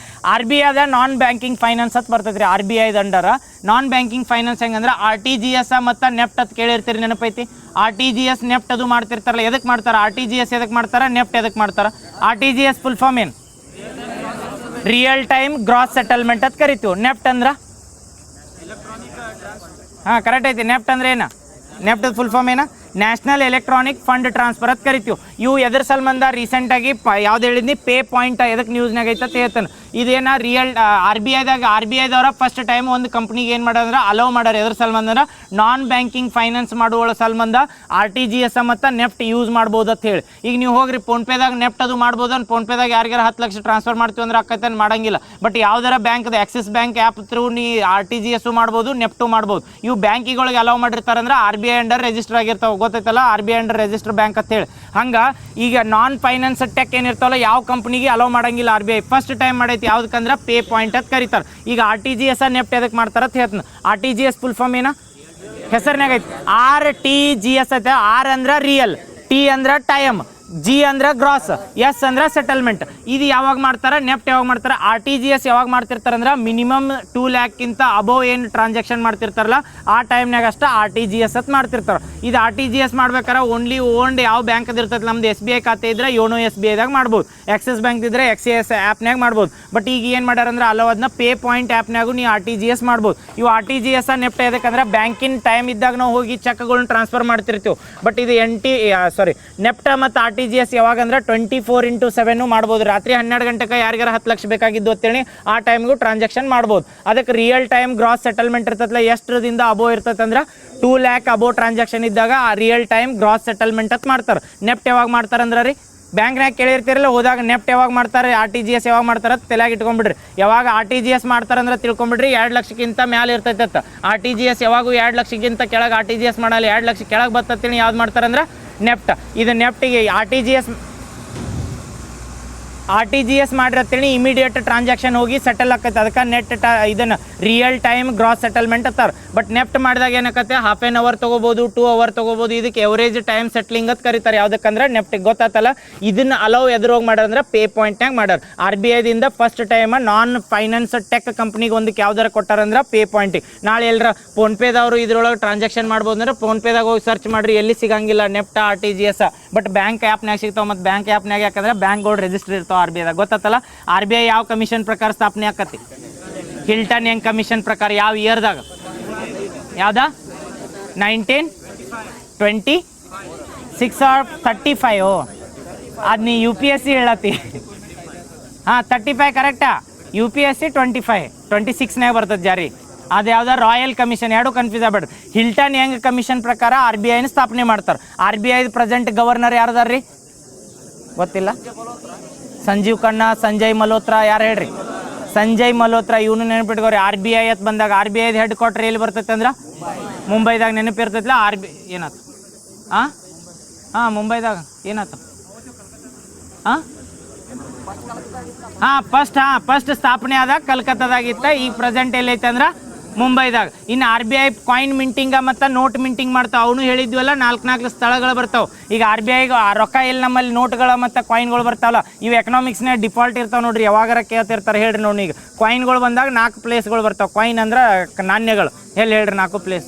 RBI ಅದ ನಾನ್ ಬ್ಯಾಂಕಿಂಗ್ ಫೈನಾನ್ಸ್ ಅಂತ ಬರ್ತೈತ್ರಿ. RBI ಅಂಡರ ನಾನ್ ಬ್ಯಾಂಕಿಂಗ್ ಫೈನಾನ್ಸ್ ಹೆಂಗಂದ್ರೆ RTGS ಮತ್ತು ನೆಫ್ಟ್ ಅಂತ ಕೇಳಿರ್ತೀರಿ. ನೆನಪೈತಿ? RTGS ನೆಫ್ಟ್ ಅದು ಮಾಡ್ತಿರ್ತಾರಲ್ಲ. ಎದಕ್ಕೆ ಮಾಡ್ತಾರೆ? RTGS ಎದಕ್ಕೆ ಮಾಡ್ತಾರೆ? ನೆಫ್ಟ್ ಎದಕ್ಕೆ ಮಾಡ್ತಾರೆ? RTGS ಫುಲ್ ಫಾರ್ಮ್ ಏನು? ರಿಯಲ್ ಟೈಮ್ ಗ್ರಾಸ್ ಸೆಟಲ್ಮೆಂಟ್ ಅಂತ ಕರಿತೀವಿ. ನೆಫ್ಟ್ ಅಂದ್ರೆ ಹಾಂ ಕರೆಕ್ಟ್ ಐತಿ. ನೆಫ್ಟ್ ಅಂದ್ರೆ ಏನು? ನೆಫ್ಟ್ ಫುಲ್ ಫಾರ್ಮ್ ಏನ? ನ್ಯಾಷನಲ್ ಎಲೆಕ್ಟ್ರಾನಿಕ್ ಫಂಡ್ ಟ್ರಾನ್ಸ್ಫರ್ ಅಂತ ಕರಿತೀವಿ. ಇವು ಎದ್ರ ಸಂಬಂಧ ರೀಸೆಂಟಾಗಿ ಯಾವ್ದು ಹೇಳಿದ್ನಿ? ಪೇ ಪಾಯಿಂಟ್ ಎದಕ್ಕೆ ನ್ಯೂಸ್ನಾಗ ಐತೆ ಅಂತ ಹೇಳ್ತಾನೆ. ಇದೇನ ರಿಯಲ್ RBIದವ್ರ ಫಸ್ಟ್ ಟೈಮ್ ಒಂದು ಕಂಪ್ನಿಗೆ ಏನು ಮಾಡೋದಂದ್ರೆ ಅಲೋ ಮಾಡ್ಯಾರ. ಎದ್ರ ಸಂಬಂಧ ಅಂದ್ರೆ ನಾನ್ ಬ್ಯಾಂಕಿಂಗ್ ಫೈನಾನ್ಸ್ ಮಾಡುವ ಸಂಬಂಧ RTGS ಮತ್ತು ನೆಫ್ಟ್ ಯೂಸ್ ಮಾಡ್ಬೋದು ಅಂತ ಹೇಳಿ. ಈಗ ನೀವು ಹೋಗ್ರಿ ಫೋನ್ಪೇದಾಗ ನೆಫ್ಟ್ ಅದು ಮಾಡ್ಬೋದು. ಫೋನ್ಪೇದಾಗ ಯಾರಿಗಾರ 10 ಲಕ್ಷ ಟ್ರಾನ್ಸ್ಫರ್ ಮಾಡ್ತೀವಿ ಅಂದ್ರೆ ಅಕ್ಕೈತೆ ಮಾಡಂಗಿಲ್ಲ. ಬಟ್ ಯಾವ್ದಾರ ಬ್ಯಾಂಕ್ದು ಆಕ್ಸಿಸ್ ಬ್ಯಾಂಕ್ ಆ್ಯಪ್ ಥ್ರೂ ನೀ RTGS ಮಾಡ್ಬೋದು, ನೆಫ್ಟು ಮಾಡ್ಬೋದು. ಇವು ಬ್ಯಾಂಕಿಗಳಿಗೆ ಅಲೋ ಮಾಡಿರ್ತಾರೆ ಅಂದ್ರೆ RBI ಅಂಡರ್ ರಿಜಿಸ್ಟರ್ ಆಗಿರ್ತಾವೆ. ಗೊತ್ತೈತಲ್ಲ, RBI ಅಂಡರ್ ರಿಜಿಸ್ಟರ್ ಬ್ಯಾಂಕ್ ಅಂತ ಹೇಳಿ. ಹಂಗೆ ಈಗ ನಾನ್ ಫೈನಾನ್ಸ್ ಟೆಕ್ ಏನಿರ್ತಾವಲ್ಲ ಯಾವ ಕಂಪ್ನಿಗೆ ಅಲೋ ಮಾಡಂಗಿಲ್ಲ RBI. ಫಸ್ಟ್ ಟೈಮ್ ಮಾಡೈತಿ. ಯಾವ್ದಕ್ಕಂದ್ರೆ ಪೇ ಪಾಯಿಂಟ್ ಅಂತ ಕರೀತಾರೆ. ಈಗ RTGS ನೆಫ್ಟ್ ಎದಕ್ಕೆ ಮಾಡ್ತಾರೆ ಅಂತ ಹೇಳ್ತಾನೆ. RTGS ಫುಲ್ ಫಾರ್ಮ್ ಏನ? ಹೆಸರಿನಾಗ ಐತಿ. RTGS ಐತೆ. R ಅಂದ್ರೆ ರಿಯಲ್, T ಅಂದ್ರೆ ಟೈಮ್, ಜಿ ಅಂದ್ರೆ ಗ್ರಾಸ್, ಎಸ್ ಅಂದ್ರೆ ಸೆಟಲ್ಮೆಂಟ್. ಇದು ಯಾವಾಗ ಮಾಡ್ತಾರೆ? ನೆಫ್ಟ್ ಯಾವಾಗ ಮಾಡ್ತಾರೆ? RTGS ಯಾವಾಗ ಮಾಡ್ತಿರ್ತಾರೆ ಅಂದ್ರೆ ಮಿನಿಮಮ್ 2 ಲ್ಯಾಕ್ಕಿಂತ ಅಬೋವ್ ಏನು ಟ್ರಾನ್ಸಾಕ್ಷನ್ ಮಾಡ್ತಿರ್ತಾರಲ್ಲ ಆ ಟೈಮ್ನಾಗ ಅಷ್ಟೇ RTGS ಅಂತ ಮಾಡ್ತಿರ್ತಾರೆ. ಇದು RTGS ಮಾಡ್ಬೇಕಾರೆ ಓನ್ಲಿ ಯಾವ ಬ್ಯಾಂಕ್ ಇರ್ತದೆ, ನಮ್ದು SBI ಖಾತೆ ಇದ್ರೆ ಯೋನೋ SBIದಾಗ ಮಾಡ್ಬೋದು, ಆಕ್ಸಿಸ್ ಬ್ಯಾಂಕ್ ಇದ್ರೆ AXIS ಆ್ಯಪ್ನಾಗ ಮಾಡ್ಬೋದು. ಬಟ್ ಈಗ ಏನು ಮಾಡ್ಯಾರಂದ್ರೆ ಅಲ್ಲವದನ್ನ ಪೇ ಪಾಯಿಂಟ್ ಆ್ಯಪ್ನಾಗೂ ನೀವು RTGS ಮಾಡ್ಬೋದು. ಇವು RTGS ನೆಫ್ಟ್ ಯಾಕಂದ್ರೆ ಬ್ಯಾಂಕಿನ ಟೈಮ್ ಇದ್ದಾಗ ನಾವು ಹೋಗಿ ಚೆಕ್ಗಳನ್ನ ಟ್ರಾನ್ಸ್ಫರ್ ಮಾಡ್ತಿರ್ತೀವಿ. ಬಟ್ ಇದು ನೆಫ್ಟ್ ಮತ್ತು RTGS ಯಾವಾಗ ಅಂದ್ರೆ 24/7 ಮಾಡ್ಬೋದು. ರಾತ್ರಿ 12 ಗಂಟೆಗೆ ಯಾರಿಗಾರ 10 ಲಕ್ಷ ಬೇಕಾಗಿದ್ದು ಅಂತೇಳಿ ಆ ಟೈಮ್ಗೂ ಟ್ರಾನ್ಸಾಕ್ಷನ್ ಮಾಡ್ಬೋದು. ಅದಕ್ಕೆ ರಿಯಲ್ ಟೈಮ್ ಗ್ರಾಸ್ ಸೆಟಲ್ಮೆಂಟ್ ಇರ್ತದಲ್ಲ, ಎಷ್ಟರದಿಂದ ಅಬೋ ಇರ್ತದೆ ಅಂದ್ರೆ 2 ಲ್ಯಾಕ್ ಅಬೋ ಟ್ರಾನ್ಸಾಕ್ಷನ್ ಇದ್ದಾಗ ಆ ರಿಯಲ್ ಟೈಮ್ ಗ್ರಾಸ್ ಸೆಟಲ್ಮೆಂಟ್ ಅಂತ ಮಾಡ್ತಾರೆ. ನೆಫ್ಟ್ ಯಾವಾಗ ಮಾಡ್ತಾರೆ ಅಂದ್ರೆ ರೀ, ಬ್ಯಾಂಕ್ನಾಗ ಕೇಳಿರ್ತಿರಲ್ಲ ಹೋದಾಗ ನೆಫ್ಟ್ ಯಾವಾಗ ಮಾಡ್ತಾರೆ, RTGS ಯಾವಾಗ ಮಾಡ್ತಾರೆ ಅಂತ ತಲೆಯಾಗಿ ಇಟ್ಕೊಂಡ್ಬಿಡ್ರಿ. ಯಾವಾಗ RTGS ಮಾಡ್ತಾರೆ ಅಂದ್ರೆ ತಿಳ್ಕೊಂಬಿಡ್ರಿ 2 ಲಕ್ಷಕ್ಕಿಂತ ಮ್ಯಾಲೆ ಇರ್ತೈತೆ ಅಂತ. RTGS ಯಾವಾಗೂ 2 ಲಕ್ಷಕ್ಕಿಂತ ಕೆಳಗೆ RTGS ಮಾಡಲ್ಲ, 2 ಲಕ್ಷ ಕೆಳಗೆ ಬರ್ತತೀನಿ ಯಾವ್ದು ಮಾಡ್ತಾರೆ ಅಂದ್ರೆ ನೆಫ್ಟ್. ಇದು ನೆಫ್ಟಿಗೆ RTGS ಮಾಡಿರತ್ತೇಳಿ ಇಮಿಡಿಯೇಟ್ ಟ್ರಾನ್ಸಾಕ್ಷನ್ ಹೋಗಿ ಸೆಟಲ್ ಆಕೈತೆ. ಅದಕ್ಕೆ ಇದನ್ನು ರಿಯಲ್ ಟೈಮ್ ಗ್ರಾಸ್ ಸೆಟಲ್ಮೆಂಟ್ ಅಂತಾರೆ. ಬಟ್ ನೆಫ್ಟ್ ಮಾಡಿದಾಗ ಏನಕ್ಕತ್ತೆ, ಹಾಫ್ ಆನ್ ಅವರ್ ತೊಗೋಬೋದು, 2 ಅವರ್ ತೊಗೋಬೋದು. ಇದಕ್ಕೆ ಎವರೇಜ್ ಟೈಮ್ ಸೆಟ್ಲಿಂಗ್ ಅಂತ ಕರೀತಾರೆ. ಯಾವುದಕ್ಕಂದ್ರೆ ನೆಫ್ಟಿಗೆ ಗೊತ್ತಾತಲ್ಲ. ಇದನ್ನು ಅಲೌ ಎದುರೋಗಿ ಮಾಡ್ಯಾರಂದ್ರೆ ಪೇ ಪಾಯಿಂಟ್ನಾಗ ಮಾಡ್ಯಾರ. RBIದಿಂದ ಫಸ್ಟ್ ಟೈಮ್ ನಾನ್ ಫೈನಾನ್ಸ್ ಟೆಕ್ ಕಂಪ್ನಿಗೆ ಒಂದಕ್ಕೆ ಯಾವ್ದಾರ ಕೊಟ್ಟಾರಂದ್ರೆ ಪೇ ಪಾಯಿಂಟಿಗೆ. ನಾಳೆ ಎಲ್ಲರ ಫೋನ್ಪೇದವರು ಇದ್ರೊಳಗೆ ಟ್ರಾನ್ಸಾಕ್ಷನ್ ಮಾಡ್ಬೋದು ಅಂದ್ರೆ ಫೋನ್ಪೇದಾಗ ಹೋಗಿ ಸರ್ಚ್ ಮಾಡಿರಿ, ಎಲ್ಲಿ ಸಿಗಂಗಿಲ್ಲ ನೆಫ್ಟ್ RTGS. ಬಟ್ ಬ್ಯಾಂಕ್ ಆ್ಯಪ್ನಾಗ ಸಿಗ್ತಾವೆ. ಮತ್ತು ಬ್ಯಾಂಕ್ ಆ್ಯಪ್ನಾಗ ಯಾಕಂದ್ರೆ ಬ್ಯಾಂಕ್ಗಳು ರಿಜಿಸ್ಟರ್ ಇರ್ತಾವೆ RBIದಾಗ. ಗೊತ್ತಲ್ಲ RBI ಯಾವ ಕಮಿಷನ್ ಪ್ರಕಾರ ಸ್ಥಾಪನೆ ಆಕತಿ? ಹಿಲ್ಟನ್ ಹೆಂಗ್ ಕಮಿಷನ್ ಪ್ರಕಾರ ಯಾವ ಇಯರ್ದಾಗ? ಯಾವ್ದ 1926 or 35? ಅದು ನೀ UPSC ಹೇಳತ್ತಿ. ಹಾಂ 35 ಕರೆಕ್ಟಾ. UPSC 26ನೇ ಬರ್ತದೆ ಜಾರಿ. ಅದು ಯಾವ್ದು ರಾಯಲ್ ಕಮಿಷನ್, ಎರಡು ಕನ್ಫ್ಯೂಸ್ ಆಗ್ಬೇಡ್ರಿ. ಹಿಲ್ಟನ್ ಹೆಂಗ್ ಕಮಿಷನ್ ಪ್ರಕಾರ RBIನ ಸ್ಥಾಪನೆ ಮಾಡ್ತಾರೆ. RBI ಪ್ರೆಸೆಂಟ್ ಗವರ್ನರ್ ಯಾರದಾರ್ರಿ ಗೊತ್ತಿಲ್ಲ? ಸಂಜೀವ್ ಖನ್ನಾ, ಸಂಜಯ್ ಮಲ್ಹೋತ್ರಾ, ಯಾರು ಹೇಳ್ರಿ? ಸಂಜಯ್ ಮಲ್ಹೋತ್ರಾ. ಇವನು ನೆನಪಿಟ್ಕೋರಿ. RBI ಅಂತ ಬಂದಾಗ RBI ಹೆಡ್ ಕ್ವಾರ್ಟರ್ ಎಲ್ಲಿ ಬರ್ತೈತೆ ಅಂದ್ರೆ ಮುಂಬೈದಾಗ. ನೆನಪಿರ್ತೈತಿಲ್ಲ ಏನಾಯ್ತು? ಮುಂಬೈದಾಗ ಏನಾಯ್ತು? ಫಸ್ಟ್ ಸ್ಥಾಪನೆ ಆದಾಗ ಕಲ್ಕತ್ತಾದಾಗಿತ್ತ. ಈಗ ಪ್ರೆಸೆಂಟ್ ಎಲ್ಲೈತೆ ಅಂದ್ರೆ ಮುಂಬೈದಾಗ. ಇನ್ನು RBI ಕಾಯಿನ್ ಮಿಂಟಿಂಗ ಮತ್ತು ನೋಟ್ ಮಿಂಟಿಂಗ್ ಮಾಡ್ತಾವೆ. ಅವನು ಹೇಳಿದ್ವಲ್ಲ 4 ಸ್ಥಳಗಳು ಬರ್ತಾವೆ. ಈಗ RBI ರೊಕ್ಕ ಎಲ್ಲಿ ನಮ್ಮಲ್ಲಿ ನೋಟ್ಗಳು ಮತ್ತು ಕಾಯಿನ್ಗಳು ಬರ್ತಾವಲ್ಲ, ಇವು ಎಕನಾಮಿಕ್ಸ್ನಾಗ ಡಿಫಾಲ್ಟ್ ಇರ್ತಾವೆ ನೋಡ್ರಿ. ಯಾವಾಗಾರ ಕೇಳ್ತಿರ್ತಾರೆ ಹೇಳ್ರಿ ನೋಡಿ. ಈಗ ಕಾಯಿನ್ಗಳು ಬಂದಾಗ 4 ಪ್ಲೇಸ್ಗಳು ಬರ್ತಾವೆ. ಕಾಯಿನ್ ಅಂದ್ರೆ ನಾಣ್ಯಗಳು. ಎಲ್ಲಿ ಹೇಳ್ರಿ 4 ಪ್ಲೇಸ್?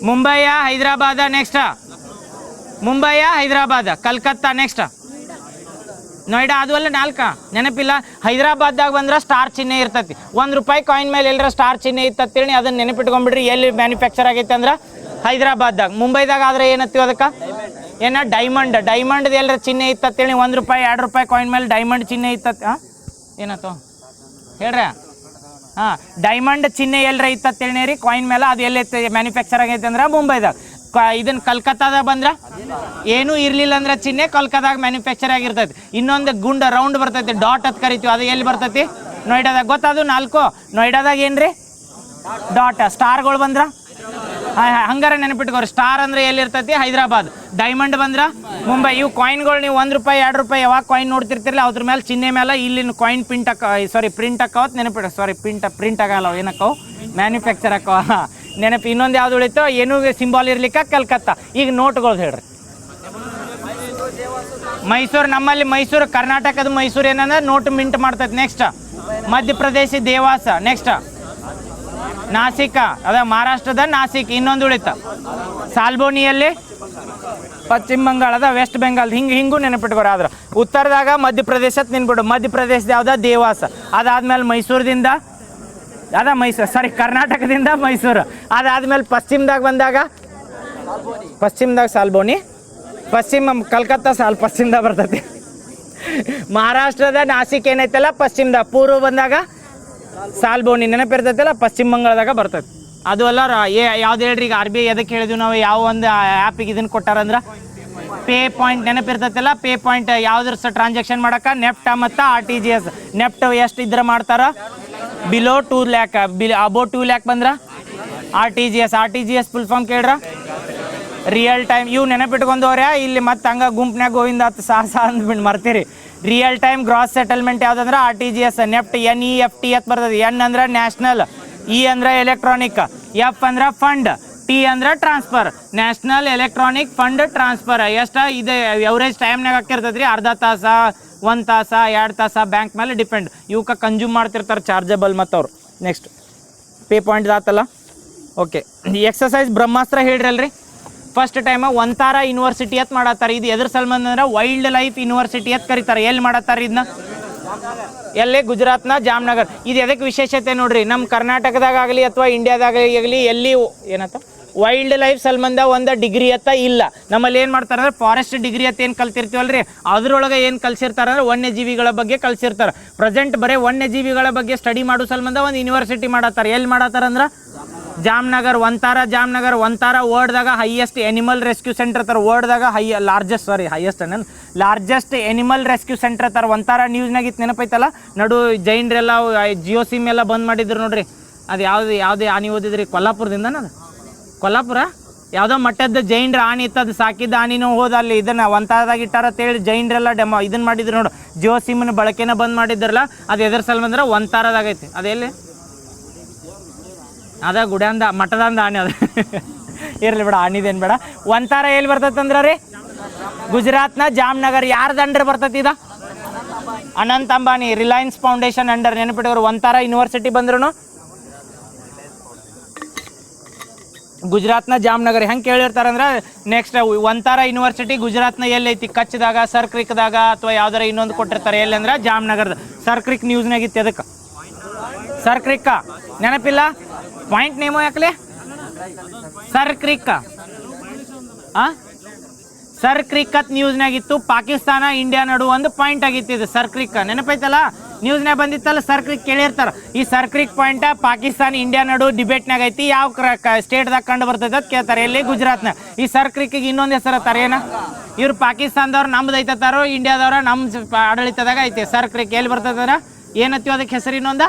ಮುಂಬೈಯ, ಹೈದರಾಬಾದ ನೆಕ್ಸ್ಟ್. ಮುಂಬೈಯ, ಹೈದರಾಬಾದ, ಕಲ್ಕತ್ತಾ ನೆಕ್ಸ್ಟ್, ನೋಯ್ಡಾ. ಅದು ಅಲ್ಲ 4 ನೆನಪಿಲ್ಲ. ಹೈದರಾಬಾದ್ದಾಗ ಬಂದ್ರೆ ಸ್ಟಾರ್ ಚಿಹ್ನೆ ಇರ್ತೈತಿ. ₹1 ಕಾಯಿನ್ ಮೇಲೆ ಎಲ್ಲರ ಸ್ಟಾರ್ ಚಿಹ್ನೆ ಇತ್ತಂತೇಳಿ ಅದನ್ನ ನೆನಪಿಟ್ಕೊಂಡ್ಬಿಡ್ರಿ. ಎಲ್ಲಿ ಮ್ಯಾನುಫ್ಯಾಕ್ಚರ್ ಆಗೈತೆ ಅಂದ್ರೆ ಹೈದರಾಬಾದ್ದಾಗ. ಮುಂಬೈದಾಗ ಆದ್ರೆ ಏನತ್ತೀವಿ ಅದಕ್ಕೆ ಡೈಮಂಡ್ ಎಲ್ಲರ ಚಿಹ್ನೆ ಇತ್ತಂತೇಳಿ ₹1 ₹2 ಕಾಯಿನ್ ಮೇಲೆ ಡೈಮಂಡ್ ಚಿಹ್ನೆ ಇತ್ತ. ಏನತ್ತು ಹೇಳ್ರಿ? ಡೈಮಂಡ್ ಚಿಹ್ನೆ ಎಲ್ಲರ ಇತ್ತಂತೇಳಿ ರೀ ಕಾಯಿನ್ ಮೇಲೆ. ಅದು ಎಲ್ಲೈತೆ ಮ್ಯಾನುಫ್ಯಾಕ್ಚರ್ ಆಗೈತೆ ಅಂದ್ರೆ ಮುಂಬೈದಾಗ. ಇದನ್ನ ಕಲ್ಕತ್ತಾದಾಗ ಬಂದ್ರೆ ಏನೂ ಇರಲಿಲ್ಲ ಅಂದ್ರೆ ಚಿಹ್ನೆ ಕಲ್ಕತ್ತಾದಾಗ ಮ್ಯಾನುಫ್ಯಾಕ್ಚರ್ ಆಗಿರ್ತೈತಿ. ಇನ್ನೊಂದು ಗುಂಡ ರೌಂಡ್ ಬರ್ತೈತಿ, ಡಾಟ್ ಅಂತ ಕರಿತೀವಿ. ಅದು ಎಲ್ಲಿ ಬರ್ತೈತಿ? ನೋಯ್ಡಾದಾಗ. ಗೊತ್ತದು 4. ನೋಯ್ಡಾದಾಗ ಏನ್ರಿ? ಡಾಟ್. ಸ್ಟಾರ್ಗಳು ಬಂದ್ರ ಹಂಗಾರ ನೆನಪಿಟ್ಕೋರಿ. ಸ್ಟಾರ್ ಅಂದ್ರೆ ಎಲ್ಲಿರ್ತೈತಿ? ಹೈದರಾಬಾದ್. ಡೈಮಂಡ್ ಬಂದ್ರ ಮುಂಬೈ. ಇವು ಕಾಯಿನ್ಗಳು ನೀವು ₹1 ₹2 ಯಾವಾಗ ಕಾಯಿನ್ ನೋಡ್ತಿರ್ತಿರಲ್ಲ ಅದ್ರ ಮೇಲೆ ಚಿಹ್ನೆ ಮೇಲೆ ಇಲ್ಲಿನ ಕಾಯಿನ್ ಪ್ರಿಂಟ್ ಅಕ್ಕವತ್ ನೆನಪಿಟ್ಟು. ಪ್ರಿಂಟ್ ಆಗಲ್ಲ, ಏನಕ್ಕವು ಮ್ಯಾನುಫ್ಯಾಕ್ಚರ್ ಅಕ್ಕವ ನೆನಪು. ಇನ್ನೊಂದು ಯಾವ್ದು ಉಳಿತು? ಏನೂ ಸಿಂಬಾಲ್ ಇರ್ಲಿಕ್ಕೆ ಕಲ್ಕತ್ತಾ. ಈಗ ನೋಟ್ಗಳು ಹೇಳ್ರಿ. ಮೈಸೂರು. ನಮ್ಮಲ್ಲಿ ಮೈಸೂರು, ಕರ್ನಾಟಕದ ಮೈಸೂರು ಏನಂದ್ರೆ note mint ಮಾಡ್ತೈತೆ. Next Madhya Pradesh ದೇವಾಸ. Next ನಾಸಿಕ, ಅದ ಮಹಾರಾಷ್ಟ್ರದ ನಾಸಿಕ್. ಇನ್ನೊಂದು ಉಳಿತ ಸಾಲ್ಬೋನಿಯಲ್ಲಿ ಪಶ್ಚಿಮ ಬಂಗಾಳ, ಅದ ವೆಸ್ಟ್ ಬೆಂಗಾಲ್. ಹಿಂಗೂ ನೆನಪಿಟ್ಕೋರ. ಆದ್ರೆ ಉತ್ತರದಾಗ ಮಧ್ಯಪ್ರದೇಶ ನಿನ್ಬಿಡು. ಮಧ್ಯಪ್ರದೇಶದ ಯಾವ್ದ? ದೇವಾಸ. ಅದಾದ್ಮೇಲೆ ಮೈಸೂರದಿಂದ ಕರ್ನಾಟಕದಿಂದ ಮೈಸೂರು. ಅದಾದ್ಮೇಲೆ ಪಶ್ಚಿಮದಾಗ ಬಂದಾಗ ಪಶ್ಚಿಮದಾಗ ಸಾಲ್ಬೋನಿ. ಕಲ್ಕತ್ತಾ ಪಶ್ಚಿಮದಾಗ ಬರ್ತೈತಿ. ಮಹಾರಾಷ್ಟ್ರದ ನಾಸಿಕ್ ಏನೈತಲ್ಲ ಪಶ್ಚಿಮದಾಗ. ಪೂರ್ವ ಬಂದಾಗ ಸಾಲ್ಬೋನಿ ನೆನಪಿರ್ತೈತಲ್ಲ ಪಶ್ಚಿಮ ಬಂಗಾಳದಾಗ ಬರ್ತೈತಿ. ಅದು ಅಲ್ಲ ಯಾವ್ದು ಹೇಳ್ರಿ? ಈಗ RBI ಎದಕ್ಕೆ ಹೇಳಿದ್ವಿ ನಾವು? ಯಾವ ಒಂದು ಆ್ಯಪಿಗೆ ಇದನ್ನು ಕೊಟ್ಟಾರಂದ್ರೆ ಪೇ ಪಾಯಿಂಟ್ ನೆನಪಿರ್ತೈತಲ್ಲ. ಪೇ ಪಾಯಿಂಟ್ ಯಾವ್ದ್ರ ಟ್ರಾನ್ಸಾಕ್ಷನ್ ಮಾಡಕ್ಕೆ ನೆಫ್ಟ್ ಮತ್ತು RTGS. ನೆಫ್ಟ್ ಎಷ್ಟು ಇದ್ರೆ ಮಾಡ್ತಾರ? ಬಿಲೋ 2 ಲ್ಯಾಕ್. ಅಬೋ 2 ಲ್ಯಾಕ್ ಬಂದ್ರೆ RTGS ಫುಲ್ ಫಾರ್ಮ್ ಕೇಳ್ರ? Real time. ಇವು ನೆನಪಿಟ್ಕೊಂಡವ್ರೆ. ಇಲ್ಲಿ ಮತ್ತೆ ಹಂಗೆ ಗುಂಪ್ನಾಗ ಗೋವಿಂದ ಅಂದ್ಬಿಟ್ಟು ಮರ್ತೀರಿ. ರಿಯಲ್ ಟೈಮ್ ಗ್ರಾಸ್ ಸೆಟಲ್ಮೆಂಟ್ ಯಾವುದಂದ್ರೆ RTGS. ನೆಫ್ಟ್ NEFT ಅಂತ ಬರ್ತದೆ. N ಅಂದ್ರೆ ನ್ಯಾಷನಲ್, E ಅಂದ್ರೆ ಎಲೆಕ್ಟ್ರಾನಿಕ್, F ಅಂದ್ರೆ ಫಂಡ್, ಟಿ ಅಂದ್ರೆ transfer, national electronic fund transfer. ಎಷ್ಟು ಇದು ಎವರೇಜ್ ಟೈಮ್ನಾಗ ಹಾಕಿರ್ತೈತೆ ರೀ, ಅರ್ಧ ತಾಸ, 1 ತಾಸ, 2 ತಾಸ, ಬ್ಯಾಂಕ್ ಮೇಲೆ ಡಿಪೆಂಡ್. ಇವಕ್ಕೆ ಕನ್ಸ್ಯೂಮ್ ಮಾಡ್ತಿರ್ತಾರೆ ಚಾರ್ಜಬಲ್ ಮತ್ತು ಅವ್ರು. ನೆಕ್ಸ್ಟ್ ಪೇ ಪಾಯಿಂಟ್ ಆತಲ್ಲ. ಓಕೆ, ಎಕ್ಸಸೈಸ್ ಬ್ರಹ್ಮಾಸ್ತ್ರ ಹೇಳ್ರಿ ಅಲ್ರಿ. ಫಸ್ಟ್ ಟೈಮ್ ಒಂತಾರ ಯೂನಿವರ್ಸಿಟಿ ಅಂತ ಮಾಡತ್ತಾರೆ. ಇದು ಎದ್ರ ಸಲ್ಬಂಧ ಅಂದ್ರೆ ವೈಲ್ಡ್ ಲೈಫ್ ಯೂನಿವರ್ಸಿಟಿ ಅಂತ ಕರೀತಾರೆ. ಎಲ್ಲಿ ಮಾಡತ್ತಾರೆ ಇದನ್ನ? ಎಲ್ಲಿ? ಗುಜರಾತ್ನ ಜಾಮ್ನಗರ್. ಇದು ಎದಕ್ಕೆ ವಿಶೇಷತೆ ನೋಡ್ರಿ, ನಮ್ಮ ಕರ್ನಾಟಕದಾಗ ಆಗಲಿ ಅಥವಾ ಇಂಡಿಯಾದಾಗಲಿ ಎಲ್ಲಿ ಏನತ್ತ ವೈಲ್ಡ್ ಲೈಫ್ ಸಂಬಂಧ ಒಂದು ಡಿಗ್ರಿ ಅತ್ತ ಇಲ್ಲ. ನಮ್ಮಲ್ಲಿ ಏನು ಮಾಡ್ತಾರೆ ಅಂದ್ರೆ ಫಾರೆಸ್ಟ್ ಡಿಗ್ರಿ ಅಂತ ಏನು ಕಲ್ತಿರ್ತೀವಲ್ರಿ, ಅದ್ರೊಳಗೆ ಏನು ಕಲ್ಸಿರ್ತಾರೆ ಅಂದ್ರೆ ವನ್ಯಜೀವಿಗಳ ಬಗ್ಗೆ ಕಲ್ಸಿರ್ತಾರೆ. ಪ್ರೆಸೆಂಟ್ ಬರೀ ವನ್ಯಜೀವಿಗಳ ಬಗ್ಗೆ ಸ್ಟಡಿ ಮಾಡೋ ಸಂಬಂಧ ಒಂದು ಯೂನಿವರ್ಸಿಟಿ ಮಾಡತ್ತಾರೆ. ಎಲ್ಲಿ ಮಾಡತ್ತಾರೆ ಅಂದ್ರೆ ಜಾಮ್ನಗರ್. ಒಂತಾರ ಜಾಮ್ನಗರ್. ಒಂತಾರ ವರ್ಡ್ದಾಗ ಹೈಯೆಸ್ಟ್ ಎನಿಮಲ್ ರೆಸ್ಕ್ಯೂ ಸೆಂಟರ್ ತರ. ವರ್ಡ್ದಾಗ ಲಾರ್ಜೆಸ್ಟ್ ಎನಿಮಲ್ ರೆಸ್ಕ್ಯೂ ಸೆಂಟರ್ ತರ. ಒಂತಾರ ನ್ಯೂಸ್ನಾಗ ಇತ್ತು ನೆನಪೈತಲ್ಲ, ನಡು ಜೈನ್ರೆಲ್ಲ ಜಿಯೋ ಸಿಮ್ ಎಲ್ಲ ಬಂದ್ ಮಾಡಿದ್ರು ನೋಡ್ರಿ. ಅದು ಯಾವುದೇ ಆನೆ ಓದಿದ್ರಿ? ಕೊಲ್ಲಾಪುರದಿಂದ. ಅದು ಕೊಲ್ಲಾಪುರ ಯಾವುದೋ ಮಟ್ಟದ ಜೈನ್ರ ಆನೆ ಇತ್ತು, ಅದು ಸಾಕಿದ್ದ ಆನಿನೂ ಹೋದ ಅಲ್ಲಿ ಇದನ್ನ ಒಂತಾರದಾಗ ಇಟ್ಟಾರ ಅಂತೇಳಿ ಜೈನ್ರೆಲ್ಲ ಇದನ್ನ ಮಾಡಿದ್ರು ನೋಡು. ಜಿಯೋ ಸಿಮ್ನ ಬಳಕೆನ ಬಂದ್ ಮಾಡಿದ್ರಲ್ಲ, ಅದು ಎದ್ರ ಸಲ್ಬಂದ್ರೆ ಒಂತಾರದಾಗೈತಿ. ಅದೆಲ್ಲಿ? ಅದ ಗುಡ್ಯಾಂದ ಮಠದಂದ ಆನೆ. ಅದು ಇರಲಿ ಬೇಡ, ಆನಿದೇನು ಬೇಡ. ಒಂತಾರ ಎಲ್ಲಿ ಬರ್ತೈತಂದ್ರ ರೀ? ಗುಜರಾತ್ನ ಜಾಮ್ನಗರ್. ಯಾರ್ದು ಅಂಡರ್ ಬರ್ತೈತಿ ಇದ? Anant Ambani Reliance Foundation under. ನೆನಪಿಟ್ಟವ್ರು. ಒಂತಾರ ಯೂನಿವರ್ಸಿಟಿ ಬಂದ್ರು ಗುಜರಾತ್ನ ಜಾಮ್ನಗರ್. ಹೆಂಗೆ ಕೇಳಿರ್ತಾರಂದ್ರೆ ನೆಕ್ಸ್ಟ್ ಒಂತಾರ ಯೂನಿವರ್ಸಿಟಿ ಗುಜರಾತ್ನ ಎಲ್ಲೈತಿ? ಕಚ್ದಾಗ, ಸರ್ ಕ್ರಿಕ್ದಾಗ ಅಥವಾ ಯಾವ್ದಾರ ಇನ್ನೊಂದು ಕೊಟ್ಟಿರ್ತಾರೆ. ಎಲ್ಲಿ ಅಂದ್ರೆ ಜಾಮ್ನಗರ್ದ. ಸರ್ ಕ್ರಿಕ್ ನ್ಯೂಸ್ನಾಗಿತ್ತು. ಅದಕ್ಕೆ ಸರ್ ಕ್ರಿಕ್ಕ ನೆನಪಿಲ್ಲ? ಪಾಯಿಂಟ್ ನೇಮೋ ಯಾಕಲೆ? ಸರ್ ಕ್ರಿಕ್ ಸರ್ ಕ್ರಿಕ್ ಅಂತ ನ್ಯೂಸ್ನಾಗಿತ್ತು. ಪಾಕಿಸ್ತಾನ ಇಂಡಿಯಾ ನಡು ಒಂದು ಪಾಯಿಂಟ್ ಆಗಿತ್ತು. ಇದು ಸರ್ ಕ್ರಿಕ್ ನೆನಪೈತಲ್ಲ, ನ್ಯೂಸ್ನಾಗ ಬಂದಿತ್ತಲ್ಲ. ಸರ್ ಕ್ರಿಕ್ ಕೇಳಿರ್ತಾರ. ಈ ಸರ್ ಕ್ರಿಕ್ ಪಾಯಿಂಟ್ ಪಾಕಿಸ್ತಾನ ಇಂಡಿಯಾ ನಡು ಡಿಬೇಟ್ನಾಗ ಐತಿ. ಯಾವ ಸ್ಟೇಟ್ದಾಗ ಕಂಡು ಬರ್ತೈತೆ ಅಂತ ಕೇಳ್ತಾರೆ. ಎಲ್ಲಿ? ಗುಜರಾತ್ನ. ಈ ಸರ್ ಕ್ರಿಕ್ಕಿಗೆ ಇನ್ನೊಂದು ಹೆಸರು ಅತ್ತಾರ. ಏನ? ಇವ್ರು ಪಾಕಿಸ್ತಾನದವ್ರು ನಮ್ದು ಐತಾರೋ, ಇಂಡಿಯಾದವ್ರ ನಮ್ಮ ಆಡಳಿತದಾಗ ಐತಿ. ಸರ್ ಕ್ರಿಕ್ ಎಲ್ಲಿ ಬರ್ತದ? ಏನತ್ತೀವಿ ಅದಕ್ಕೆ ಹೆಸರು? ಇನ್ನೊಂದ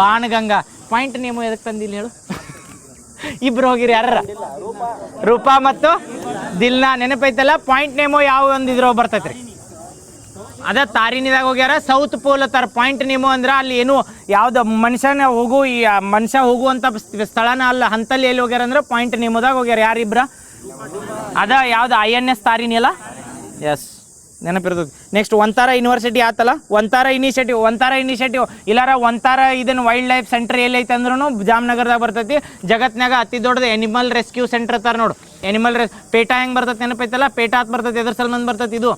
ಬಾಣಗಂಗಾ. ಪಾಯಿಂಟ್ ನೇಮು ಎದಕ್ಕೆ ತಂದಿಲ್ಲ ಹೇಳು? ಇಬ್ರು ಹೋಗಿರಿ. ಯಾರ? ರೂಪಾ ಮತ್ತು ದಿಲ್ನಾ. ನೆನಪೈತಲ್ಲ? ಪಾಯಿಂಟ್ ನೇಮೋ ಯಾವ ಒಂದಿದ್ರು ಬರ್ತೈತ್ರಿ? ಅದ ತಾರಿನಿದಾಗ ಹೋಗ್ಯಾರ. ಸೌತ್ ಪೋಲ್ ತರ. ಪಾಯಿಂಟ್ ನೇಮೋ ಅಂದ್ರೆ ಅಲ್ಲಿ ಏನು ಯಾವ್ದು ಮನುಷ್ಯ ಹೋಗುವಂತ ಸ್ಥಳನ ಅಲ್ಲ, ಅಂತಲ್ಲಿ ಎಲ್ಲಿ ಹೋಗ್ಯಾರ ಅಂದ್ರೆ ಪಾಯಿಂಟ್ ನೇಮೋದಾಗ ಹೋಗ್ಯಾರ. ಯಾರಿಬ್ರ? ಅದ ಯಾವ್ದು INS ತಾರಿನಿ ಅಲ್ಲ? ಎಸ್, ನೆನಪಿರ್ತದೆ. ನೆಕ್ಸ್ಟ್ ಒಂತಾರ ಯೂನಿವರ್ಸಿಟಿ ಆತಲ್ಲ. ಒಂತಾರ ಇನಿಷಿಯೇಟಿವ್ ಇಲ್ಲಾರ ಒಂತಾರ ಇದನ್ನ ವೈಲ್ಡ್ ಲೈಫ್ ಸೆಂಟರ್ ಎಲ್ಲೈತೆ ಅಂದ್ರೂ ಜಾಮ್ನಗರ್ದಾಗ ಬರ್ತೈತಿ. ಜಗತ್ನಾಗ ಅತಿ ದೊಡ್ಡದು ಎನಿಮಲ್ ರೆಸ್ಕ್ಯೂ ಸೆಂಟರ್ ತರ ನೋಡು. ಪೇಟಾ ಹೆಂಗೆ ಬರ್ತೈತಿ ನೆನಪೈತಲ್ಲ? ಪೇಟಾ ಅಂತ ಬರ್ತೈತಿ. ಎದ್ರ ಸಲ್ಬಂಧ ಬರ್ತೈತಿ ಇದು?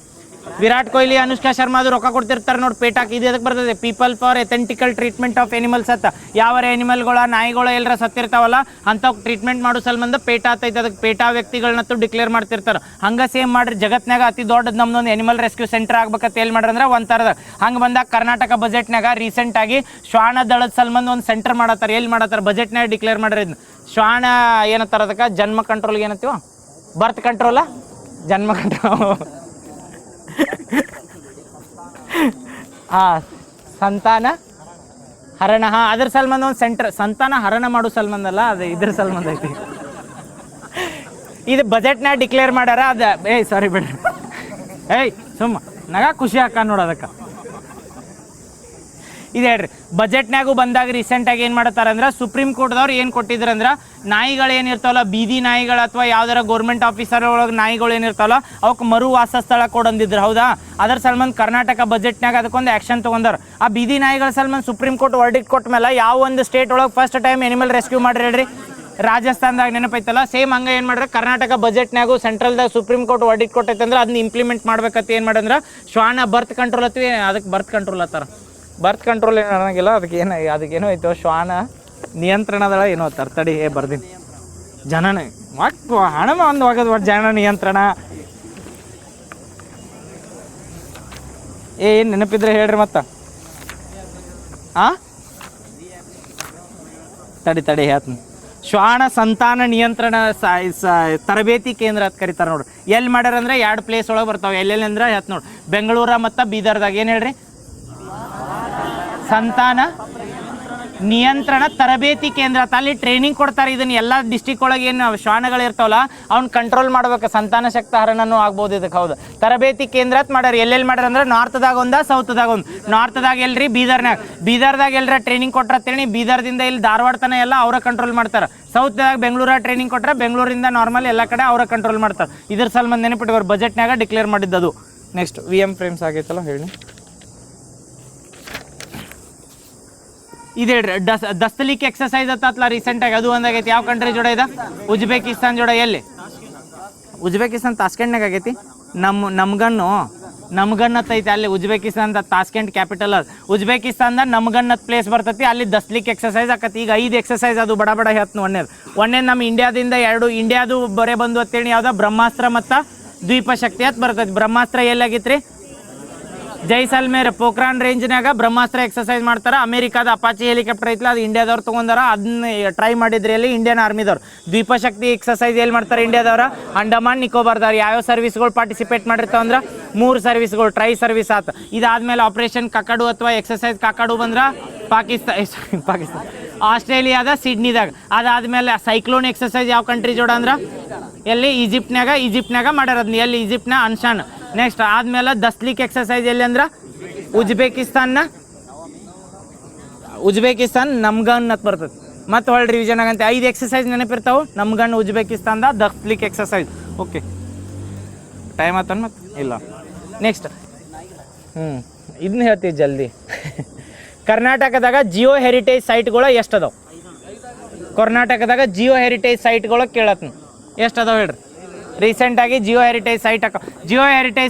ವಿರಾಟ್ ಕೊಹ್ಲಿ, ಅನುಷ್ಕಾ ಶರ್ಮಾ ಅದು ರೊಕ್ಕ ಕೊಡ್ತಿರ್ತಾರೆ ನೋಡಿ ಪೇಟಾಕ್. ಇದು ಎದಕ್ಕೆ ಬರ್ತದೆ? People for ethical treatment of animals ಅಂತ. ಯಾವ ಎನಿಮಲ್ಗಳ, ನಾಯಿಗಳು ಎಲ್ಲರ ಸತ್ತಿರ್ತಾವಲ್ಲ ಅಂಥವು ಟ್ರೀಟ್ಮೆಂಟ್ ಮಾಡೋ ಸಲ್ಬಂಧ ಪೇಟಾ ಆತೈತೆ. ಅದಕ್ಕೆ ಪೇಟಾ ವ್ಯಕ್ತಿಗಳನ್ನಂತೂ ಡಿಕ್ಲೇರ್ ಮಾಡ್ತಿರ್ತಾರೆ. ಹಂಗೆ ಸೇಮ್ ಮಾಡ್ರಿ. ಜಗತ್ನಾಗ ಅತಿ ದೊಡ್ಡದು ನಮ್ದೊಂದು ಎನಿಮಲ್ ರೆಸ್ಕ್ಯೂ ಸೆಂಟರ್ ಆಗ್ಬೇಕಂತ ಎಲ್ಲಿ ಮಾಡ್ರಂದ್ರೆ ಒಂಥರದ. ಹಂಗೆ ಬಂದಾಗ ಕರ್ನಾಟಕ ಬಜೆಟ್ನಾಗ ರೀಸೆಂಟಾಗಿ ಶ್ವಾನ ದಳದ ಸಲ್ಬಂಧ ಒಂದು ಸೆಂಟರ್ ಮಾಡತ್ತಾರೆ. ಎಲ್ಲಿ ಮಾಡತ್ತಾರೆ? ಬಜೆಟ್ನಾಗ ಡಿಕ್ಲೇರ್ ಮಾಡ್ರಿ. ಇದನ್ನ ಶ್ವಾನ ಏನತ್ತಾರ ಅದಕ್ಕೆ? ಜನ್ಮ ಕಂಟ್ರೋಲ್ಗೆ ಏನತ್ತೀವ? ಬರ್ತ್ ಕಂಟ್ರೋಲ? ಜನ್ಮ ಕಂಟ್ರೋಲ್. ಸಂತಾನ ಹರಣ. ಅದ್ರ ಸಲ್ಬಂಧ ಒಂದು ಸೆಂಟರ್. ಸಂತಾನ ಹರಣ ಮಾಡೋ ಸಲ್ಬಂಧ ಅಲ್ಲ, ಅದು ಇದ್ರ ಸಲ್ಬಂಧ ಐತಿ. ಇದು ಬಜೆಟ್ನಾಗ ಡಿಕ್ಲೇರ್ ಮಾಡ್ಯಾರ. ಅದ ಸಾರಿ ಬಿಡ್ರಿ. ಸುಮ್ಮ ನಗ ಖುಷಿ ಹಾಕ ನೋಡು ಅದಕ್ಕೆ. ಇದು ಹೇಳ್ರಿ, ಬಜೆಟ್ನಾಗೂ ಬಂದಾಗ ರೀಸೆಂಟಾಗಿ ಏನು ಮಾಡ್ತಾರೆ ಅಂದ್ರೆ ಸುಪ್ರೀಂ ಕೋರ್ಟ್ದವ್ರು ಏನು ಕೊಟ್ಟಿದ್ರು ಅಂದ್ರೆ ನಾಯಿಗಳು ಏನಿರ್ತಾವಲ್ಲ, ಬೀದಿ ನಾಯಿಗಳು ಅಥವಾ ಯಾವ್ದಾರ ಗೌರ್ಮೆಂಟ್ ಆಫೀಸರ್ ಒಳಗೆ ನಾಯಿಗಳು ಏನಿರ್ತಾವಲ್ಲ ಅವಕ್ಕೆ ಮರು ವಾಸ ಸ್ಥಳ ಕೊಡಂದಿದ್ರು. ಹೌದಾ? ಅದರ ಸಲ್ಬಂಧ ಕರ್ನಾಟಕ ಬಜೆಟ್ನಾಗ ಅದಕ್ಕೊಂದು ಆ್ಯಕ್ಷನ್ ತೊಗೊಂಡಾರ. ಆ ಬೀದಿ ನಾಯಿಗಳ ಸಲ್ಬಂಧ ಸುಪ್ರೀಂ ಕೋರ್ಟ್ ವರ್ಡಿಕ್ಟ್ ಕೊಟ್ಟ ಮೇಲೆ ಯಾವ ಒಂದು ಸ್ಟೇಟ್ ಒಳಗೆ ಫಸ್ಟ್ ಟೈಮ್ ಎನಿಮಲ್ ರೆಸ್ಕ್ಯೂ ಮಾಡ್ರಿ ಹೇಳ್ರಿ? ರಾಜಸ್ಥಾನದಾಗ. ನೆನಪೈತಲ್ಲ? ಸೇಮ್ ಹಂಗೆ ಏನು ಮಾಡ್ರೆ ಕರ್ನಾಟಕ ಬಜೆಟ್ನಾಗೂ ಸೆಂಟ್ರಲ್ದಾಗ ಸುಪ್ರೀಂ ಕೋರ್ಟ್ ವರ್ಡಿಕ್ಟ್ ಕೊಟ್ಟೈತೆ ಅಂದ್ರೆ ಅದನ್ನ ಇಂಪ್ಲಿಮೆಂಟ್ ಮಾಡ್ಬೇಕಂತ ಏನು ಮಾಡಂದ್ರೆ ಶ್ವಾನ ಬರ್ತ್ ಕಂಟ್ರೋಲ್ ಹತ್ತೀವಿ. ಅದಕ್ಕೆ ಬರ್ತ್ ಕಂಟ್ರೋಲ್ ಹತ್ತಾರ. ಬರ್ತ್ ಕಂಟ್ರೋಲ್ ಏನು ಅನ್ನೋಂಗಿಲ್ಲ. ಅದಕ್ಕೇನೋ ಐತೋ ಶ್ವಾನ ನಿಯಂತ್ರಣದಳ ಏನೋ ತರ್ತಡಿ ಬರ್ದೀನಿ. ಜನನ ಒಟ್ಟು ಹಣ ಒಂದು ಹೋಗೋದು ಒಟ್ಟು ಜನ ನಿಯಂತ್ರಣ. ಏನು ನೆನಪಿದ್ರೆ ಹೇಳ್ರಿ ಮತ್ತೆ. ತಡಿ ಹೇಳ್ತೀನಿ. ಶ್ವಾನ ಸಂತಾನ ನಿಯಂತ್ರಣ ತರಬೇತಿ ಕೇಂದ್ರ ಅಂತ ಕರೀತಾರೆ ನೋಡ್ರಿ. ಎಲ್ಲಿ ಮಾಡ್ಯಾರ ಅಂದ್ರೆ 2 ಪ್ಲೇಸ್ ಒಳಗೆ ಬರ್ತಾವೆ. ಎಲ್ಲೆಲ್ಲಿ ಅಂದ್ರೆ ಹೇಳ್ತ ನೋಡಿ, ಬೆಂಗಳೂರ ಮತ್ತು ಬೀದರ್ದಾಗ. ಏನು ಹೇಳ್ರಿ? ಸಂತಾನ ನಿಯಂತ್ರಣ ತರಬೇತಿ ಕೇಂದ್ರ ಅಂತ. ಅಲ್ಲಿ ಟ್ರೈನಿಂಗ್ ಕೊಡ್ತಾರೆ. ಇದನ್ನ ಎಲ್ಲ ಡಿಸ್ಟಿಕ್ ಒಳಗೆ ಏನು ಶ್ವಾನಗಳು ಇರ್ತಾವಲ್ಲ ಅವ್ನ ಕಂಟ್ರೋಲ್ ಮಾಡ್ಬೇಕು. ಸಂತಾನ ಶಕ್ತಿ ಹರಣನೂ ಆಗ್ಬೋದು ಇದಕ್ಕೆ. ಹೌದು, ತರಬೇತಿ ಕೇಂದ್ರ ಅಂತ ಮಾಡ್ಯಾರ. ಎಲ್ಲೆಲ್ಲಿ ಮಾಡ್ಯಾರ ಅಂದ್ರೆ ನಾರ್ತ್ದಾಗ ಒಂದು, ಸೌತ್ದಾಗ ಒಂದು. ನಾರ್ತ್ದಾಗ ಎಲ್ರಿ? ಬೀದರ್ದಾಗ ಎಲ್ರ ಟ್ರೈನಿಂಗ್ ಕೊಟ್ರತ್ತೇಳಿ ಬೀದರ್ದಿಂದ ಇಲ್ಲಿ ಧಾರವಾಡ ತನ ಎಲ್ಲ ಅವರ ಕಂಟ್ರೋಲ್ ಮಾಡ್ತಾರೆ. ಸೌತ್ದಾಗ ಬೆಂಗಳೂರ ಟ್ರೈನಿಂಗ್ ಕೊಟ್ಟರೆ ಬೆಂಗಳೂರಿಂದ ನಾರ್ಮಲ್ ಎಲ್ಲ ಕಡೆ ಅವರ ಕಂಟ್ರೋಲ್ ಮಾಡ್ತಾರೆ. ಇದ್ರ ಸಲ್ಮಂದ್ ನೆನಪಿಟ್ಕೋರು ಬಜೆಟ್ನಾಗ ಡಿಕ್ಲೇರ್ ಮಾಡಿದ್ದದು. ನೆಕ್ಸ್ಟ್ VM ಫ್ರೇಮ್ಸ್ ಆಗೈತಲ್ಲ ಹೇಳಿ. ಇದು ಹೇಳ್ರಿ ದಸ್ತಲಿಕ್ ಎಕ್ಸಸೈಸ್ ಅತ್ತಲ್ಲ ರೀಸೆಂಟಾಗಿ, ಅದು ಒಂದಾಗೈತಿ. ಯಾವ ಕಂಟ್ರಿ ಜೋಡ ಇದೆ? ಉಜ್ಬೇಕಿಸ್ತಾನ್ ಜೋಡ. ಎಲ್ಲಿ? ಉಜ್ಬೇಕಿಸ್ತಾನ್ ತಾಸ್ಕೆಂಟ್ನಾಗ ಆಗೈತಿ. ನಮ್ಗನ್ ಐತಿ ಅಲ್ಲಿ ಉಜ್ಬೇಕಿಸ್ತಾನ ತಾಸ್ಕೆಂಟ್ ಕ್ಯಾಪಿಟಲ್ ಅದು. ಉಜ್ಬೇಕಿಸ್ತಾನದ ನಮ್ಗನ್ ಪ್ಲೇಸ್ ಬರ್ತೈತಿ, ಅಲ್ಲಿ ದಸ್ಲಿಕ್ ಎಕ್ಸಸೈಸ್ ಆಕತಿ. ಈಗ 5 ಎಕ್ಸಸೈಸ್ ಅದು ಬಡ ಹೇಳ್ತು. ಒಂದೇದು ನಮ್ಮ ಇಂಡಿಯಾದಿಂದ 2 ಇಂಡಿಯಾದು ಬರೇ ಬಂದು ಅಂತೇಳಿ ಯಾವ್ದು ಬ್ರಹ್ಮಾಸ್ತ್ರ ಮತ್ತು ದ್ವೀಪ ಶಕ್ತಿ ಅಂತ ಬರ್ತೈತಿ. ಬ್ರಹ್ಮಾಸ್ತ್ರ ಎಲ್ಲಾಗಿತ್ತು ರೀ? ಜೈಸಲ್ಮೇರ್ ಪೋಖ್ರಾನ್ ರೇಂಜ್ನಾಗ ಬ್ರಹ್ಮಾಸ್ತ್ರ ಎಕ್ಸಸೈಸ್ ಮಾಡ್ತಾರೆ. ಅಮೇರಿಕಾದ ಅಪಾಚಿ ಹೆಲಿಕಾಪ್ಟರ್ ಐತಿಲ್ಲ, ಅದು ಇಂಡಿಯಾದವ್ರು ತೊಗೊಂಡಾರ, ಅದನ್ನ ಟ್ರೈ ಮಾಡಿದ್ರಿ ಅಲ್ಲಿ ಇಂಡಿಯನ್ ಆರ್ಮಿದವ್ರು. ದ್ವೀಪ ಶಕ್ತಿ ಎಕ್ಸಸೈಸ್ ಎಲ್ಲಿ ಮಾಡ್ತಾರೆ ಇಂಡಿಯಾದವ್ರ? ಅಂಡಮಾನ್ ನಿಕೋಬಾರ್ದವ್ರು. ಯಾವ್ಯಾವ ಸರ್ವಿಸ್ಗಳು ಪಾರ್ಟಿಸಿಪೇಟ್ ಮಾಡಿರ್ತಾವ ಅಂದ್ರೆ 3 ಸರ್ವಿಸ್ಗಳು, ಟ್ರೈ ಸರ್ವಿಸ್ ಆತ. ಇದಾದ್ಮೇಲೆ ಆಪರೇಷನ್ ಕಕಾಡು ಅಥವಾ ಎಕ್ಸಸೈಸ್ ಕಕಾಡು ಬಂದ್ರೆ ಪಾಕಿಸ್ತಾನ ಆಸ್ಟ್ರೇಲಿಯಾದ ಸಿಡ್ನಿದಾಗ. ಅದಾದ್ಮೇಲೆ ಸೈಕ್ಲೋನ್ ಎಕ್ಸಸೈಸ್ ಯಾವ ಕಂಟ್ರಿ ಜೋಡ ಅಂದ್ರೆ ಎಲ್ಲಿ? ಈಜಿಪ್ಟ್ನಾಗ ಮಾಡ್ಯಾರದ್ನ. ಎಲ್ಲಿ? ಈಜಿಪ್ಟ್ನ ಅನ್ಶಾನ್. ನೆಕ್ಸ್ಟ್ ಆದ್ಮೇಲೆ ದಸ್ಲಿಕ್ ಎಕ್ಸಸೈಸ್ ಎಲ್ಲಿ ಅಂದ್ರೆ ಉಜ್ಬೇಕಿಸ್ತಾನ್ ನಮ್ಗನ್ ಅಂತ ಬರ್ತದೆ. ಮತ್ತೆ ಹೊಳ್ಳಿ ರಿವಿಷನ್ ಆಗಂತೆ 5 ಎಕ್ಸಸೈಸ್ ನೆನಪಿರ್ತಾವೆ. ನಮ್ಗನ್ ಉಜ್ಬೇಕಿಸ್ತಾನ್ದ ದಸ್ಲಿಕ್ ಎಕ್ಸಸೈಸ್. ಓಕೆ, ಟೈಮ್ ಆತನ್ ಮತ್ತೆ ಇಲ್ಲ. ನೆಕ್ಸ್ಟ್ ಇದನ್ನ ಹೇಳ್ತೀವಿ ಜಲ್ದಿ. ಕರ್ನಾಟಕದಾಗ ಜಿಯೋ ಹೆರಿಟೇಜ್ ಸೈಟ್ಗಳು ಎಷ್ಟು ಅದಾವೆ? ಕರ್ನಾಟಕದಾಗ ಜಿಯೋ ಹೆರಿಟೇಜ್ ಸೈಟ್ಗಳು ಕೇಳತ್ನ ಎಷ್ಟು ಅದಾವೆ ಹೇಳ್ರಿ. ರೀಸೆಂಟಾಗಿ ಜಿಯೋ ಹೆರಿಟೇಜ್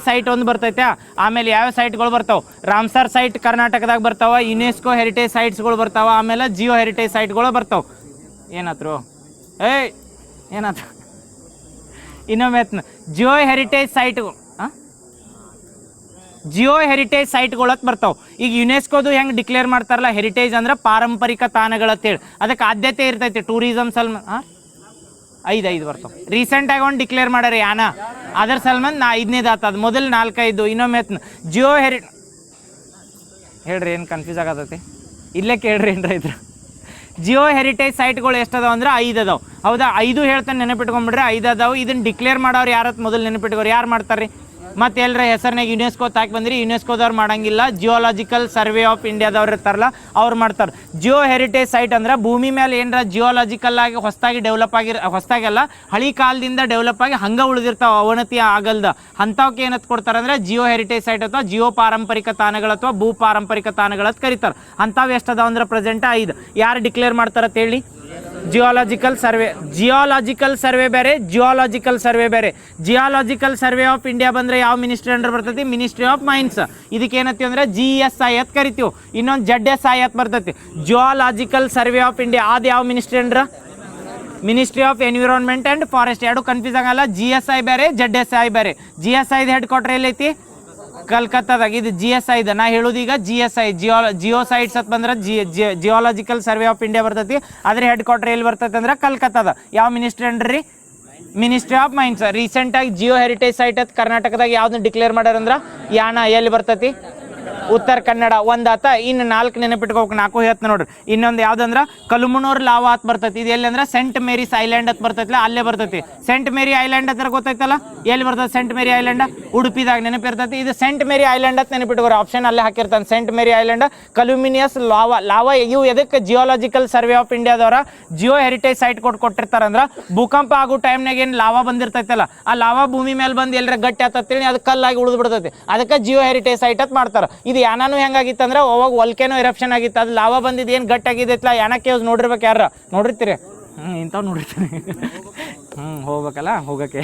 ಸೈಟ್ ಒಂದು ಬರ್ತೈತೆ. ಆಮೇಲೆ ಯಾವ ಸೈಟ್ಗಳು ಬರ್ತಾವೆ? ರಾಮ್ಸರ್ ಸೈಟ್ ಕರ್ನಾಟಕದಾಗ ಬರ್ತಾವೆ, ಯುನೆಸ್ಕೋ ಹೆರಿಟೇಜ್ ಸೈಟ್ಸ್ಗಳು ಬರ್ತಾವೆ, ಆಮೇಲೆ ಜಿಯೋ ಹೆರಿಟೇಜ್ ಸೈಟ್ಗಳು ಬರ್ತಾವೆ. ಏನಾದ್ರು ಏನಾದ್ರು ಇನ್ನೊಮ್ಮೆ ಜಿಯೋ ಹೆರಿಟೇಜ್ ಸೈಟ್ಗಳು ಅಂತ ಬರ್ತಾವೆ. ಈಗ ಯುನೆಸ್ಕೋದು ಹೆಂಗೆ ಡಿಕ್ಲೇರ್ ಮಾಡ್ತಾರಲ್ಲ, ಹೆರಿಟೇಜ್ ಅಂದ್ರೆ ಪಾರಂಪರಿಕ ತಾಣಗಳಂತೇಳಿ, ಅದಕ್ಕೆ ಆದ್ಯತೆ ಇರ್ತೈತಿ. ಟೂರಿಸಮ್ ಸಲ್ಮಾನ್ 5 ಬರ್ತಾವೆ. ರೀಸೆಂಟಾಗಿ ಒಂದು ಡಿಕ್ಲೇರ್ ಮಾಡ್ಯಾರ ಯಾನ, ಅದರ ಸಲ್ಮಾನ್ 5ನೇದು ಆತದ. ಮೊದಲು 4-5. ಇನ್ನೊಮ್ಮೆ ಜಿಯೋ ಹೇಳ್ರಿ, ಏನು ಕನ್ಫ್ಯೂಸ್ ಆಗತೈತಿ ಇಲ್ಲೇ ಕೇಳ್ರಿ ಏನ್ರ ಇದ್ರ. ಜಿಯೋ ಹೆರಿಟೇಜ್ ಸೈಟ್ಗಳು ಎಷ್ಟು ಅದಾವ ಅಂದ್ರೆ 5 ಅದಾವೆ. ಹೌದಾ? 5 ಹೇಳ್ತಾನೆ ನೆನಪಿಟ್ಕೊಂಡ್ಬಿಡ್ರಿ. 5 ಅದಾವೆ. ಇದನ್ನ ಡಿಕ್ಲೇರ್ ಮಾಡೋರು ಯಾರತ್ ಮೊದಲು ನೆನಪಿಟ್ಕೋರು. ಯಾರು ಮಾಡ್ತಾರೆ? ಮತ್ತೆ ಎಲ್ಲರ ಹೆಸರಿನಾಗ ಯುನೆಸ್ಕೋ ತಾಕಿ ಬಂದ್ರಿ, ಯುನೆಸ್ಕೋದವ್ರು ಮಾಡಂಗಿಲ್ಲ. ಜಿಯೋಲಾಜಿಕಲ್ ಸರ್ವೆ ಆಫ್ ಇಂಡಿಯಾದವ್ರು ಇರ್ತಾರಲ್ಲ ಅವ್ರು ಮಾಡ್ತಾರೆ. ಜಿಯೋ ಹೆರಿಟೇಜ್ ಸೈಟ್ ಅಂದ್ರೆ ಭೂಮಿ ಮೇಲೆ ಏನರ ಜಿಯೋಲಾಜಿಕಲ್ ಆಗಿ ಹೊಸದಾಗೆಲ್ಲ ಹಳಿ ಕಾಲದಿಂದ ಡೆವಲಪ್ ಆಗಿ ಹಂಗೆ ಉಳಿದಿರ್ತಾವೆ, ಅವನತಿ ಆಗಲ್ದ ಅಂಥವಕ್ಕೆ ಏನತ್ ಕೊಡ್ತಾರೆ ಅಂದ್ರೆ ಜಿಯೋ ಹೆರಿಟೇಜ್ ಸೈಟ್ ಅಥವಾ ಜಿಯೋ ಪಾರಂಪರಿಕ ತಾಣಗಳು ಅಥವಾ ಭೂ ಪಾರಂಪರಿಕ ತಾಣಗಳಂತ ಕರೀತಾರೆ. ಅಂಥವು ಎಷ್ಟು ಅದಾವ ಅಂದ್ರೆ ಪ್ರೆಸೆಂಟ್ 5. ಯಾರು ಡಿಕ್ಲೇರ್ ಮಾಡ್ತಾರತ್ ಹೇಳಿ? ಜಿಯೋಲಾಜಿಕಲ್ ಸರ್ವೆ ಬೇರೆ, ಜಿಯೋಲಾಜಿಕಲ್ ಸರ್ವೆ ಆಫ್ ಇಂಡಿಯಾ ಬಂದ್ರೆ ಯಾವ ಮಿನಿಸ್ಟ್ರಿ ಅಂಡರ್ ಬರ್ತೈತಿ? Ministry of mains. ಇದಕ್ಕೆ ಏನತ್ತಿ ಅಂದ್ರೆ GSI ಅಂತ ಕರಿತೀವಿ. ಇನ್ನೊಂದು ZSI ಅಂತ ಬರ್ತೈತಿ. ಜಿಯೋಲಾಜಿಕಲ್ ಸರ್ವೆ ಆಫ್ ಇಂಡಿಯಾ ಅದು ಯಾವ ಮಿನಿಸ್ಟ್ರಿ ಅಂದ್ರ? Ministry of environment and forest. ಎರಡು ಕನ್ಫ್ಯೂಸ್ ಆಗಲ್ಲ. GSI ಬೇರೆ, ZSI ಬೇರೆ. GSI ಹೆಡ್ ಕ್ವಾರ್ಟರ್ ಎಲ್ಲೈತಿ? ಕಲ್ಕತ್ತಾದಾಗ. ಇದು GSI ಇದೆ. ನಾ ಹೇಳೋದೀಗ GSI ಜಿಯೋ ಸೈಟ್ಸ್ ಅಂತ ಬಂದ್ರೆ ಜಿಯೋಲಾಜಿಕಲ್ ಸರ್ವೆ ಆಫ್ ಇಂಡಿಯಾ ಬರ್ತೈತಿ. ಅದ್ರ ಹೆಡ್ ಕ್ವಾರ್ಟರ್ ಎಲ್ಲಿ ಬರ್ತೈತೆ ಅಂದ್ರೆ ಕಲ್ಕತ್ತಾದ. ಯಾವ ಮಿನಿಸ್ಟ್ರಿ ಅಂಡ್ರಿ? Ministry of mines. ರೀಸೆಂಟಾಗಿ ಜಿಯೋ ಹೆರಿಟೇಜ್ ಸೈಟ್ ಅಂತ ಕರ್ನಾಟಕದಾಗ ಯಾವ್ದನ್ನ ಡಿಕ್ಲೇರ್ ಮಾಡ್ಯಾರ ಅಂದ್ರೆ ಯಾನ. ಎಲ್ಲಿ ಬರ್ತೈತಿ? ಉತ್ತರ ಕನ್ನಡ. ಒಂದಾತ. ಇನ್ನು 4 ನೆನಪಿಟ್ಕೋಬೇಕು. 4 ಹೇಳ್ತ ನೋಡ್ರಿ. ಇನ್ನೊಂದು ಯಾವ್ದಂದ್ರೆ ಕಲುಮನೂರ್ ಲಾವಾ ಅಂತ ಬರ್ತೈತಿ. ಇದು ಎಲ್ಲಿ ಅಂದ್ರೆ ಸೆಂಟ್ ಮೇರಿಸ್ ಐಲ್ಯಾಂಡ್ ಅಂತ ಬರ್ತೈತಿಲ್ಲ, ಅಲ್ಲೇ ಬರ್ತೈತಿ. ಸೆಂಟ್ ಮೇರಿ ಐಲ್ಯಾಂಡ್ ಹತ್ರ ಗೊತ್ತೈತಲ್ಲ, ಎಲ್ಲಿ ಬರ್ತೈತಿ ಸೆಂಟ್ ಮೇರಿ ಐಲ್ಯಾಂಡ್? ಉಡುಪಿದಾಗ ನೆನಪಿರ್ತೈತಿ. ಇದು ಸೆಂಟ್ ಮೇರಿ ಐಲ್ಯಾಂಡ್ ಅಂತ ನೆನಪಿಟ್ಕೋರಿ. ಆಪ್ಷನ್ ಅಲ್ಲೇ ಹಾಕಿರ್ತಾನೆ. Saint Mary island, columnar lava. ಇವು ಎದಕ್ಕೆ ಜಿಯೋಲಾಜಿಕಲ್ ಸರ್ವೆ ಆಫ್ ಇಂಡಿಯಾದವರ ಜಿಯೋ ಹೆರಿಟೇಜ್ ಸೈಟ್ ಕೊಟ್ಟಿರ್ತಾರಂದ್ರೆ ಭೂಕಂಪ ಆಗೋ ಟೈಮ್ನಾಗ ಏನು ಲಾವಾ ಬಂದಿರ್ತೈತಲ್ಲ, ಆ ಲಾವಾ ಭೂಮಿ ಮೇಲೆ ಬಂದು ಎಲ್ಲರ ಗಟ್ಟಿ ಆತೇಳಿ ಅದು ಕಲ್ಲಾಗಿ ಉಳಿದು ಬಿಡ್ತೈತಿ. ಅದಕ್ಕೆ ಜಿಯೋ ಹೆರಿಟೇಜ್ ಸೈಟ್ ಅಂತ ಮಾಡ್ತಾರೆ. ಇದು ಯಾನಾನು ಹೆಂಗಾಗಿತ್ತು ಅಂದ್ರೆ ಅವಾಗ ವಲ್ಕೇನೋ ಎರಪ್ಷನ್ ಆಗಿತ್ತು. ಅದು ಲಾವಾ ಬಂದಿದ್ದು ಏನು ಗಟ್ಟಾಗಿದ್ದೈತಲ್ಲ, ಯಾನ ಕೇವ್ಸ್ ನೋಡಿರ್ಬೇಕು. ಯಾರ ನೋಡಿರ್ತೀರಿ? ಇಂಥವು ನೋಡಿರ್ತೀನಿ. ಹೋಗ್ಬೇಕಲ್ಲ ಹೋಗಕ್ಕೆ.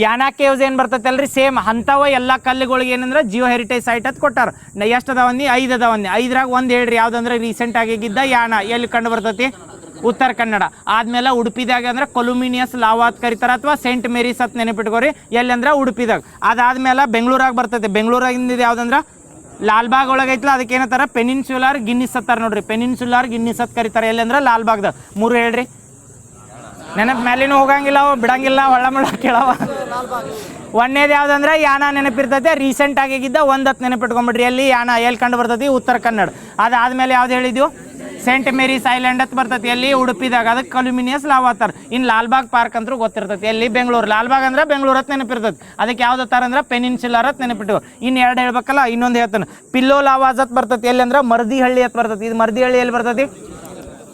ಯಾನ ಕೇವ್ಸ್ ಏನು ಬರ್ತೈತಲ್ರಿ, ಸೇಮ್ ಅಂಥವ ಎಲ್ಲ ಕಲ್ಲುಗಳಿಗೆ ಏನಂದ್ರೆ ಜಿಯೋ ಹೆರಿಟೇಜ್ ಸೈಟ್ ಅಂತ ಕೊಟ್ಟಾರ. ಎಷ್ಟು ಅದಾವಂದಿ? 5 ಅದಾವಂದಿ. 5ರಾಗ ಒಂದು ಹೇಳ್ರಿ ಯಾವ್ದಂದ್ರೆ ರೀಸೆಂಟ್ ಆಗಿದ್ದ ಯಾನ. ಎಲ್ಲಿ ಕಂಡು ಬರ್ತೈತಿ? ಉತ್ತರ ಕನ್ನಡ. ಆದ್ಮೇಲೆ ಉಡುಪಿದಾಗ ಅಂದ್ರೆ ಕೊಲುಮಿನಿಯಸ್ ಲಾವಾ ಅಂತ ಕರೀತಾರ ಅಥವಾ ಸೆಂಟ್ ಮೇರಿಸ್ ಅಂತ ನೆನಪಿಟ್ಕೋರಿ. ಎಲ್ಲಿ ಅಂದ್ರೆ ಉಡುಪಿದಾಗ. ಅದಾದ್ಮೇಲೆ ಬೆಂಗಳೂರಾಗ ಬರ್ತೈತಿ. ಬೆಂಗಳೂರಾಗಿಂದ ಯಾವ್ದಂದ್ರೆ ಲಾಲ್ಬಾಗ್ ಒಳಗೈತಲ್ಲ, ಅದಕ್ಕೆ ಏನತ್ತಾರ? ಪೆನಿನ್ಸುಲಾರ್ ಗಿನ್ನಿಸ್ ಅತ್ತಾರ ನೋಡ್ರಿ. ಪೆನಿನ್ಸುಲಾರ್ ಗಿನ್ನಿಸ್ ಅಂತ ಕರೀತಾರೆ. ಎಲ್ಲಿ ಅಂದ್ರೆ ಲಾಲ್ಬಾಗ್ದಾಗ. 3 ಹೇಳ್ರಿ. ನೆನಪು ಮೇಲಿನೂ ಹೋಗಂಗಿಲ್ಲ, ಬಿಡಂಗಿಲ್ಲ, ಒಳ್ಳ ಕೇಳವ. ಒಂದೇದು ಯಾವ್ದಂದ್ರೆ ಯಾನ ನೆನಪಿರ್ತೈತೆ. ರೀಸೆಂಟ್ ಆಗಿದ್ದ 1 ನೆನಪಿಟ್ಕೊಂಡ್ಬಿಡ್ರಿ. ಎಲ್ಲಿ ಯಾನ ಎಲ್ಲಿ ಕಂಡು ಬರ್ತೈತಿ? ಉತ್ತರ ಕನ್ನಡ. ಅದಾದ್ಮೇಲೆ ಯಾವ್ದು ಹೇಳಿದ್ವು? ಸೆಂಟ್ ಮೇರಿಸ್ ಐಲ್ಯಾಂಡ್ ಅಂತ ಬರ್ತೈತಿ. ಎಲ್ಲಿ? ಉಡುಪಿದಾಗ. ಅದಕ್ಕೆ ಕಲ್ಯುಮಿನಿಯಸ್ ಲಾವಾ ಅತ್ತಾರ. ಇನ್ನು ಲಾಲ್ಬಾಗ್ ಪಾರ್ಕ್ ಅಂತೂ ಗೊತ್ತಿರ್ತೈತಿ. ಎಲ್ಲಿ? ಬೆಂಗಳೂರು. ಲಾಲ್ಬಾಗ್ ಅಂದ್ರೆ ಬೆಂಗಳೂರು ಅಂತ ನೆನಪಿರ್ತೈತಿ. ಅದಕ್ಕೆ ಯಾವ್ದು ಅತ್ತಾರ ಅಂದ್ರೆ ಪೆನಿನ್ಸುಲಾರ್ ಅಂತ ನೆನಪಿಟ್ಟು. ಇನ್ನು 2 ಹೇಳ್ಬೇಕಲ್ಲ. ಇನ್ನೊಂದು ಹೇಳ್ತಾನೆ ಪಿಲ್ಲೋ ಲಾವಾಜ್ ಅಂತ ಬರ್ತೈತಿ. ಎಲ್ಲಿ ಅಂದ್ರೆ ಮರ್ದಿಹಳ್ಳಿ ಅಂತ ಬರ್ತೈತಿ. ಇದು ಮರ್ದಿಹಳ್ಳಿ ಎಲ್ಲಿ ಬರ್ತೈತಿ?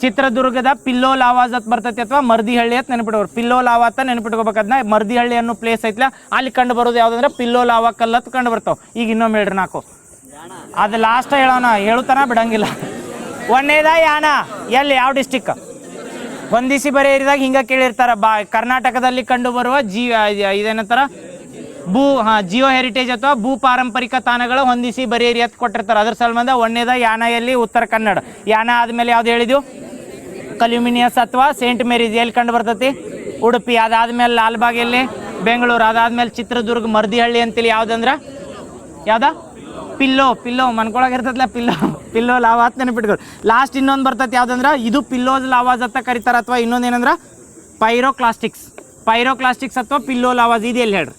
ಚಿತ್ರದುರ್ಗದ ಪಿಲ್ಲೋ ಲಾವಾಜ್ ಅಂತ ಬರ್ತೈತಿ ಅಥವಾ ಮರ್ದಿಹಳ್ಳಿ ಅಂತ ನೆನಪಿಟ್ಕೋರು. ಪಿಲ್ಲೋ ಲಾವಾ ಅಂತ ನೆನಪಿಟ್ಕೋಬೇಕು. ಅದನ್ನ ಮರ್ದಿಹಳ್ಳಿ ಅನ್ನೋ ಪ್ಲೇಸ್ ಐತ್ಲ ಅಲ್ಲಿ ಕಂಡು ಬರೋದು ಯಾವುದಂದ್ರೆ ಪಿಲ್ಲೋ ಲಾವಾ ಕಲ್ಲತ್ತು ಕಂಡು ಬರ್ತಾವೆ. ಈಗ ಇನ್ನೊಮ್ಮೆ ಹೇಳ್ರಿ 4 ಅದು ಲಾಸ್ಟ್ ಹೇಳೋಣ, ಹೇಳುತ್ತಾನ ಬಿಡಂಗಿಲ್ಲ. ಒಂದೇದ ಯಾಣ ಎಲ್ಲಿ ಯಾವ ಡಿಸ್ಟಿಕ್ ಹೊಂದಿಸಿ ಬರೆಯರಿದಾಗ ಹಿಂಗೆ ಕೇಳಿರ್ತಾರ. ಕರ್ನಾಟಕದಲ್ಲಿ ಕಂಡು ಬರುವ ಇದೇನಂತಾರ ಜಿಯೋ ಹೆರಿಟೇಜ್ ಅಥವಾ ಭೂ ಪಾರಂಪರಿಕ ತಾಣಗಳು ಹೊಂದಿಸಿ ಬರೆಯರಿ ಅಂತ ಕೊಟ್ಟಿರ್ತಾರೆ. ಅದ್ರ ಸಂಬಂಧ ಒಂದೇದ ಯಾಣ ಎಲ್ಲಿ ಉತ್ತರ ಕನ್ನಡ. ಯಾಣ ಆದ್ಮೇಲೆ ಯಾವ್ದು ಹೇಳಿದ್ವು ಕಲ್ಯೂಮಿನಿಯಸ್ ಅಥವಾ ಸೇಂಟ್ ಮೇರೀಸ್ ಎಲ್ಲಿ ಕಂಡು ಬರ್ತೈತಿ ಉಡುಪಿ. ಅದಾದ್ಮೇಲೆ ಲಾಲ್ಬಾಗ್ ಎಲ್ಲಿ ಬೆಂಗಳೂರು. ಅದಾದ್ಮೇಲೆ ಚಿತ್ರದುರ್ಗ ಮರ್ದಿಹಳ್ಳಿ ಅಂತೇಳಿ ಯಾವ್ದಂದ್ರ ಯಾವ್ದ ಪಿಲ್ಲೋ ಮನ್ಕೊಳಗಿರ್ತೈತಲ್ಲ ಪಿಲ್ಲೋ ಲಾವಾ ಅಂತ ನೆನಪಿಟ್ಕೊಳ್ಳಿ. ಲಾಸ್ಟ್ ಇನ್ನೊಂದು ಬರ್ತೈತಿ ಯಾವ್ದಂದ್ರ ಇದು ಪಿಲ್ಲೋಸ್ ಲಾವಾಜ್ ಅಂತ ಕರೀತಾರ. ಅಥವಾ ಇನ್ನೊಂದು ಏನಂದ್ರ ಪೈರೋಕ್ಲಾಸ್ಟಿಕ್ಸ್ ಅಥವಾ ಪಿಲ್ಲೋ ಲಾವಾಜ್. ಇದು ಎಲ್ಲಿ ಹೇಳ್ರಿ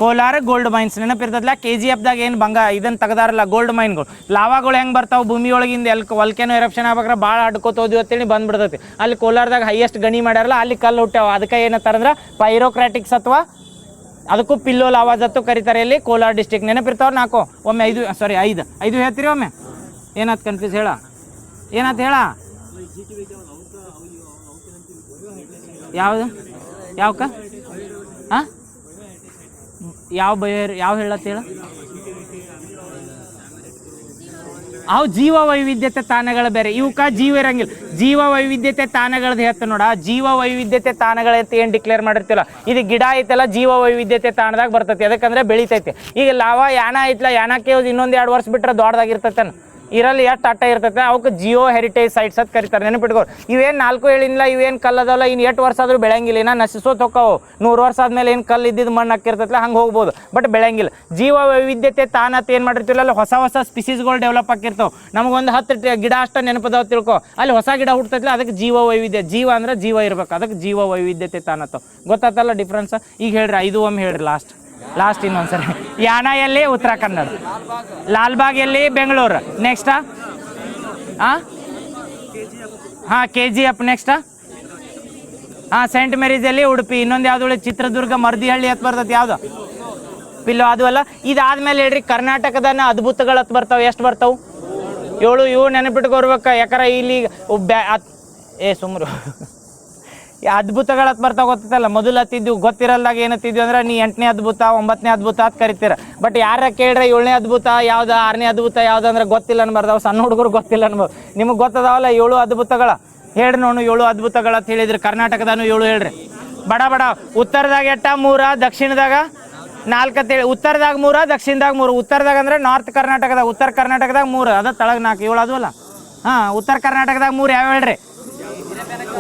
ಕೋಲಾರ ಗೋಲ್ಡ್ ಮೈನ್ಸ್ ನೆನಪಿರ್ತದಲ್ಲ. KGF ದಾಗ ಏನು ಇದನ್ನು ತೆಗ್ದಾರಲ್ಲ ಗೋಲ್ಡ್ ಮೈನ್ಗಳು. ಲಾವಾಗಳು ಹೆಂಗೆ ಬರ್ತಾವೆ ಭೂಮಿಯೊಳಗಿಂದ ವಲ್ಕೆನೋ ಎರಪ್ಷನ್ ಆಗ್ಬೇಕ್ರೆ ಭಾಳ ಅಡ್ಕೋತೋದ್ವಿ ಅಂತೇಳಿ ಬಂದ್ಬಿಡ್ತೈತಿ. ಅಲ್ಲಿ ಕೋಲಾರದಾಗ ಹೈಯೆಸ್ಟ್ ಗಣಿ ಮಾಡ್ಯಾರಲ್ಲ ಅಲ್ಲಿ ಕಲ್ಲು ಹುಟ್ಟ್ಯಾವ. ಅದಕ್ಕೆ ಏನಂತಾರಂದ್ರೆ ಪೈರೋಕ್ರಾಟಿಕ್ಸ್ ಅಥವಾ ಅದಕ್ಕೂ ಪಿಲ್ಲೋ ಲಾವಾಜ್ ಅಂತೂ ಕರೀತಾರೆ. ಇಲ್ಲಿ ಕೋಲಾರ ಡಿಸ್ಟಿಕ್ ನೆನಪಿರ್ತಾವ್ರು 4 ಒಮ್ಮೆ 5 ಹೇಳ್ತೀರಿ ಒಮ್ಮೆ ಏನಾಯ್ತು ಕನ್ಫ್ಯೂಸ್ ಹೇಳ ಯಾವ್ಕ ಹಾಂ ಯಾವ ಹೇಳತ್ತ ಹೇಳ ಅವು ಜೀವ ವೈವಿಧ್ಯತೆ ತಾಣಗಳು ಬೇರೆ. ಇವಕ್ಕ ಜೀವ ಇರಂಗಿಲ್ಲ. ಜೀವ ವೈವಿಧ್ಯತೆ ತಾಣಗಳದ್ದು ಹೇಳ್ತ ನೋಡ. ಜೀವ ವೈವಿಧ್ಯತೆ ತಾಣಗಳೈತೆ ಏನು ಡಿಕ್ಲೇರ್ ಮಾಡಿರ್ತಿಲ್ಲ. ಇದು ಗಿಡ ಐತಲ್ಲ ಜೀವ ವೈವಿಧ್ಯತೆ ತಾಣದಾಗ ಬರ್ತೈತಿ. ಅದಕ್ಕಂದ್ರೆ ಬೆಳಿತೈತಿ. ಈಗ ಲಾವಾ ಯಾಣ ಐತ್ಲ ಯಾಣಕ್ಕೆ ಇನ್ನೊಂದು 2 ವರ್ಷ ಬಿಟ್ರೆ ದೊಡ್ಡದಾಗಿರ್ತೈತೆ ಇರಲ್ಲಿ ಎಷ್ಟು ಅಟ್ಟ ಇರ್ತೈತೆ. ಅವಕ್ಕೆ ಜಿಯೋ ಹೆರಿಟೇಜ್ ಸೈಟ್ಸ್ ಅಂತ ಕರೀತಾರೆ. ನೆನಪಿಟ್ಕೋರು. ಇವೇನು 4 ಹೇಳಿಲ್ಲ ಇವೇನು ಕಲ್ಲದಲ್ಲ. ಇನ್ನು 8 ವರ್ಷ ಆದ್ರೂ ಬೆಳೆಯಂಗಿಲ್ಲ. ಇನ್ನು ನಶಿಸೋತ್ ಹೋಕ್ಕವು. 100 ವರ್ಷ ಆದ್ಮೇಲೆ ಏನು ಕಲ್ಲು ಇದ್ದಿದ್ದು ಮಣ್ಣು ಹಾಕಿರ್ತೈತಲ್ಲ ಹಂಗೆ ಹೋಗ್ಬೋದು. ಬಟ್ ಬೆಳೆಯಂಗಿಲ್ಲ. ಜೀವ ವೈವಿಧ್ಯತೆ ತಾನತ್ ಏನು ಮಾಡಿರ್ತಿಲ್ಲ ಅಲ್ಲಿ ಹೊಸ ಸ್ಪೀಸೀಸ್ಗಳು ಡೆವಲಪ್ ಆಗಿರ್ತಾವೆ. ನಮಗೊಂದು 10 ಗಿಡ ಅಷ್ಟ ನೆನಪದಾವ ತಿಳ್ಕೊ. ಅಲ್ಲಿ ಹೊಸ ಗಿಡ ಹುಡ್ತೈತಿಲ್ಲ ಅದಕ್ಕೆ ಜೀವ ವೈವಿಧ್ಯ. ಜೀವ ಅಂದ್ರೆ ಜೀವ ಇರ್ಬೇಕು. ಅದಕ್ಕೆ ಜೀವ ವೈವಿಧ್ಯತೆ ತಾನತ್ತು. ಗೊತ್ತಾತಲ್ಲ ಡಿಫ್ರೆನ್ಸ್. ಈಗ ಹೇಳ್ರಿ 5 ಒಮ್ಮೆ ಹೇಳ್ರಿ ಲಾಸ್ಟ್ ಇನ್ನೊಂದ್ಸರಿ. ಯಾಣ ಎಲ್ಲಿ ಉತ್ತರ ಕನ್ನಡ. ಲಾಲ್ಬಾಗ್ ಎಲ್ಲಿ Bengaluru. Next KGF next Saint Mary's ಎಲ್ಲಿ ಉಡುಪಿ. ಇನ್ನೊಂದು ಯಾವ್ದು ಚಿತ್ರದುರ್ಗ ಮರ್ದಿಹಳ್ಳಿ ಹತ್ ಬರ್ತೈತಿ ಯಾವ್ದು ಪಿಲ್ಲೋ ಅದು ಅಲ್ಲ. ಇದಾದ್ಮೇಲೆ ಹೇಳ್ರಿ ಕರ್ನಾಟಕದ ಅದ್ಭುತಗಳು ಹತ್ ಬರ್ತಾವ. ಎಷ್ಟು ಬರ್ತಾವು 7. ಇವು ನೆನಪಿಟ್ಕೊರ್ಬೇಕ. ಯಾಕಂದ್ರೆ ಇಲ್ಲಿ ಸುಮ್ರು ಅದ್ಭುತಗಳು ಹತ್ ಬರ್ತಾವ. ಗೊತ್ತಲ್ಲ ಮೊದಲು ಹತ್ತಿದ್ವು ಗೊತ್ತಿರಲ್ದಾಗ ಏನತ್ತಿದ್ವಿ ಅಂದ್ರೆ ನೀ 8ನೇ ಅದ್ಭುತ 9ನೇ ಅದ್ಭುತ ಅಂತ ಕರಿತೀರ. ಬಟ್ ಯಾರ ಕೇಳ್ರೆ 7ನೇ ಅದ್ಭುತ ಯಾವ್ದು 6ನೇ ಅದ್ಭುತ ಯಾವ್ದು ಅಂದ್ರೆ ಗೊತ್ತಿಲ್ಲ ಅನ್ಬಾರ್ದಾವ. ಸಣ್ಣ ಹುಡುಗರು ಗೊತ್ತಿಲ್ಲ ಅನ್ಬೋದು. ನಿಮಗೆ ಗೊತ್ತದಾವಲ್ಲ 7 ಅದ್ಭುತಗಳ ಹೇಳ್ರಿ ನೋಡು. 7 ಅದ್ಭುತಗಳ ಅಂತ ಹೇಳಿದ್ರಿ. ಕರ್ನಾಟಕದಾನು 7 ಹೇಳ್ರಿ. ಬಡ ಉತ್ತರದಾಗ 3 ದಕ್ಷಿಣದಾಗ 4 ಅಂತೇಳಿ. ಉತ್ತರದಾಗ 3 ದಕ್ಷಿಣದಾಗ 3. ಉತ್ತರದಾಗ ಅಂದ್ರೆ ನಾರ್ತ್ ಕರ್ನಾಟಕದಾಗ ಉತ್ತರ ಕರ್ನಾಟಕದಾಗ 3 ಅದ ತಳಗ 4 7 ಅದು ಅಲ್ಲ. ಉತ್ತರ ಕರ್ನಾಟಕದಾಗ 3 ಯಾವ ಹೇಳ್ರಿ.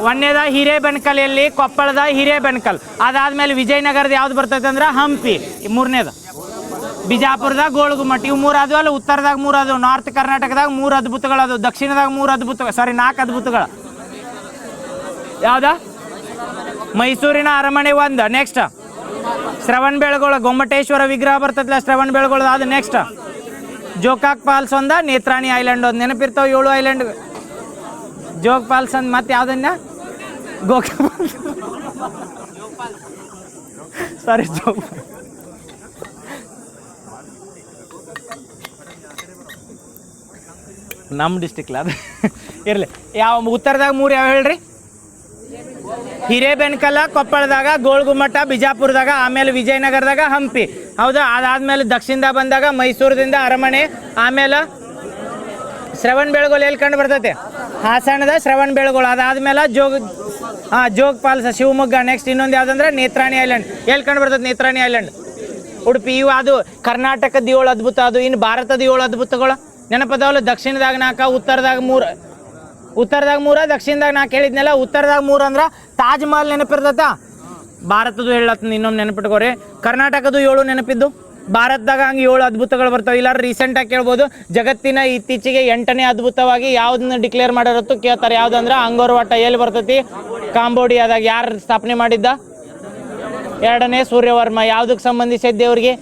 ಒಂದೇದ ಹಿರೇಬೆಣಕಲ್ ಎಲ್ಲಿ ಕೊಪ್ಪಳದ ಹಿರೇಬೆಣಕಲ್. ಅದಾದ್ಮೇಲೆ ವಿಜಯನಗರದ ಯಾವ್ದು ಬರ್ತೈತೆ ಅಂದ್ರೆ ಹಂಪಿ. 3ನೇದು ಬಿಜಾಪುರದ ಗೋಳಗುಮಟ್. ಇವು 3 ಅದು ಅಲ್ಲ. ಉತ್ತರದಾಗ 3 ಅದು. ನಾರ್ತ್ ಕರ್ನಾಟಕದಾಗ 3 ಅದ್ಭುತಗಳು ಅದು. ದಕ್ಷಿಣದಾಗ 3 ಅದ್ಭುತ 4 ಅದ್ಭುತಗಳು. ಯಾವ್ದ ಮೈಸೂರಿನ ಅರಮನೆ 1. ನೆಕ್ಸ್ಟ್ ಶ್ರವಣ ಬೆಳಗೊಳ ಗೊಮ್ಮಟೇಶ್ವರ ವಿಗ್ರಹ ಬರ್ತೈತಿಲ್ಲ ಶ್ರವಣ ಬೆಳಗೊಳ. ಅದು next Gokak falls 1 Netrani island 1. ನೆನಪಿರ್ತಾವ 7 ಐಲ್ಯಾಂಡ್. ಜೋಗ್ ಫಾಲ್ಸ್ ಅಂದ್ ಮತ್ತೆ ಯಾವ್ದನ್ನ ಜೋಗ್ ನಮ್ಮ ಡಿಸ್ಟಿಕ್ಲ ಅದು ಇರಲಿ. ಉತ್ತರದಾಗ 3 ಯಾವ ಹೇಳ್ರಿ. ಹಿರೇಬೆಣಕಲ ಕೊಪ್ಪಳದಾಗ, ಗೋಳಗುಮಠ ಬಿಜಾಪುರದಾಗ, ಆಮೇಲೆ ವಿಜಯನಗರದಾಗ ಹಂಪಿ. ಹೌದಾ? ಅದಾದ್ಮೇಲೆ ದಕ್ಷಿಣದಾಗ ಬಂದಾಗ ಮೈಸೂರದಿಂದ ಅರಮನೆ, ಆಮೇಲೆ ಶ್ರವಣ ಬೆಳಗೊಳ ಎಲ್ಲಿ ಕಂಡು ಬರ್ತೈತೆ? ಹಾಸನದ ಶ್ರವಣ ಬೆಳಗೊಳ. ಅದಾದ್ಮೇಲೆ ಜೋಗ್ ಫಾಲ್ಸ್ ಶಿವಮೊಗ್ಗ. ನೆಕ್ಸ್ಟ್ ಇನ್ನೊಂದು ಯಾವ್ದಂದ್ರೆ ನೇತ್ರಾಣಿ ಐಲ್ಯಾಂಡ್. ಎಲ್ಲಿ ಕಂಡು ಬರ್ತೈತೆ? ನೇತ್ರಾಣಿ ಐಲ್ಯಾಂಡ್ ಉಡುಪಿ. ಇವು ಅದು ಕರ್ನಾಟಕದ 7 ಅದ್ಭುತ. ಅದು ಇನ್ನು ಭಾರತದ 7 ಅದ್ಭುತಗಳು ನೆನಪದವಲ್ಲ. ದಕ್ಷಿಣದಾಗ 4, ಉತ್ತರದಾಗ 3, ದಕ್ಷಿಣದಾಗ 4 ಹೇಳಿದ್ನೆಲ್ಲ. ಉತ್ತರದಾಗ 3 ಅಂದ್ರೆ ತಾಜ್ ಮಹಲ್ ನೆನಪಿರ್ತೈತ. ಭಾರತದ್ದು ಹೇಳತ್ತ ಇನ್ನೊಂದು ನೆನಪಿಟ್ಕೋರಿ. ಕರ್ನಾಟಕದ್ದು 7 ನೆನಪಿದ್ದು. ಭಾರತದಾಗ ಹಂಗೆ 7 ಅದ್ಭುತಗಳು ಬರ್ತಾವೆ. ಇಲ್ಲಾರ ರೀಸೆಂಟಾಗಿ ಕೇಳ್ಬೋದು. ಜಗತ್ತಿನ ಇತ್ತೀಚೆಗೆ 8ನೇ ಅದ್ಭುತವಾಗಿ ಯಾವ್ದನ್ನ ಡಿಕ್ಲೇರ್ ಮಾಡಿರತ್ತು ಕೇಳ್ತಾರೆ. ಯಾವ್ದಂದ್ರೆ ಅಂಗೋರ್ ವಾಟ. ಎಲ್ಲಿ ಬರ್ತೈತಿ? ಕಾಂಬೋಡಿಯಾದಾಗ. ಯಾರು ಸ್ಥಾಪನೆ ಮಾಡಿದ್ದ? 2ನೇ ಸೂರ್ಯವರ್ಮ. ಯಾವುದಕ್ಕೆ ಸಂಬಂಧಿಸಿದ ದೇವ್ರಿಗೆ?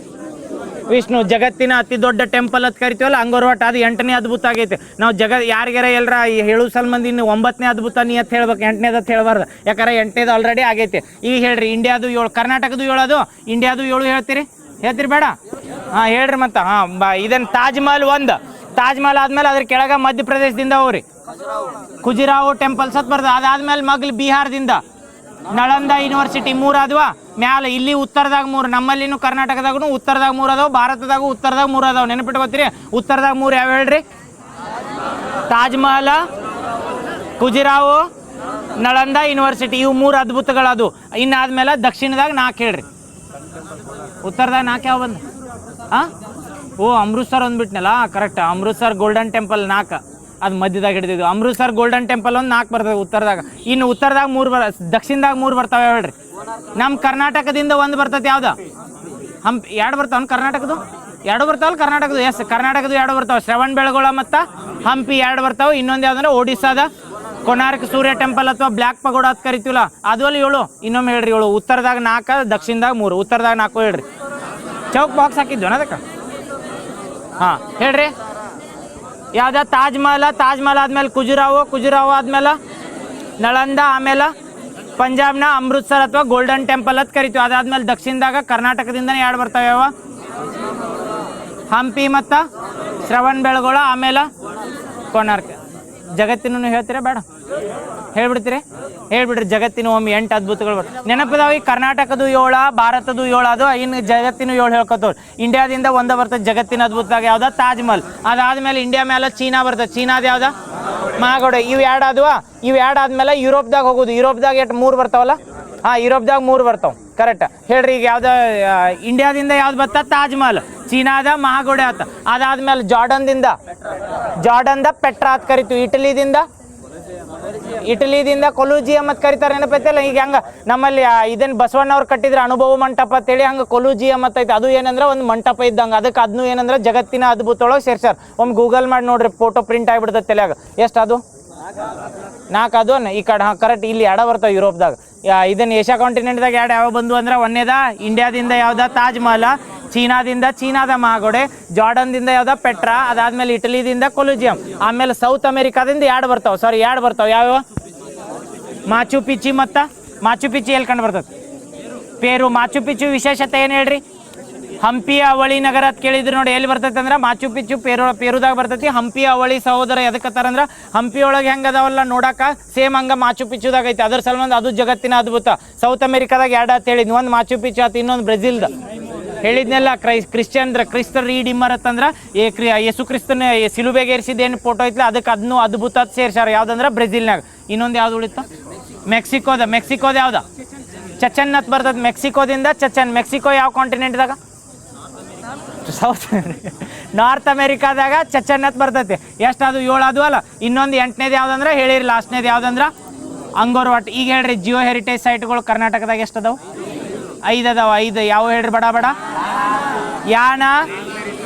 ವಿಷ್ಣು. ಜಗತ್ತಿನ ಅತಿ ದೊಡ್ಡ ಟೆಂಪಲ್ ಅಂತ ಕರಿತೀವಲ್ಲ ಅಂಗೋರ್ ವಾಟ. ಅದು 8ನೇ ಅದ್ಭುತ ಆಗೈತೆ. ನಾವು ಯಾರಿಗಾರ ಎಲ್ಲರ ಹೇಳು ಸಲ್ಮಂದಿ ಇನ್ನು 9ನೇ ಅದ್ಭುತ ನೀ ಅಂತ ಹೇಳ್ಬೇಕು, 8ನೇದು ಅಂತ ಹೇಳ್ಬಾರ್ದು. ಯಾಕಂದ್ರೆ 8ನೇದು ಆಲ್ರೆಡಿ ಆಗೈತೆ. ಈಗ ಹೇಳ್ರಿ ಇಂಡಿಯಾದು 7, ಕರ್ನಾಟಕದ್ದು 7 ಅದು, ಇಂಡಿಯಾದು 7 ಹೇಳ್ತೀರಿ ಬೇಡ? ಹೇಳ್ರಿ ಮತ್ತೆ. ಇದನ್ನು ತಾಜ್ ಮಹಲ್ 1. ತಾಜ್ ಮಹಲ್ ಆದ್ಮೇಲೆ ಅದ್ರ ಕೆಳಗೆ ಮಧ್ಯಪ್ರದೇಶದಿಂದ ಹೋಗ್ರಿ. ಖುಜುರಾಹೋ ಟೆಂಪಲ್ಸ್ ಅಂತ ಬರ್ತದೆ. ಅದಾದ್ಮೇಲೆ ಮಗ್ಲು ಬಿಹಾರದಿಂದ ನಳಂದ ಯೂನಿವರ್ಸಿಟಿ 3 ಆದ್ವಾ. ಮ್ಯಾಲ ಇಲ್ಲಿ ಉತ್ತರದಾಗ 3, ನಮ್ಮಲ್ಲಿನೂ ಕರ್ನಾಟಕದಾಗೂ ಉತ್ತರದಾಗ 3 ಅದಾವ, ಭಾರತದಾಗೂ ಉತ್ತರದಾಗ 3 ಅದಾವ. ನೆನಪಿಟ್ಕೋತೀರಿ? ಉತ್ತರದಾಗ 3 ಯಾವ ಹೇಳ್ರಿ? ತಾಜ್ ಮಹಲ್, ಖುಜುರಾಹೋ, ನಳಂದ ಯೂನಿವರ್ಸಿಟಿ, ಇವು 3 ಅದ್ಭುತಗಳದು. ಇನ್ನಾದ್ಮೇಲೆ ದಕ್ಷಿಣದಾಗ 4 ಹೇಳ್ರಿ. ಉತ್ತರದಾಗ 4 ಯಾವ ಬಂದು? ಓ ಅಮೃತ್ಸರ್ ಅಂದ್ಬಿಟ್ನಲ್ಲ, ಕರೆಕ್ಟ್. ಅಮೃತ್ಸರ್ ಗೋಲ್ಡನ್ ಟೆಂಪಲ್ 4, ಅದು ಮಧ್ಯದಾಗ ಹಿಡಿದಿದ್ದು. ಅಮೃತ್ಸರ್ ಗೋಲ್ಡನ್ ಟೆಂಪಲ್ ಒಂದು 4 ಬರ್ತದೆ ಉತ್ತರದಾಗ. ಇನ್ನು ಉತ್ತರದಾಗ 3 ದಕ್ಷಿಣದಾಗ 3 ಬರ್ತಾವೆ ಹೇಳ್ರಿ. ನಮ್ಮ ಕರ್ನಾಟಕದಿಂದ 1 ಬರ್ತದೆ. ಯಾವ್ದು? ಹಂಪಿ. 2 ಬರ್ತಾವ ಕರ್ನಾಟಕದ್ದು? 2 ಬರ್ತಾವಲ್ಲ ಕರ್ನಾಟಕದ್ದು. ಎಸ್, ಕರ್ನಾಟಕದ್ದು 2 ಬರ್ತಾವೆ. ಶ್ರವಣ ಬೆಳಗೊಳ ಮತ್ತು ಹಂಪಿ 2 ಬರ್ತಾವೆ. ಇನ್ನೊಂದು ಯಾವ್ದಂದ್ರೆ ಒಡಿಸ್ಸಾದ ಕೊನಾರ್ಕ್ ಸೂರ್ಯ ಟೆಂಪಲ್ ಅಥವಾ ಬ್ಲ್ಯಾಕ್ ಪಗೋಡ ಅಂತ ಕರಿತೀವಲ್ಲ, ಅದು ಅಲ್ಲಿ 7. ಇನ್ನೊಮ್ಮೆ ಹೇಳ್ರಿ 7. ಉತ್ತರದಾಗ 4, ದಕ್ಷಿಣದಾಗ 3. ಉತ್ತರದಾಗ 4 ಹೇಳ್ರಿ. ಚೌಕ್ ಬಾಕ್ಸ್ ಹಾಕಿದ್ವಿ ಅದಕ್ಕೆ. ಹಾಂ ಹೇಳ್ರಿ. ಯಾವ್ದು? ತಾಜ್ ಮಹಲ್. ತಾಜ್ ಮಹಲ್ ಆದ್ಮೇಲೆ ಖುಜುರಾಹೋ. ಖುಜುರಾಹೋ ಆದ್ಮೇಲೆ ನಳಂದ, ಆಮೇಲೆ ಪಂಜಾಬ್ನ ಅಮೃತ್ಸರ್ ಅಥವಾ ಗೋಲ್ಡನ್ ಟೆಂಪಲ್ ಅಂತ ಕರಿತೀವಿ. ಅದಾದ್ಮೇಲೆ ದಕ್ಷಿಣದಾಗ ಕರ್ನಾಟಕದಿಂದನೇ 2 ಬರ್ತಾವೆ. ಯಾವ? ಹಂಪಿ ಮತ್ತು ಶ್ರವಣ ಬೆಳಗೊಳ, ಆಮೇಲೆ ಕೊನಾರ್ಕ್. ಜಗತ್ತಿನೂ ಹೇಳ್ತೀರಾ ಬೇಡ? ಹೇಳ್ಬಿಡ್ತೀರಿ? ಹೇಳ್ಬಿಡ್ರಿ. ಜಗತ್ತಿನ ಒಮ್ಮೆ 8 ಅದ್ಭುತಗಳು ಬರ್ತವೆ. ನೆನಪಿದಾವೆ. ಕರ್ನಾಟಕದು 7, ಭಾರತದ್ದು 7 ಅದು. ಇನ್ನು ಜಗತ್ತಿನ 7 ಹೇಳ್ಕೊತವ್ರು. ಇಂಡಿಯಾದಿಂದ 1 ಬರ್ತದೆ ಜಗತ್ತಿನ ಅದ್ಭುತದಾಗ. ಯಾವ್ದು? ತಾಜ್ ಮಹಲ್. ಅದಾದ್ಮೇಲೆ ಇಂಡಿಯಾ ಮೇಲೆ ಚೀನಾ ಬರ್ತದೆ. ಚೀನಾದ ಯಾವ್ದು? ಮಹಾಗೌಡ. ಇವು 2 ಆದ್ವಾ. ಇವು 2 ಆದ್ಮೇಲೆ ಯುರೋಪ್ದಾಗ ಹೋಗೋದು. ಯುರೋಪ್ದಾಗ 3 ಬರ್ತಾವಲ್ಲ? ಹಾಂ, ಯುರೋಪ್ದಾಗ 3 ಬರ್ತಾವೆ. ಕರೆಕ್ಟ್ ಹೇಳ್ರಿ. ಈಗ ಯಾವ್ದು? ಇಂಡಿಯಾದಿಂದ ಯಾವ್ದು ಬರ್ತಾ? ತಾಜ್ ಮಹಲ್. ಚೀನಾದ ಮಹಾಗೌಡ ಆತ. ಅದಾದ್ಮೇಲೆ ಜಾರ್ಡನ್ದ ಪೆಟ್ರಾ ಅಂತ ಕರಿತೀವಿ. ಇಟಲಿದಿಂದ ಕೊಲೂಜಿಯಂ ಅಂತ ಕರಿತಾರೆ. ನೆನಪೈತಲ್ಲ? ಈಗ ಹಂಗ ನಮ್ಮಲ್ಲಿ ಇದನ್ನ ಬಸವಣ್ಣವ್ರು ಕಟ್ಟಿದ್ರೆ ಅನುಭವ ಮಂಟಪ ಅಂತೇಳಿ, ಹಂಗೆ ಕೊಲೂಜಿಯಂ ಅಂತ ಐತೆ. ಅದು ಏನಂದ್ರೆ ಒಂದು ಮಂಟಪ ಇದ್ದಂಗೆ. ಅದಕ್ಕೆ ಅದನ್ನು ಏನಂದ್ರೆ ಜಗತ್ತಿನ ಅದ್ಭುತೊಳಗೆ ಸೇರ್ಸಾರ. ಒಮ್ಮೆ ಗೂಗಲ್ ಮಾಡಿ ನೋಡ್ರಿ, ಫೋಟೋ ಪ್ರಿಂಟ್ ಆಗಿಬಿಡ್ತದೆ ತಲೆಯಾಗ. ಎಷ್ಟು ಅದು? 4 ಅದು. ಈ ಕಡೆ ಹಾಂ ಕರೆಕ್ಟ್. ಇಲ್ಲಿ 2 ಬರ್ತಾವೆ ಯುರೋಪ್ದಾಗ. ಇದನ್ನು ಏಷ್ಯಾ ಕಾಂಟಿನೆಂಟ್ದಾಗ 2 ಯಾವ ಬಂದು ಅಂದ್ರೆ, ಒಂದೇದ ಇಂಡಿಯಾದಿಂದ ಯಾವ್ದ? ತಾಜ್ ಮಹಲ್. ಚೀನಾದ ಮಹಾಗೋಡೆ. ಜಾರ್ಡನ್ದಿಂದ ಯಾವ್ದ? ಪೆಟ್ರಾ. ಅದಾದ್ಮೇಲೆ ಇಟಲಿದಿಂದ ಕೊಲೂಜಿಯಂ. ಆಮೇಲೆ ಸೌತ್ ಅಮೆರಿಕಾದಿಂದ 2 ಬರ್ತಾವೆ. 2 ಬರ್ತಾವೆ. ಯಾವ್ಯಾವ? ಮಾಚು ಪಿಚ್ಚಿ ಮತ್ತು ಮಾಚು ಪಿಚ್ಚಿ ಎಲ್ಲಿ ಕಂಡು ಬರ್ತದೆ? ಪೇರು. ಮಾಚು ಪಿಚ್ಚು ವಿಶೇಷತೆ ಏನು ಹೇಳ್ರಿ? ಹಂಪಿ ಅವಳಿ ನಗರ ಅಂತ ಕೇಳಿದ್ರು ನೋಡಿ. ಎಲ್ಲಿ ಬರ್ತೈತೆ ಅಂದ್ರೆ ಮಾಚು ಪಿಚ್ಚು ಪೇರುದಾಗ ಬರ್ತೈತಿ. ಹಂಪಿ ಅವಳಿ ಸಹೋದರ ಎದಕ್ಕತ್ತಾರಂದ್ರೆ, ಹಂಪಿ ಒಳಗೆ ಹೆಂಗೆ ಅದಾವಲ್ಲ ನೋಡಾಕ ಸೇಮ್ ಹಂಗೆ ಮಾಚು ಪಿಚ್ಚುದಾಗ ಐತೆ. ಅದ್ರ ಸಲುವಾಗಿ ಅದು ಜಗತ್ತಿನ ಅದ್ಭುತ. ಸೌತ್ ಅಮೆರಿಕಾದಾಗ 2 ಅಂತ ಹೇಳಿದ್ನಿ. ಒಂದು ಮಾಚು ಪಿಚ್ಚು ಆತು, ಇನ್ನೊಂದು ಬ್ರೆಜಿಲ್ದ ಹೇಳಿದ್ನೆಲ್ಲ. ಕ್ರಿಸ್ತರ್ ರೀಡಿಮ್ಮರ್ ಅಂತಂದ್ರೆ ಯೇಸು ಕ್ರಿಸ್ತನ ಸಿಲುಬೆಗೆ ಏರಿಸಿದ್ದೇನು ಫೋಟೋ ಐತ್ಲ, ಅದಕ್ಕೆ ಅದನ್ನು ಅದ್ಭುತ ಸೇರ್ಸಾರ. ಯಾವ್ದಂದ್ರೆ ಬ್ರೆಜಿಲ್ನಾಗ. ಇನ್ನೊಂದು ಯಾವ್ದು ಉಳಿತು? ಮೆಕ್ಸಿಕೋದ ಯಾವ್ದು? ಚಚನ್ ಅಂತ ಬರ್ತದೆ. ಮೆಕ್ಸಿಕೋದಿಂದ ಚಚನ್. ಮೆಕ್ಸಿಕೋ ಯಾವ ಕಾಂಟಿನೆಂಟ್ದಾಗ? ಸೌತ್ ನಾರ್ತ್ ಅಮೆರಿಕಾದಾಗ ಚಚನ್ ಅಂತ ಬರ್ತೈತಿ. ಎಷ್ಟು ಅದು? 7 ಅದು ಅಲ್ಲ. ಇನ್ನೊಂದು 8ನೇದು ಯಾವ್ದಂದ್ರೆ ಹೇಳಿರಿ. ಲಾಸ್ಟ್ನೇದು ಯಾವ್ದಂದ್ರೆ ಅಂಗೋರ್ ವಾಟ್. ಈಗ ಹೇಳ್ರಿ, ಜಿಯೋ ಹೆರಿಟೇಜ್ ಸೈಟ್ಗಳು ಕರ್ನಾಟಕದಾಗ ಎಷ್ಟು ಅದಾವು? 5 ಅದಾವ. 5 ಯಾವ ಹೇಳ್ರಿ? ಬಡ ಯಾನ,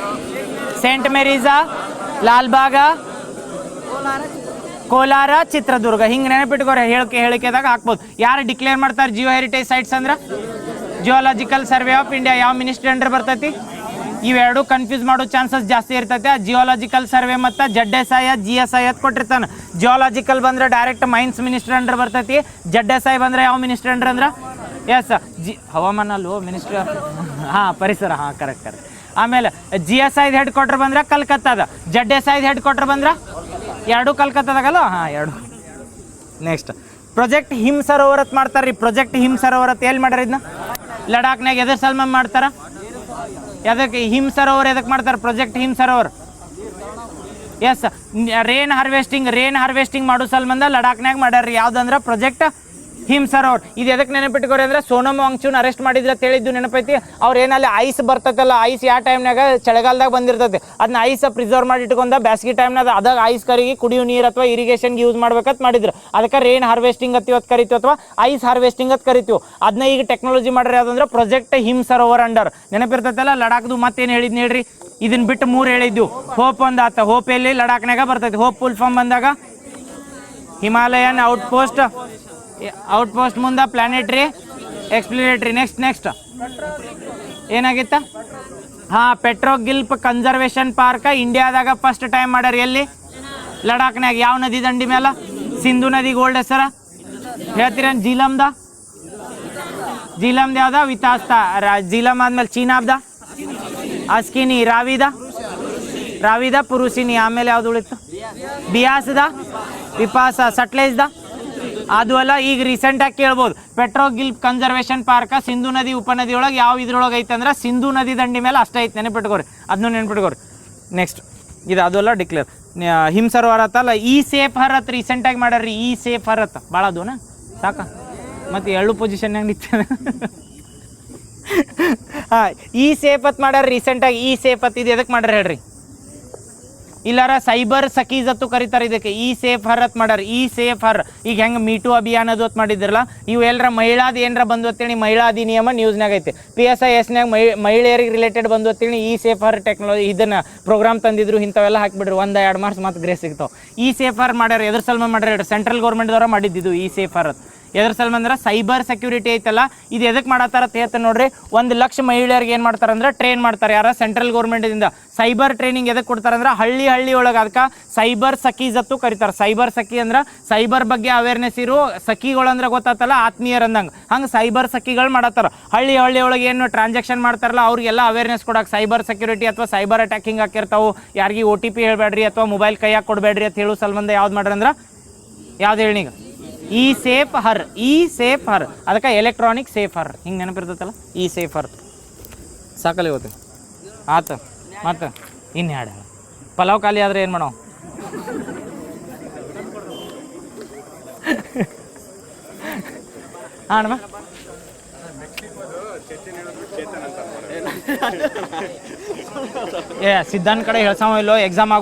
ಸೇಂಟ್ ಮೇರೀಸಾ, ಲಾಲ್ಬಾಗ, ಕೋಲಾರ, ಚಿತ್ರದುರ್ಗ. ಹಿಂಗೆ ನೆನಪಿಟ್ಕೋರಿ. ಹೇಳಿಕೆದಾಗ ಹಾಕ್ಬೋದು. ಯಾರು ಡಿಕ್ಲೇರ್ ಮಾಡ್ತಾರೆ ಜಿಯೋ ಹೆರಿಟೇಜ್ ಸೈಟ್ಸ್ ಅಂದ್ರೆ? Geological survey of India. ಯಾವ ಮಿನಿಸ್ಟ್ರಿ ಅಂಡರ್ ಬರ್ತೈತಿ? ಇವೆರಡು ಕನ್ಫ್ಯೂಸ್ ಮಾಡೋ ಚಾನ್ಸಸ್ ಜಾಸ್ತಿ ಇರ್ತೈತೆ. ಜಿಯೋಲಾಜಿಕಲ್ ಸರ್ವೆ ಮತ್ತು ZSI GSI ಅಂತ ಕೊಟ್ಟಿರ್ತಾನೆ. ಜಿಯೋಲಾಜಿಕಲ್ ಬಂದ್ರೆ ಡೈರೆಕ್ಟ್ ಮೈನ್ಸ್ ಮಿನಿಸ್ಟ್ರಿ ಅಂಡರ್ ಬರ್ತೈತಿ. ZSI ಬಂದ್ರೆ ಯಾವ ಮಿನಿಸ್ಟ್ರಿ ಅಂಡರ್ ಅಂದ್ರೆ? ಎಸ್, ಹವಾಮಾನ ಅಲ್ವೋ ಮಿನಿಸ್ಟ್ರಿ ಆಫ್ ಹಾಂ ಪರಿಸರ. ಹಾಂ ಕರೆಕ್ಟ್. ಆಮೇಲೆ GSI ಹೆಡ್ ಕ್ವಾರ್ಟರ್ ಬಂದ್ರೆ ಕಲ್ಕತ್ತಾದ. ZSI ಹೆಡ್ ಕ್ವಾರ್ಟರ್ ಬಂದ್ರೆ 2 ಕಲ್ಕತ್ತಾದಾಗಲ್ಲ? ಹಾಂ 2. ನೆಕ್ಸ್ಟ್ ಪ್ರಾಜೆಕ್ಟ್ ಹಿಮ್ ಸರೋವರ ಅಂತ ಮಾಡ್ತಾರೆ ರೀ. ಪ್ರಾಜೆಕ್ಟ್ ಹಿಮ್ ಸರೋವರ ಅಂತ ಎಲ್ಲಿ ಮಾಡ್ಯಾರ? ಇದನ್ನ ಲಡಾಖ್ನಾಗ. ಎದ್ರ ಸಲ್ಮಾನ್ ಮಾಡ್ತಾರ? ಎದಕ್ಕೆ ಹಿಮ್ ಸರೋವರ ಎದಕ್ಕೆ ಮಾಡ್ತಾರೆ? ಪ್ರಾಜೆಕ್ಟ್ ಹಿಮ್ ಸರೋವರ. ಎಸ್, ರೇನ್ ಹಾರ್ವೆಸ್ಟಿಂಗ್ ಮಾಡೋ ಸಲ್ಮಂದ ಲಡಾಖ್ನಾಗ ಮಾಡ್ಯಾರ. ಯಾವ್ದಂದ್ರೆ ಪ್ರಾಜೆಕ್ಟ್ ಹಿಮ್ ಸರೋವರ್. ಇದು ಎದಕ್ಕೆ ನೆನಪಿಟ್ಕೋರಿ ಅಂದ್ರೆ, ಸೋನಮ್ ವಾಂಗ್ಚೂನ್ ಅರೆಸ್ಟ್ ಮಾಡಿದ್ರೆ ಅಂತ ಹೇಳಿದ್ದು ನೆನಪೈತಿ. ಅವ್ರು ಏನಲ್ಲಿ ಐಸ್ ಬರ್ತೈತಲ್ಲ, ಐಸ್ ಯಾವ ಟೈಮ್ನಾಗ ಚಳಿಗಾಲದಾಗ ಬಂದಿರ್ತೈತಿ, ಅದನ್ನ ಐಸ್ ಪ್ರಿಸರ್ವ್ ಮಾಡಿ ಇಟ್ಕೊಂಡ ಬ್ಯಾಸ್ಗಿ ಟೈಮ್ನಾಗ ಅದಾಗ ಐಸ್ ಕರಿಗಿ ಕುಡಿಯೋ ನೀರು ಅಥವಾ ಇರಿಗೇಷನ್ಗೆ ಯೂಸ್ ಮಾಡ್ಬೇಕಂತ ಮಾಡಿದ್ರು. ಅದಕ್ಕೆ ರೇನ್ ಹಾರ್ವೆಸ್ಟಿಂಗ್ ಅಂತ ಕರಿತೀವಿ ಅಥವಾ ಐಸ್ ಹಾರ್ವೆಸ್ಟಿಂಗ್ ಅಂತ ಕರಿತೀವಿ. ಅದನ್ನ ಈಗ ಟೆಕ್ನಾಲಜಿ ಮಾಡ್ರಿ. ಯಾವ್ದಂದ್ರೆ ಪ್ರಾಜೆಕ್ಟ್ ಹಿಮ್ ಸರೋವರ್ ಅಂಡರ್. ನೆನಪಿರ್ತೈತಲ್ಲ? ಲಡಾಖ್ದು ಮತ್ತೇನು ಹೇಳಿದ್ನಿ ಹೇಳ್ರಿ? ಇದನ್ನ ಬಿಟ್ಟು 3 ಹೇಳಿದ್ದು. ಹೋಪ್ ಒಂದು ಆತ. ಹೋಪ್ ಎಲ್ಲಿ? ಲಡಾಖ್ನಾಗ ಬರ್ತೈತಿ. ಹೋಪ್ ಫುಲ್ ಫಾರ್ಮ್ ಬಂದಾಗ ಹಿಮಾಲಯನ್ ಔಟ್ಪೋಸ್ಟ್ ಮುಂದೆ ಪ್ಲಾನೆಟ್ರಿ ಎಕ್ಸ್ಪ್ಲೋರೇಟರಿ. ನೆಕ್ಸ್ಟ್ ಏನಾಗಿತ್ತ? ಹಾಂ, ಪೆಟ್ರೋಗಿಲ್ಪ್ ಕನ್ಸರ್ವೇಷನ್ ಪಾರ್ಕ್ ಇಂಡಿಯಾದಾಗ ಫಸ್ಟ್ ಟೈಮ್ ಮಾಡ್ಯಾರ. ಎಲ್ಲಿ? ಲಡಾಖ್ನಾಗ. ಯಾವ ನದಿ ದಂಡಿ ಮೇಲೆ? ಸಿಂಧು ನದಿ. ಗೋಲ್ಡ್ ಹೆಸರ ಹೇಳ್ತೀರ? ಜೀಲಮ್ದ ಯಾವ್ದ? ವಿತಾಸ್ತ. ಜೀಲಮ್ ಆದ್ಮೇಲೆ ಚೀನಾಬ್ದ, ಅಸ್ಕಿನಿ, ರಾವಿದ, ರಾವಿದ ಪುರುಷಿನಿ ಆಮೇಲೆ ಯಾವ್ದು ಉಳಿತು ಬಿಯಾಸದ ವಿಪಾಸ ಸಟ್ಲೇಜ್ದ ಅದು ಅಲ್ಲ. ಈಗ ರೀಸೆಂಟಾಗಿ ಕೇಳ್ಬೋದು ಪೆಟ್ರೋಗಿಲ್ ಕನ್ಸರ್ವೇಷನ್ ಪಾರ್ಕ ಸಿಂಧು ನದಿ ಉಪನದಿ ಒಳಗೆ ಯಾವ ಇದ್ರೊಳಗೆ ಐತೆ ಅಂದ್ರೆ ಸಿಂಧು ನದಿ ದಂಡಿ ಮೇಲೆ ಅಷ್ಟೇ ಐತೆ, ನೆನಪಿಟ್ಕೋರಿ, ಅದನ್ನು ನೆನ್ಪಿಟ್ಕೋರಿ. ನೆಕ್ಸ್ಟ್ ಇದು ಅದು ಅಲ್ಲ ಡಿಕ್ಲೇರ್ ಹಿಂಸರೋವರ ಅಲ್ಲ. ಈ ಸೇಫ್ ಹರತ್ ರೀಸೆಂಟಾಗಿ ಮಾಡ್ಯಾರ್ರಿ, ಈ ಸೇಫ್ ಹರತ್ ಭಾಳ ಅದೂನ ಸಾಕ. ಮತ್ತು ಎಳ್ಳು ಪೊಸಿಷನ್ಯಾಗ ನಿಂತ ಹಾಂ ಈ ಸೇಫ್ ಅತ್ ಮಾಡ್ಯಾರ ರೀಸೆಂಟಾಗಿ. ಈ ಸೇಫ್ ಅತ್ ಇದು ಎದಕ್ಕೆ ಮಾಡ್ಯಾರ ಹೇಳ್ರಿ? ಇಲ್ಲಾರ ಸೈಬರ್ ಸಕೀಸ್ ಅತ್ತು ಕರೀತಾರೆ ಇದಕ್ಕೆ. ಈ ಸೇಫ್ ಹರ್ ಅತ್ ಮಾಡ್ಯಾರ. ಈ ಸೇಫ್ ಹರ್ ಈಗ ಹೆಂಗೆ ಮೀಟು ಅಭಿಯಾನದು ಅತ್ ಮಾಡಿದ್ರಲ್ಲ, ಇವು ಎಲ್ಲರ ಮಹಿಳಾದ ಏನರ ಬಂದು ಅಂತೇಳಿ ಮಹಿಳಾ ಅಧಿನಿಯಮ ನ್ಯೂಸ್ನಾಗ ಐತಿ. PSISನಾಗ ಮಹಿಳೆಯರಿಗೆ ರಿಲೇಟೆಡ್ ಬಂದು ಅಂತೇಳಿ ಈ ಸೇಫ್ ಹರ್ ಟೆಕ್ನಾಲಜಿ ಇದನ್ನ ಪ್ರೋಗ್ರಾಮ್ ತಂದಿದ್ರು. ಇಂಥವೆಲ್ಲ ಹಾಕಿಬಿಡ್ರಿ, 1-2 ಮಾರ್ಕ್ಸ್ ಮತ್ತೆ ಗ್ರೇಸ್ ಸಿಗ್ತಾವೆ. ಈ ಸೇಫ್ ಹರ್ ಮಾಡ್ಯಾರ. ಎದ್ರ ಸಲ್ಮಾನ್ ಮಾಡ್ಯಾರ? ಸೆಂಟ್ರಲ್ ಗೌರ್ಮೆಂಟ್ದವ್ರ ಮಾಡಿದ್ದು ಈ ಸೇಫ್ ಹರ್. ಎದ್ರ ಸಲ್ಮಾನ್ ಅಂದ್ರೆ ಸೈಬರ್ ಸೆಕ್ಯೂರಿಟಿ ಐತಲ್ಲ, ಇದು ಎದಕ್ಕೆ ಮಾಡತ್ತಾರ ಅಂತ ಹೇಳ್ತಾರೆ ನೋಡ್ರಿ. 1 ಲಕ್ಷ ಮಹಿಳೆಯರಿಗೆ ಏನು ಮಾಡ್ತಾರೆ ಅಂದ್ರೆ ಟ್ರೈನ್ ಮಾಡ್ತಾರೆ. ಯಾರ ಸೆಂಟ್ರಲ್ ಗೌರ್ಮೆಂಟಿಂದ ಸೈಬರ್ ಟ್ರೈನಿಂಗ್ ಎದಕ್ಕೆ ಕೊಡ್ತಾರೆ ಅಂದ್ರೆ ಹಳ್ಳಿ ಒಳಗೆ. ಅದಕ್ಕೆ ಸೈಬರ್ ಸಖೀಸ್ ಅತ್ತು ಕರೀತಾರೆ. ಸೈಬರ್ ಸಖಿ ಅಂದ್ರೆ ಸೈಬರ್ ಬಗ್ಗೆ ಅವೇರ್ನೆಸ್ ಇರೋ ಸಖಿಗಳು ಅಂದ್ರೆ ಗೊತ್ತಾತಲ್ಲ, ಆತ್ಮೀಯರು ಅಂದಂಗೆ. ಹಂಗೆ ಸೈಬರ್ ಸಖಿಗಳು ಮಾಡತ್ತಾರ. ಹಳ್ಳಿ ಒಳಗೆ ಏನು ಟ್ರಾನ್ಸಾಕ್ಷನ್ ಮಾಡ್ತಾರಲ್ಲ ಅವ್ರಿಗೆಲ್ಲ ಅವೇರ್ನೆಸ್ ಕೊಡಕ್ಕೆ ಸೈಬರ್ ಸೆಕ್ಯೂರಿಟಿ ಅಥವಾ ಸೈಬರ್ ಅಟ್ಯಾಕಿಂಗ್ ಹಾಕಿರ್ತಾವೆ. ಯಾರಿಗೆ OTP ಹೇಳ್ಬೇಡ್ರಿ ಅಥವಾ ಮೊಬೈಲ್ ಕೈಯಾಗಿ ಕೊಡಬೇಡ್ರಿ ಅಂತ ಹೇಳೋ ಸಲ್ಬಂದ ಯಾವ್ದು ಮಾಡ್ರಿ ಅಂದ್ರೆ ಯಾವ್ದು ಹೇಳಿ ಈಗ ಈ ಸೇಫ್ ಹರ್. ಈ ಸೇಫ್ ಹರ್ ಅದಕ್ಕೆ ಎಲೆಕ್ಟ್ರಾನಿಕ್ ಸೇಫ್ ಹರ್ ಹಿಂಗೆ ನೆನಪಿರ್ತೈತಲ್ಲ, ಈ ಸೇಫ್ ಹರ್ ಸಾಕಲ್ಲ ಇವತ್ತು ಆತ. ಮತ್ತು ಇನ್ನು ಹಾಡು ಪಲಾವ್ ಖಾಲಿ ಆದರೆ ಏನು ಮಾಡೋ? ಹಾಂ ಸಿದ್ಧಾಂತ ಕಡೆ ಹೇಳ್ಸಾವ ಇಲ್ಲೋ ಎಕ್ಸಾಮ್ ಆಗೋ